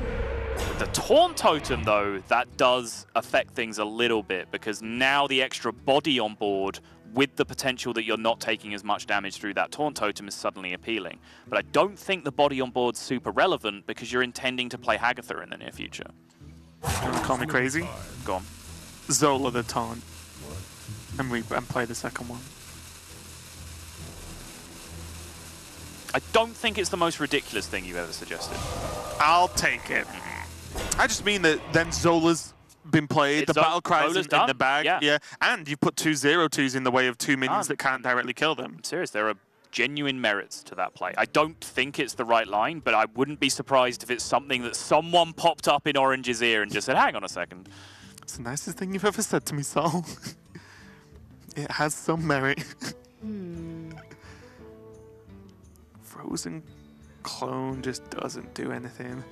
With the Taunt Totem, though, that does affect things a little bit because now the extra body on board with the potential that you're not taking as much damage through that Taunt Totem is suddenly appealing. But I don't think the body on board's super relevant because you're intending to play Hagatha in the near future. You want to call me crazy? Go on. Zola the Taunt. And play the second one. I don't think it's the most ridiculous thing you've ever suggested. I'll take it. I just mean that then Zola's been played, the battle cries in the bag. Yeah. And you've put 2 0/2s in the way of 2 minions that can't directly kill them. I'm serious, there are genuine merits to that play. I don't think it's the right line, but I wouldn't be surprised if it's something that someone popped up in Orange's ear and just said, hang on a second. It's the nicest thing you've ever said to me, Sol. It has some merit. Frozen Clone just doesn't do anything.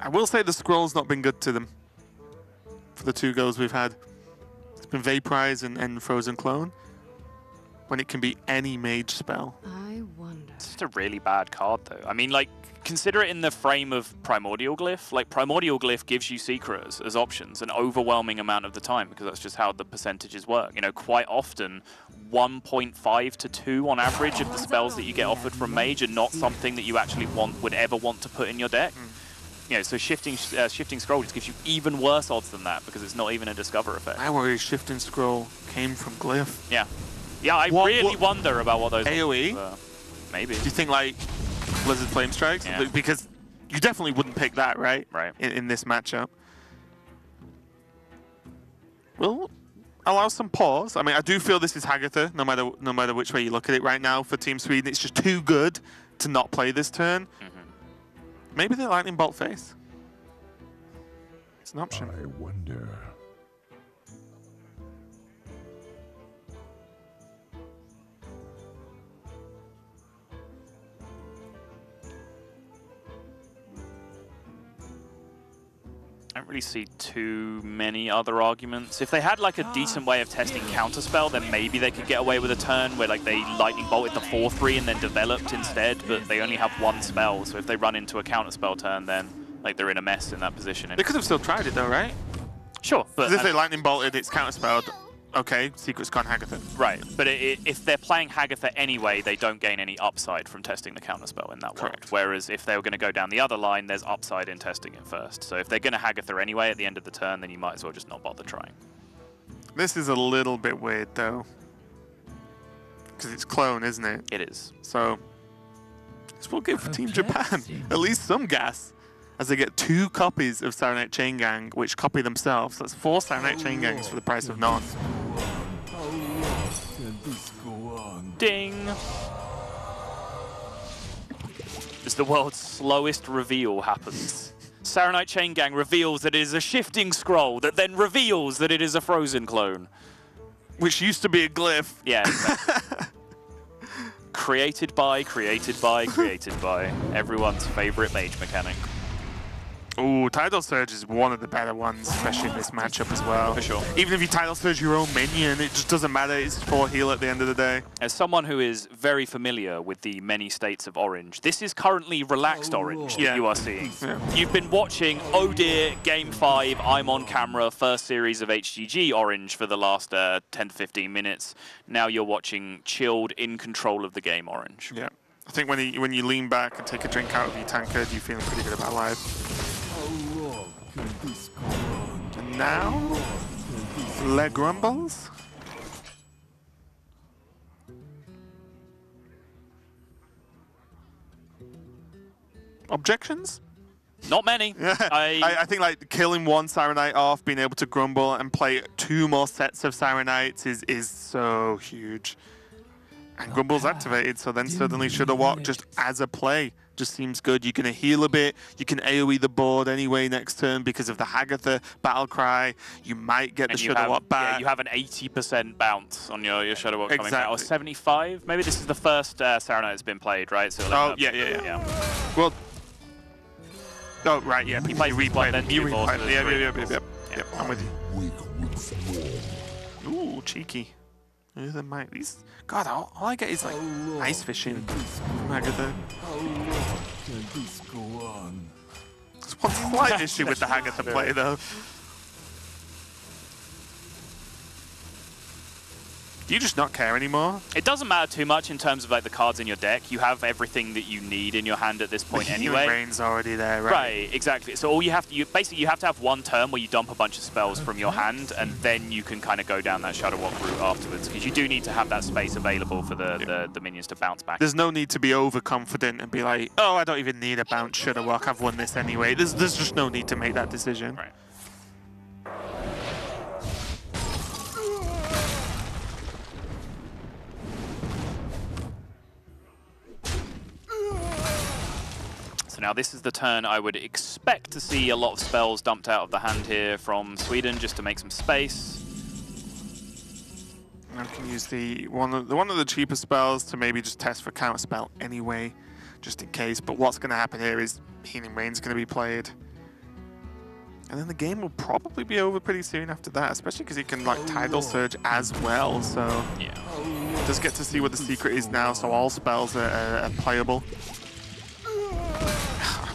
I will say the scroll's not been good to them for the 2 goes we've had. It's been Vaporize and Frozen Clone when it can be any mage spell. I wonder. It's just a really bad card, though. I mean, like, consider it in the frame of Primordial Glyph. Like, Primordial Glyph gives you Secrets as options an overwhelming amount of the time because that's just how the percentages work. You know, quite often, 1.5 to 2 on average of the spells that you get offered from Mage are not something that you actually would ever want to put in your deck. You know, so shifting Scroll just gives you even worse odds than that because it's not even a Discover effect. I worry Shifting Scroll came from Glyph. Yeah. Yeah, I really wonder about what those AoE? Were. Maybe. Do you think, like, Blizzard Flame Strikes? Yeah. Because you definitely wouldn't pick that, right? Right. In this matchup. We'll allow some pause. I mean, I do feel this is Hagatha, no matter which way you look at it right now for Team Sweden. It's just too good to not play this turn. Maybe they Lightning Bolt face. It's an option. I wonder. I don't really see too many other arguments. If they had like a decent way of testing Counterspell, then maybe they could get away with a turn where like they Lightning Bolted the 4/3 and then developed instead, but they only have 1 spell, so if they run into a Counterspell turn, then like they're in a mess in that position. They could have still tried it though, right? Sure, but if they Lightning Bolted, it's Counterspelled. okay, Secret's gone Hagatha. Right, but if they're playing Hagatha anyway, they don't gain any upside from testing the counterspell in that world. Whereas if they were going to go down the other line, there's upside in testing it first. So if they're going to Hagatha anyway at the end of the turn, then you might as well just not bother trying. This is a little bit weird, though. Because it's clone, isn't it? It is. So, this will give Team Japan at least some gas. As they get 2 copies of Saronite Chain Gang, which copy themselves. That's 4 Saronite Chain Gangs for the price of none. Ding! As the world's slowest reveal happens. Saronite Chain Gang reveals that it is a shifting scroll that then reveals that it is a frozen clone. Which used to be a glyph. Yeah, exactly. Created by everyone's favorite mage mechanic. Ooh, Tidal Surge is one of the better ones, especially in this matchup as well. For sure. Even if you Tidal Surge your own minion, it just doesn't matter. It's for heal at the end of the day. As someone who is very familiar with the many states of Orange, this is currently relaxed Orange that you are seeing. Yeah. You've been watching, oh dear, Game 5, I'm on camera, first series of HGG Orange for the last 10 to 15 minutes. Now you're watching chilled, in control of the game Orange. Yeah. I think when you lean back and take a drink out of your tankard, you're feeling pretty good about life. And now, Le Grumbles. Objections? Not many. I think like killing 1 Saronite off, being able to grumble and play 2 more sets of Saronites is so huge. And Grumble's activated, so then suddenly Shudder Walk just as a play just seems good. You're going to heal a bit. You can AoE the board anyway next turn because of the Hagatha Battle Cry. You might get the Shudder Walk back. Yeah, you have an 80% bounce on your Shudder Walk coming back. Or 75? Maybe this is the first Saronite that's been played, right? So yeah. Well, oh, right, yeah. He plays replayed then. You replayed. Yep, I'm with you. Ooh, cheeky. God, all I get is like ice fishing from Hagatha. There's one slight issue with the Hagatha play though. Do you just not care anymore? It doesn't matter too much in terms of like the cards in your deck. You have everything that you need in your hand at this point anyway. The Rain's already there, right? Right, exactly. So all you have to, basically you have to have one turn where you dump a bunch of spells from your hand, and then you can kind of go down that Shadow Walk route afterwards, because you do need to have that space available for the minions to bounce back. There's no need to be overconfident and be like, oh, I don't even need a bounce Shadow Walk. I've won this anyway. There's just no need to make that decision. Right. So now this is the turn I would expect to see a lot of spells dumped out of the hand here from Sweden just to make some space. I can use one of the cheaper spells to maybe just test for counter spell anyway, just in case. But what's going to happen here is Healing Rain's going to be played. And then the game will probably be over pretty soon after that, especially because he can like Tidal Surge as well. So yeah, just get to see what the secret is now. So all spells are playable.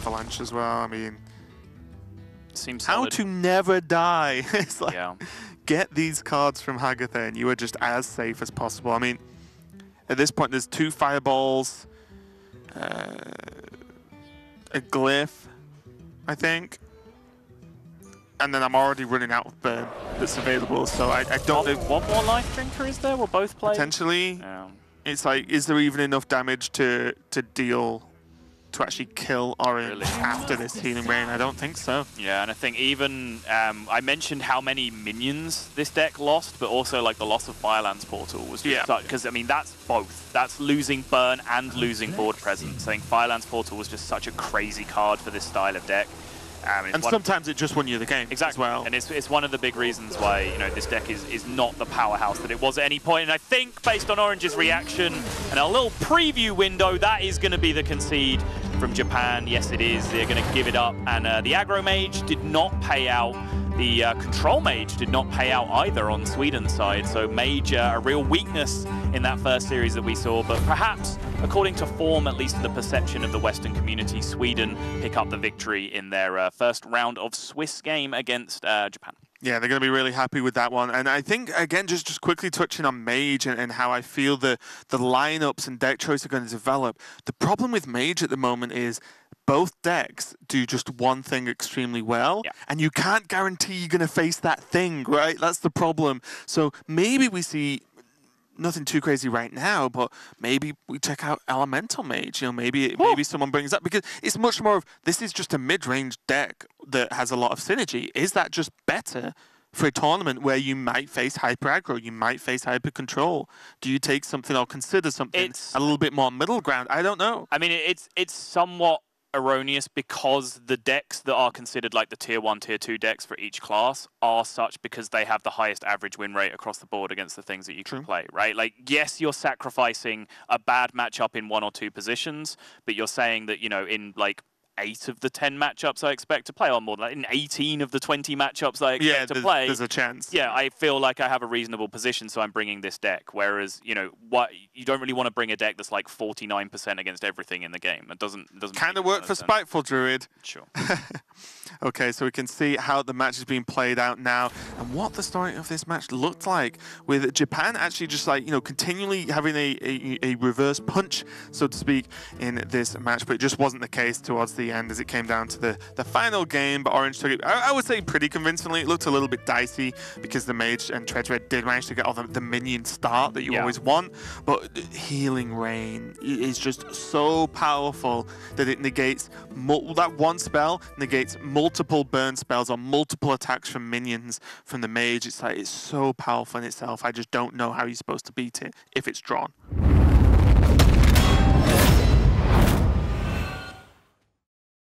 Avalanche as well. I mean, seems how solid. to never die. It's like, yeah. Get these cards from Hagatha and you are just as safe as possible. I mean, at this point, there's 2 fireballs, a glyph, I think, and then I'm already running out of burn that's available. So I don't know. One more life drinker is there? Will both play? Potentially. Yeah. It's like, is there even enough damage to deal? To actually kill Orange after this Healing Rain? I don't think so. Yeah, and I think even, I mentioned how many minions this deck lost, but also like the loss of Firelands Portal was just because I mean, that's both. That's losing burn and losing board presence. I think Firelands Portal was just such a crazy card for this style of deck. And sometimes it just won you the game as well. And it's one of the big reasons why, you know, this deck is not the powerhouse that it was at any point. And I think based on Orange's reaction and a little preview window, that is going to be the concede from Japan. Yes, it is. They're going to give it up. And the aggro mage did not pay out. The control mage did not pay out either on Sweden's side. So mage, a real weakness in that first series that we saw. But perhaps, according to form, at least in the perception of the Western community, Sweden pick up the victory in their first round of Swiss game against Japan. Yeah, they're going to be really happy with that one. And I think, again, just quickly touching on Mage and how I feel the lineups and deck choice are going to develop. The problem with Mage at the moment is both decks do just one thing extremely well, and you can't guarantee you're going to face that thing, right? That's the problem. So maybe we see nothing too crazy right now, but maybe we check out Elemental Mage. You know, maybe someone brings that, because it's much more of, this is just a mid-range deck that has a lot of synergy. Is that just better for a tournament where you might face hyper aggro, you might face hyper control? Do you take something or consider something a little bit more middle ground? I don't know. I mean, it's somewhat erroneous, because the decks that are considered like the tier 1, tier 2 decks for each class are such because they have the highest average win rate across the board against the things that you can play, right? Like, yes, you're sacrificing a bad matchup in 1 or 2 positions, but you're saying that, you know, in like 8 of the 10 matchups I expect to play, or more than that, in 18 of the 20 matchups I expect to play, there's a chance. Yeah, I feel like I have a reasonable position, so I'm bringing this deck. Whereas, you know, you don't really want to bring a deck that's like 49% against everything in the game. It doesn't kind of work for Spiteful Druid. Sure. Okay, so we can see how the match is being played out now and what the story of this match looked like, with Japan actually just, like, you know, continually having a reverse punch, so to speak, in this match. But it just wasn't the case towards the end as it came down to the final game. But Orange took it, I would say, pretty convincingly. It looked a little bit dicey because the Mage and Treadred did manage to get all the minion start that you always want. But Healing Rain is just so powerful that it negates, that one spell negates multiple burn spells or multiple attacks from minions from the Mage. It's like, it's so powerful in itself. I just don't know how you're supposed to beat it if it's drawn.